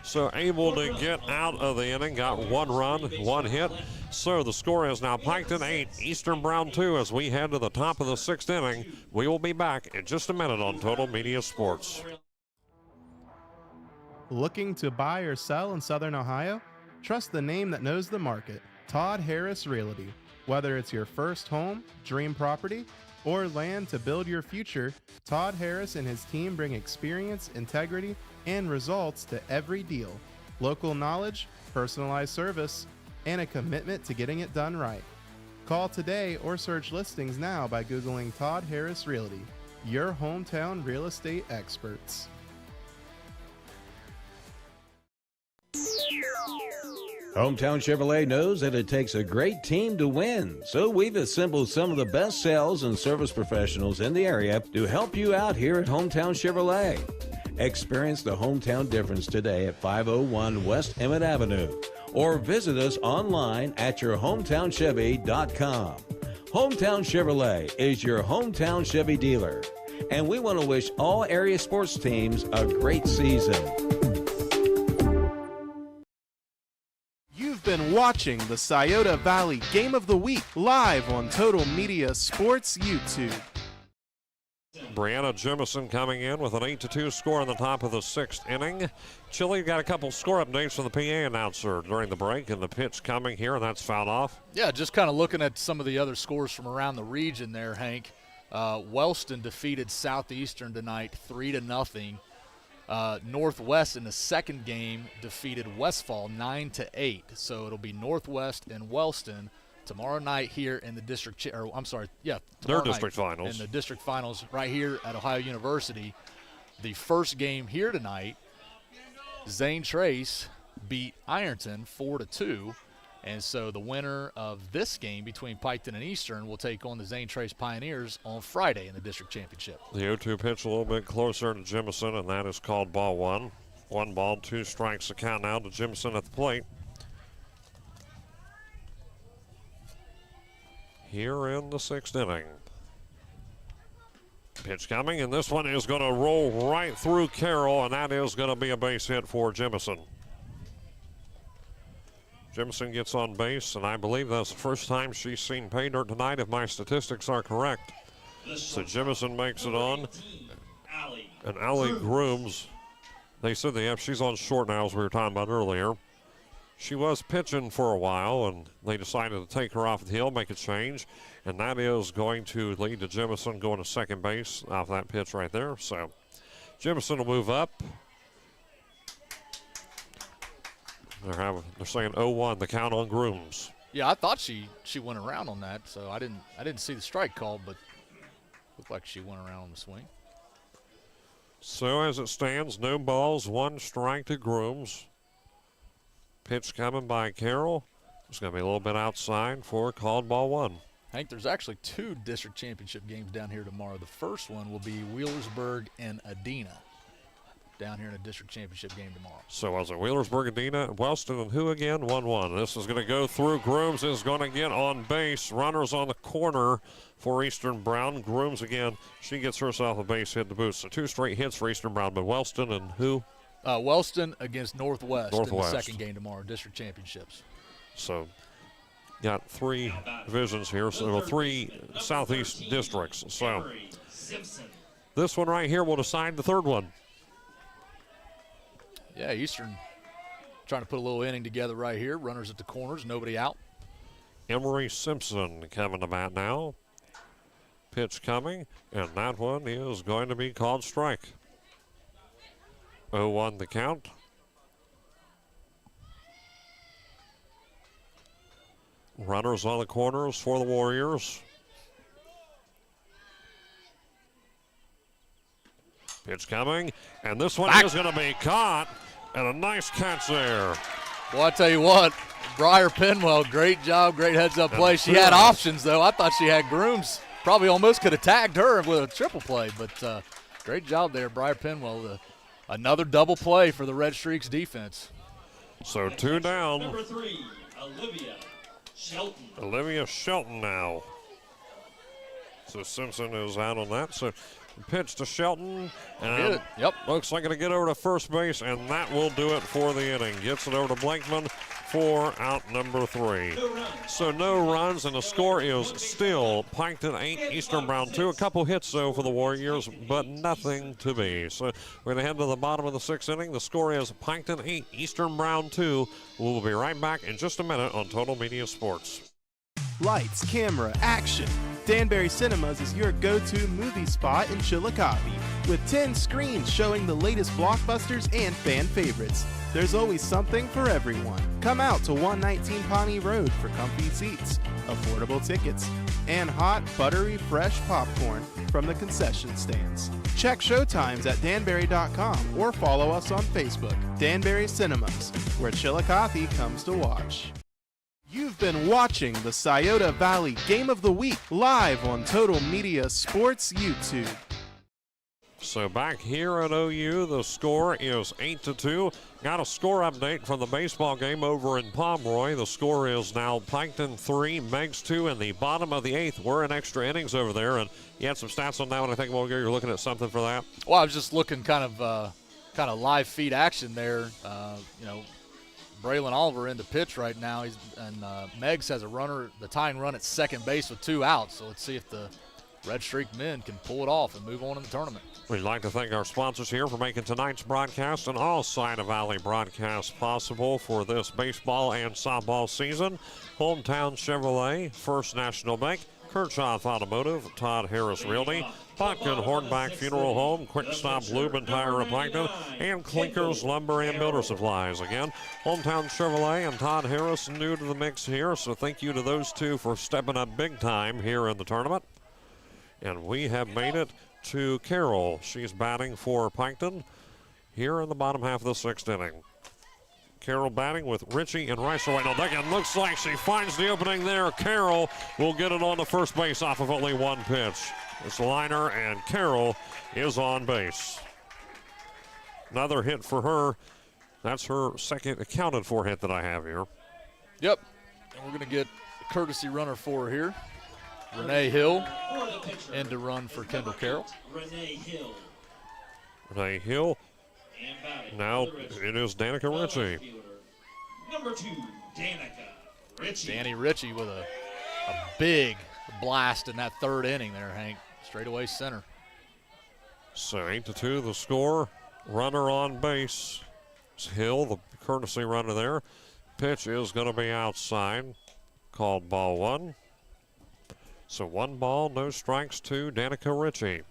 So able to get out of the inning, got 1 run, 1 hit. So the score is now Piketon 8, Eastern Brown 2 as we head to the top of the 6th inning. We will be back in just a minute on Total Media Sports. Looking to buy or sell in Southern Ohio? Trust the name that knows the market, Todd Harris Realty. Whether it's your first home, dream property, or land to build your future, Todd Harris and his team bring experience, integrity, and results to every deal. Local knowledge, personalized service, and a commitment to getting it done right. Call today or search listings now by Googling Todd Harris Realty, your hometown real estate experts. Hometown Chevrolet knows that it takes a great team to win, so we've assembled some of the best sales and service professionals in the area to help you out here at Hometown Chevrolet. Experience the hometown difference today at 501 West Emmett Avenue, or visit us online at yourhometownchevy.com. Hometown Chevrolet is your hometown Chevy dealer, and we want to wish all area sports teams a great season. You've been watching the Scioto Valley Game of the Week live on Total Media Sports YouTube. Brianna Jemison coming in with an 8-2 score in the top of the 6th inning. Chile got a couple score updates from the PA announcer during the break, and the pitch coming here, and that's fouled off. Yeah, just kind of looking at some of the other scores from around the region there, Hank. Wellston defeated Southeastern tonight 3-0. Northwest in the second game defeated Westfall 9-8. So it'll be Northwest and Wellston tomorrow night here in the district, Their district finals. In the district finals right here at Ohio University. The first game here tonight, Zane Trace beat Ironton 4-2. And so the winner of this game between Piketon and Eastern will take on the Zane Trace Pioneers on Friday in the district championship. The 0-2 pitch a little bit closer to Jemison, and that is called ball 1. 1 ball, 2 strikes the count now to Jemison at the plate. Here in the 6th inning. Pitch coming, and this one is going to roll right through Carroll, and that is going to be a base hit for Jemison. Jemison gets on base, and I believe that's the first time she's seen pay dirt tonight, if my statistics are correct. So Jemison makes it on, and Allie Grooms, they said she's on short now, as we were talking about earlier. She was pitching for a while, and they decided to take her off the hill, make a change, and that is going to lead to Jemison going to second base off that pitch right there. So Jemison will move up. They're saying 0-1, the count on Grooms. Yeah, I thought she went around on that, so I didn't see the strike call, but looked like she went around on the swing. So as it stands, no balls, 1 strike to Grooms. Pitch coming by Carroll. It's going to be a little bit outside for called ball 1. Hank, there's actually 2 district championship games down here tomorrow. The first one will be Wheelersburg and Adena down here in a district championship game tomorrow. So was it Wheelersburg, Adena, Wellston, and who again? 1-1. This is going to go through. Grooms is going to get on base. Runners on the corner for Eastern Brown. Grooms again. She gets herself a base hit to boot. So 2 straight hits for Eastern Brown. But Wellston and who? Wellston against Northwest in the second game tomorrow, district championships. So got 3 divisions here, so 3 Southeast districts. So this one right here will decide the third one. Yeah, Eastern trying to put a little inning together right here. Runners at the corners, nobody out. Emery Simpson coming to bat now. Pitch coming, and that one is going to be called strike. 0-1 the count. Runners on the corners for the Warriors. Pitch coming, and this one is going to be caught, and a nice catch there. Well, I tell you what, Briar Penwell, great job, great heads-up play. She had options, though. I thought she had grooms. Probably almost could have tagged her with a triple play, but great job there, Briar Penwell. Another double play for the Red Streaks defense. So 2 down. Number 3, Olivia Shelton. Olivia Shelton now. So Simpson is out on that. So pitch to Shelton. And yep. Looks like it'll get over to first base, and that will do it for the inning. Gets it over to Blankman for out number 3. So no runs, and the score is still Piketon 8, Eastern Brown 2. A couple hits, though, for the Warriors, but nothing to be. So we're going to head to the bottom of the 6th inning. The score is Piketon 8, Eastern Brown 2. We'll be right back in just a minute on Total Media Sports. Lights, camera, action. Danbury Cinemas is your go-to movie spot in Chillicothe, with 10 screens showing the latest blockbusters and fan favorites. There's always something for everyone. Come out to 119 Pawnee Road for comfy seats, affordable tickets, and hot, buttery, fresh popcorn from the concession stands. Check showtimes at danbury.com or follow us on Facebook. Danbury Cinemas, where Chillicothe comes to watch. You've been watching the Scioto Valley Game of the Week live on Total Media Sports YouTube. So back here at OU, the score is 8-2. Got a score update from the baseball game over in Pomeroy. The score is now Piketon 3, Megs 2 in the bottom of the 8th. We're in extra innings over there, and you had some stats on that one. I think, Mulger, you're looking at something for that. Well, I was just looking kind of live feed action there. Braylon Oliver in the pitch right now. Megs has a runner, the tying run at second base with 2 outs. So let's see if the Red Streak men can pull it off and move on in the tournament. We'd like to thank our sponsors here for making tonight's broadcast and all Scioto Valley broadcasts possible for this baseball and softball season. Hometown Chevrolet, First National Bank, Kirchhoff Automotive, Todd Harris Realty, Botkin Hornback Funeral Home, Quick Stop Lube and Tire of Piketon, and Clinkers Lumber and Builder Supplies. Again, Hometown Chevrolet and Todd Harris new to the mix here, so thank you to those two for stepping up big time here in the tournament. And we have made it to Carroll. She's batting for Piketon here in the bottom half of the 6th inning. Carroll batting with Ritchie and Ricer right now. Again, looks like she finds the opening there. Carroll will get it on to first base off of only 1 pitch. It's a liner, and Carroll is on base. Another hit for her. That's her second accounted for hit that I have here. Yep. And we're going to get a courtesy runner for her here. Renee Hill in to run for Kendall Carroll. Renee Hill. Renee Hill. Now it is Danica Ritchie. Number 2, Danica Ritchie. Danny Ritchie with a big blast in that 3rd inning there, Hank. Straightaway center. So 8-2 the score. Runner on base. It's Hill, the courtesy runner there. Pitch is going to be outside. Called ball 1. So 1 ball, no strikes to Danica Ritchie.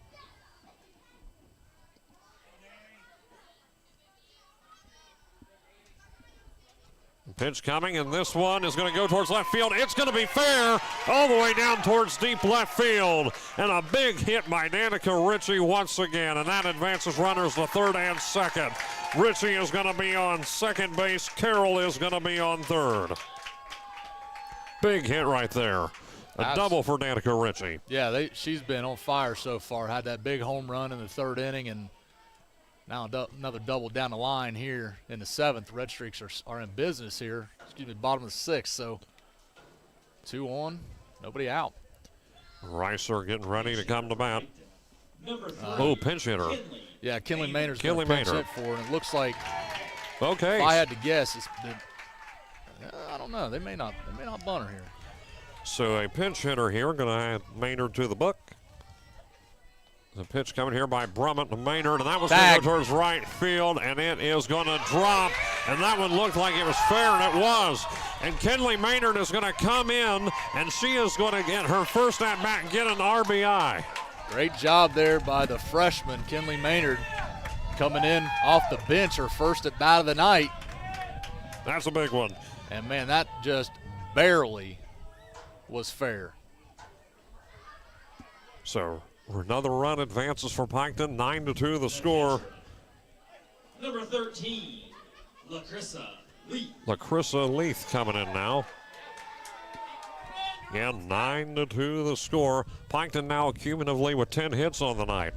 Pitch coming, and this one is going to go towards left field. It's going to be fair all the way down towards deep left field. And a big hit by Danica Ritchie once again, and that advances runners to 3rd and 2nd. Ritchie is going to be on second base. Carroll is going to be on 3rd. Big hit right there. A double for Danica Ritchie. Yeah, she's been on fire so far. Had that big home run in the 3rd inning, and now another double down the line here in the 7th. Red Streaks are in business here. Bottom of the 6th, so 2 on, nobody out. Ricer getting ready to come to bat. Pinch hitter. Yeah, Kinley Maynard's going to pinch hit for her, and it looks like, okay, if I had to guess, I don't know. They may not bunt her here. So a pinch hitter here, going to have Maynard to the book. The pitch coming here by Brummett to Maynard, and that was going to go towards right field, and it is going to drop, and that one looked like it was fair, and it was. And Kinley Maynard is going to come in, and she is going to get her first at-bat and get an RBI. Great job there by the freshman, Kinley Maynard, coming in off the bench, her first at-bat of the night. That's a big one. And, man, that just barely was fair. So another run advances for Piketon, 9-2 the score. Number 13, LaCrissa Leith. LaCrissa Leith coming in now. Again, 9-2 the score. Piketon now cumulatively with 10 hits on the night.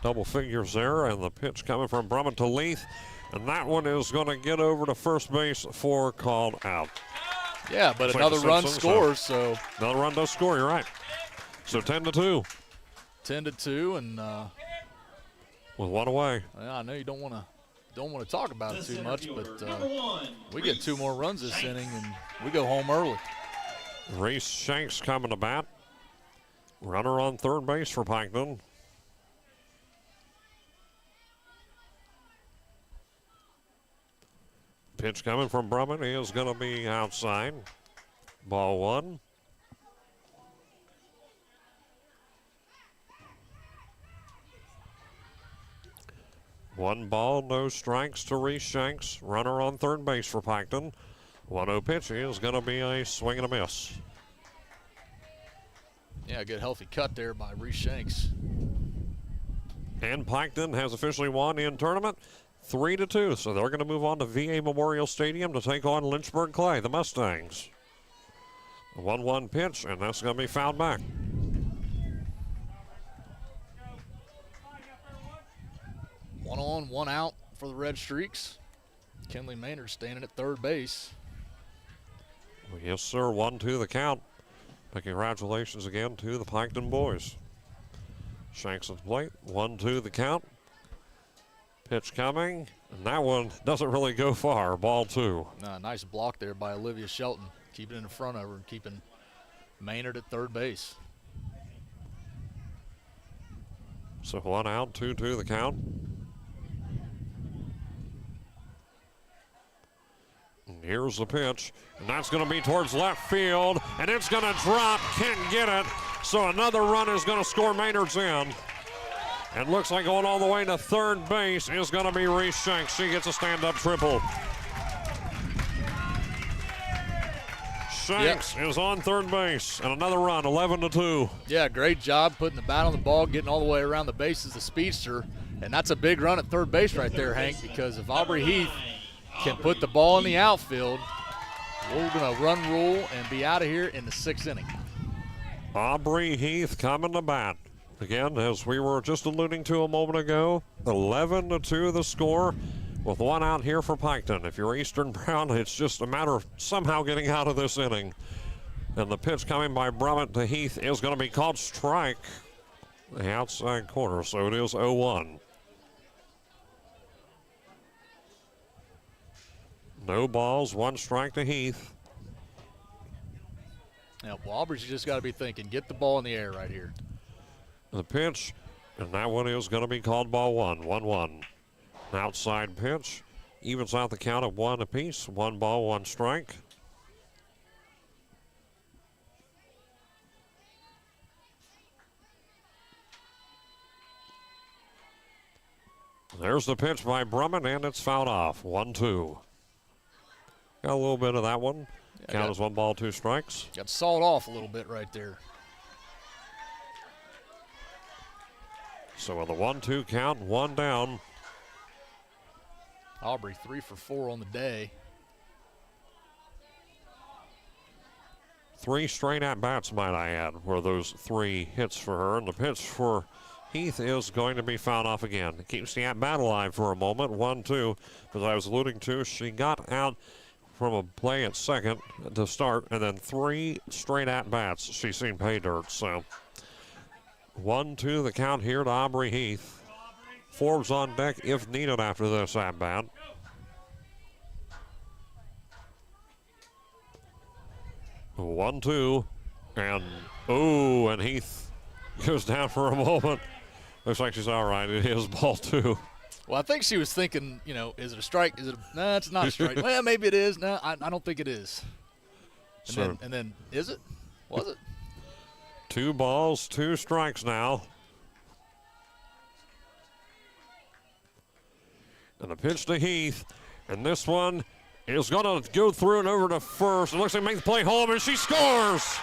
Double figures there, and the pitch coming from Brummett to Leith. And that one is going to get over to first base for called out. Yeah, but another run scores, so. Another run does score, you're right. So 10-2. 10-2, and with one away. Well, I know you don't want to talk about it too much, but we get 2 more runs this inning, and we go home early. Reese Shanks coming to bat. Runner on third base for Piketon. Pitch coming from Brummett is going to be outside. Ball 1. One ball, no strikes to Reese Shanks. Runner on third base for Piketon. 1-0 pitch is going to be a swing and a miss. Yeah, a good healthy cut there by Reese Shanks. And Piketon has officially won in tournament 3-2. So they're going to move on to VA Memorial Stadium to take on Lynchburg Clay, the Mustangs. A 1-1 pitch, and that's going to be fouled back. One on, one out for the Red Streaks. Kinley Maynard standing at third base. Yes, sir. 1-2 the count. But congratulations again to the Piketon boys. Shanks at the plate. 1-2 the count. Pitch coming, and that one doesn't really go far. Ball 2. Nice block there by Olivia Shelton, keeping it in front of her and keeping Maynard at third base. So 1 out, 2-2 the count. And here's the pitch, and that's going to be towards left field, and it's going to drop, can't get it. So another run is going to score Maynard's in. And looks like going all the way to third base is going to be Reese Shanks. She gets a stand-up triple. Shanks is on third base, and another run, 11-2. Yeah, great job putting the bat on the ball, getting all the way around the bases, the speedster. And that's a big run at third base right there, Hank, because if Aubrey Heath can put the ball in the outfield, we're going to run rule and be out of here in the 6th inning. Aubrey Heath coming to bat. Again, as we were just alluding to a moment ago, 11-2 the score with 1 out here for Piketon. If you're Eastern Brown, it's just a matter of somehow getting out of this inning. And the pitch coming by Brummett to Heath is going to be called strike, the outside corner, so it is 0-1. No balls, 1 strike to Heath. Yeah, well, Aubrey's just got to be thinking, get the ball in the air right here. The pitch, and that one is going to be called ball 1, 1-1. An outside pitch, evens out the count of 1 apiece, 1 ball, 1 strike. There's the pitch by Brummett, and it's fouled off, 1-2. Got a little bit of that one. Yeah, Count is 1 ball, 2 strikes. Got sawed off a little bit right there. So with a 1-2 count, 1 down. Aubrey 3 for 4 on the day. 3 straight at-bats, might I add, were those 3 hits for her. And the pitch for Heath is going to be fouled off again. It keeps the at-bat alive for a moment, 1-2. As I was alluding to, she got out from a play at second to start, and then 3 straight at-bats she's seen pay dirt. So 1-2 the count here to Aubrey Heath. Forbes on deck if needed after this at-bat. 1-2. And, and Heath goes down for a moment. Looks like she's all right. It is ball 2. Well, I think she was thinking, is it a strike? No, it's not a strike. Well, maybe it is. No, I don't think it is. And then, is it? Was it? 2 balls, 2 strikes now. And a pitch to Heath. And this one is going to go through and over to first. It looks like makes the play home, and she scores.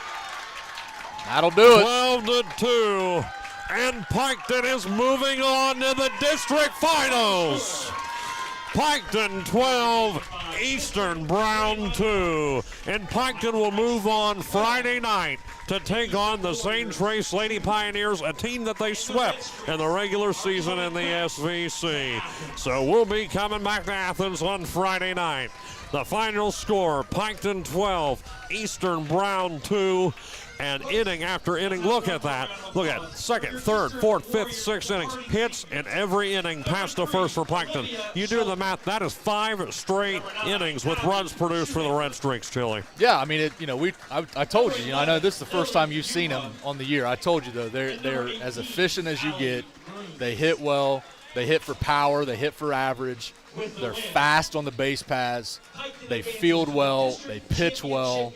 That'll do it. 12-2. And Piketon is moving on to the district finals. Piketon 12, Eastern Brown 2. And Piketon will move on Friday night to take on the St. Trace Lady Pioneers, a team that they swept in the regular season in the SVC. So we'll be coming back to Athens on Friday night. The final score, Piketon 12, Eastern Brown 2. And inning after inning, look at that. Look at second, third, fourth, fifth, sixth innings. Hits in every inning past the first for Piketon. You do the math, that is 5 straight innings with runs produced for the Red Streaks, Chili. Yeah, I mean, I told you, I know this is the first time you've seen them on the year. I told you, though, they're as efficient as you get. They hit well. They hit for power. They hit for average. They're fast on the base paths. They field well. They pitch well.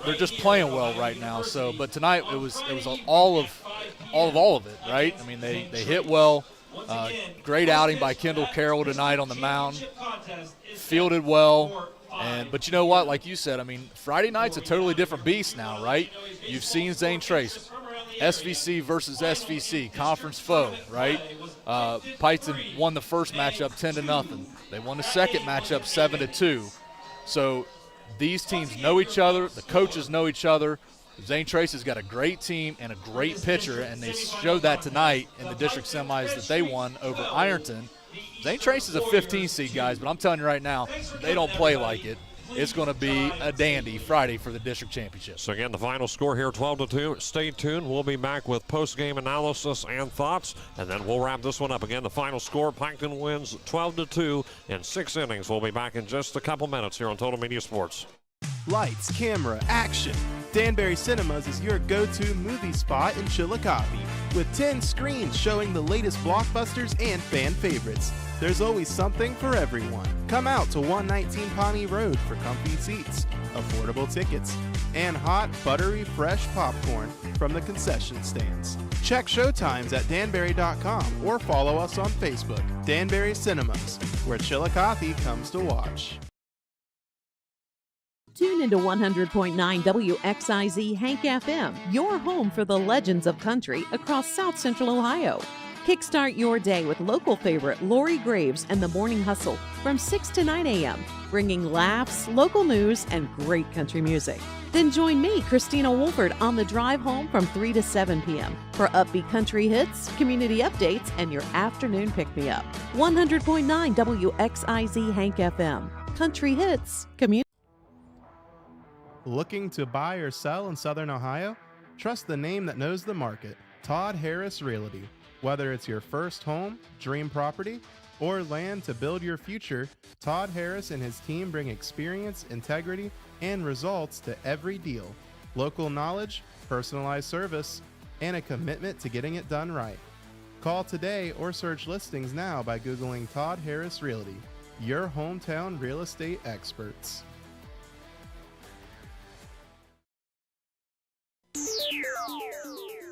They're just playing well right now. So, but tonight it was all of it, right? I mean, they hit well. Great outing by Kendall Carroll tonight on the mound. Fielded well. But you know what? Like you said, I mean, Friday night's a totally different beast now, right? You've seen St. Trace, SVC versus SVC, conference foe, right? Piketon won the first matchup 10-0. They won the second matchup 7-2. So these teams know each other. The coaches know each other. St. Trace has got a great team and a great pitcher, and they showed that tonight in the district semis that they won over Ironton. St. Trace is a 15 seed, guys, but I'm telling you right now, they don't play like it. It's going to be a dandy Friday for the district championship. So again, the final score here, 12-2. Stay tuned. We'll be back with post-game analysis and thoughts, and then we'll wrap this one up. Again, the final score, Piketon wins 12-2 in 6 innings. We'll be back in just a couple minutes here on Total Media Sports. Lights, camera, action. Danbury Cinemas is your go-to movie spot in Chillicothe, with 10 screens showing the latest blockbusters and fan favorites. There's always something for everyone. Come out to 119 Pawnee Road for comfy seats, affordable tickets, and hot, buttery, fresh popcorn from the concession stands. Check showtimes at danbury.com or follow us on Facebook. Danbury Cinemas, where Chillicothe comes to watch. Tune into 100.9 WXIZ Hank FM, your home for the legends of country across South Central Ohio. Kickstart your day with local favorite Lori Graves and the Morning Hustle from 6 to 9 a.m., bringing laughs, local news, and great country music. Then join me, Christina Wolford, on the drive home from 3 to 7 p.m. for upbeat country hits, community updates, and your afternoon pick-me-up. 100.9 WXIZ Hank FM. Country hits, community. Looking to buy or sell in Southern Ohio? Trust the name that knows the market, Todd Harris Realty. Whether it's your first home, dream property, or land to build your future, Todd Harris and his team bring experience, integrity, and results to every deal. Local knowledge, personalized service, and a commitment to getting it done right. Call today or search listings now by Googling Todd Harris Realty, your hometown real estate experts.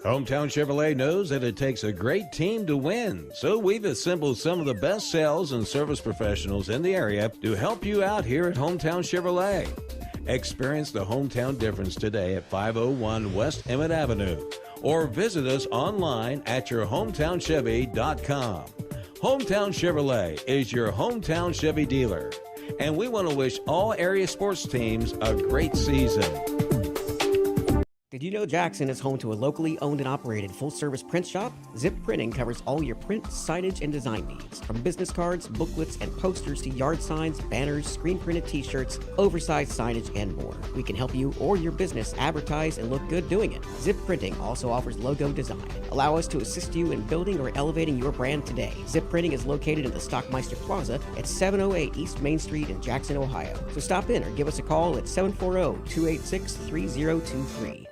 Hometown Chevrolet knows that it takes a great team to win, so we've assembled some of the best sales and service professionals in the area to help you out here at Hometown Chevrolet. Experience the hometown difference today at 501 West Emmett Avenue, or visit us online at yourhometownchevy.com. Hometown Chevrolet is your hometown Chevy dealer, and we want to wish all area sports teams a great season. Did you know Jackson is home to a locally owned and operated full-service print shop? Zip Printing covers all your print, signage, and design needs. From business cards, booklets, and posters to yard signs, banners, screen-printed t-shirts, oversized signage, and more. We can help you or your business advertise and look good doing it. Zip Printing also offers logo design. Allow us to assist you in building or elevating your brand today. Zip Printing is located in the Stockmeister Plaza at 708 East Main Street in Jackson, Ohio. So stop in or give us a call at 740-286-3023.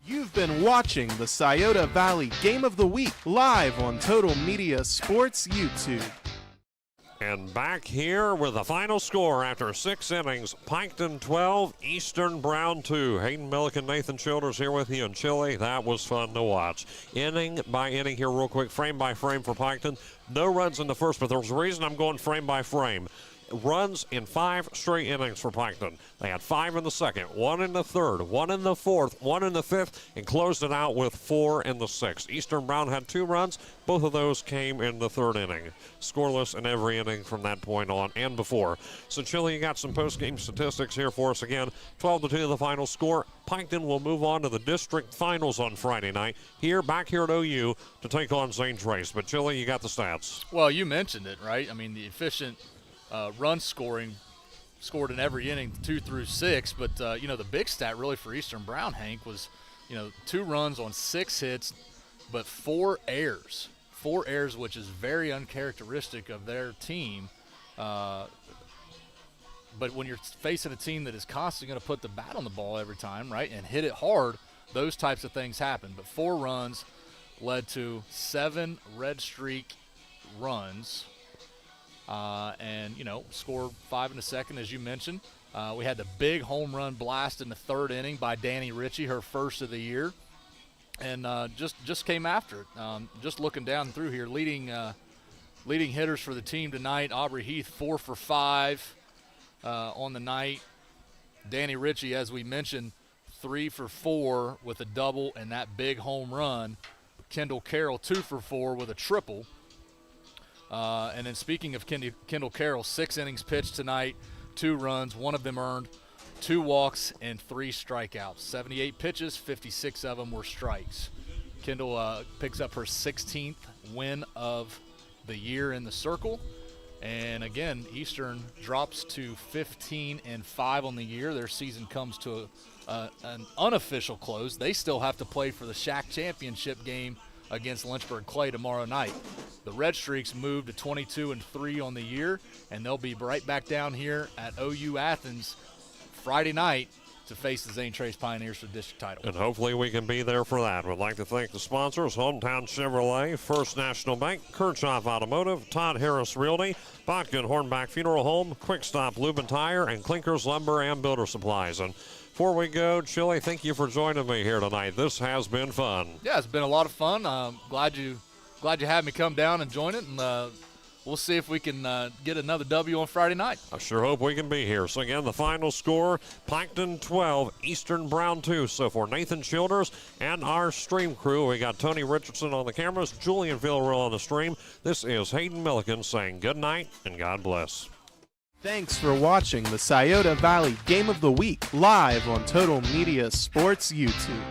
You've been watching the Scioto Valley Game of the Week live on Total Media Sports YouTube. And back here with the final score after 6 innings, Piketon 12, Eastern Brown 2. Hayden Milliken, Nathan Childers here with you in Chile. That was fun to watch. Inning by inning here real quick, frame by frame for Piketon. No runs in the first, but there's a reason I'm going frame by frame. Runs in 5 straight innings for Piketon. They had 5 in the second, 1 in the third, 1 in the fourth, 1 in the fifth, and closed it out with 4 in the sixth. Eastern Brown had 2 runs. Both of those came in the third inning. Scoreless in every inning from that point on and before. So, Chile, you got some post-game statistics here for us again. 12-2 the final score. Piketon will move on to the district finals on Friday night back here at OU to take on St. Trace. But, Chile, you got the stats. Well, you mentioned it, right? I mean, the efficient run scoring scored in every inning 2 through 6, but the big stat really for Eastern Brown, Hank, was 2 runs on 6 hits, but 4 errors, which is very uncharacteristic of their team. But when you're facing a team that is constantly going to put the bat on the ball every time, right, and hit it hard, those types of things happen. But 4 runs led to 7 red streak runs. And scored 5 in the second, as you mentioned. We had the big home run blast in the third inning by Danny Ritchie, her first of the year, and just came after it. Just looking down through here, leading hitters for the team tonight, Aubrey Heath 4 for 5 on the night. Danny Ritchie, as we mentioned, 3 for 4 with a double and that big home run. Kendall Carroll 2 for 4 with a triple. And then speaking of Kendall Carroll, 6 innings pitched tonight, 2 runs, 1 of them earned, 2 walks, and 3 strikeouts. 78 pitches, 56 of them were strikes. Kendall picks up her 16th win of the year in the circle. And again, Eastern drops to 15-5 on the year. Their season comes to an unofficial close. They still have to play for the SHAC championship game against Lynchburg Clay tomorrow night. The Red Streaks moved to 22-3 on the year, and they'll be right back down here at OU Athens Friday night to face the St. Trace Pioneers for the district title. And hopefully we can be there for that. We'd like to thank the sponsors, Hometown Chevrolet, First National Bank, Kirchhoff Automotive, Todd Harris Realty, Botkin Hornback Funeral Home, Quick Stop Lube and Tire, and Clinkers Lumber and Builder Supplies. And before we go, Chile, thank you for joining me here tonight. This has been fun. Yeah, it's been a lot of fun. Glad you had me come down and join it, and we'll see if we can get another W on Friday night. I sure hope we can be here. So again, the final score, Piketon 12, Eastern Brown 2. So for Nathan Childers and our stream crew, we got Tony Richardson on the cameras, Julian Villarreal on the stream. This is Hayden Milliken saying good night and God bless. Thanks for watching the Scioto Valley Game of the Week live on Total Media Sports YouTube.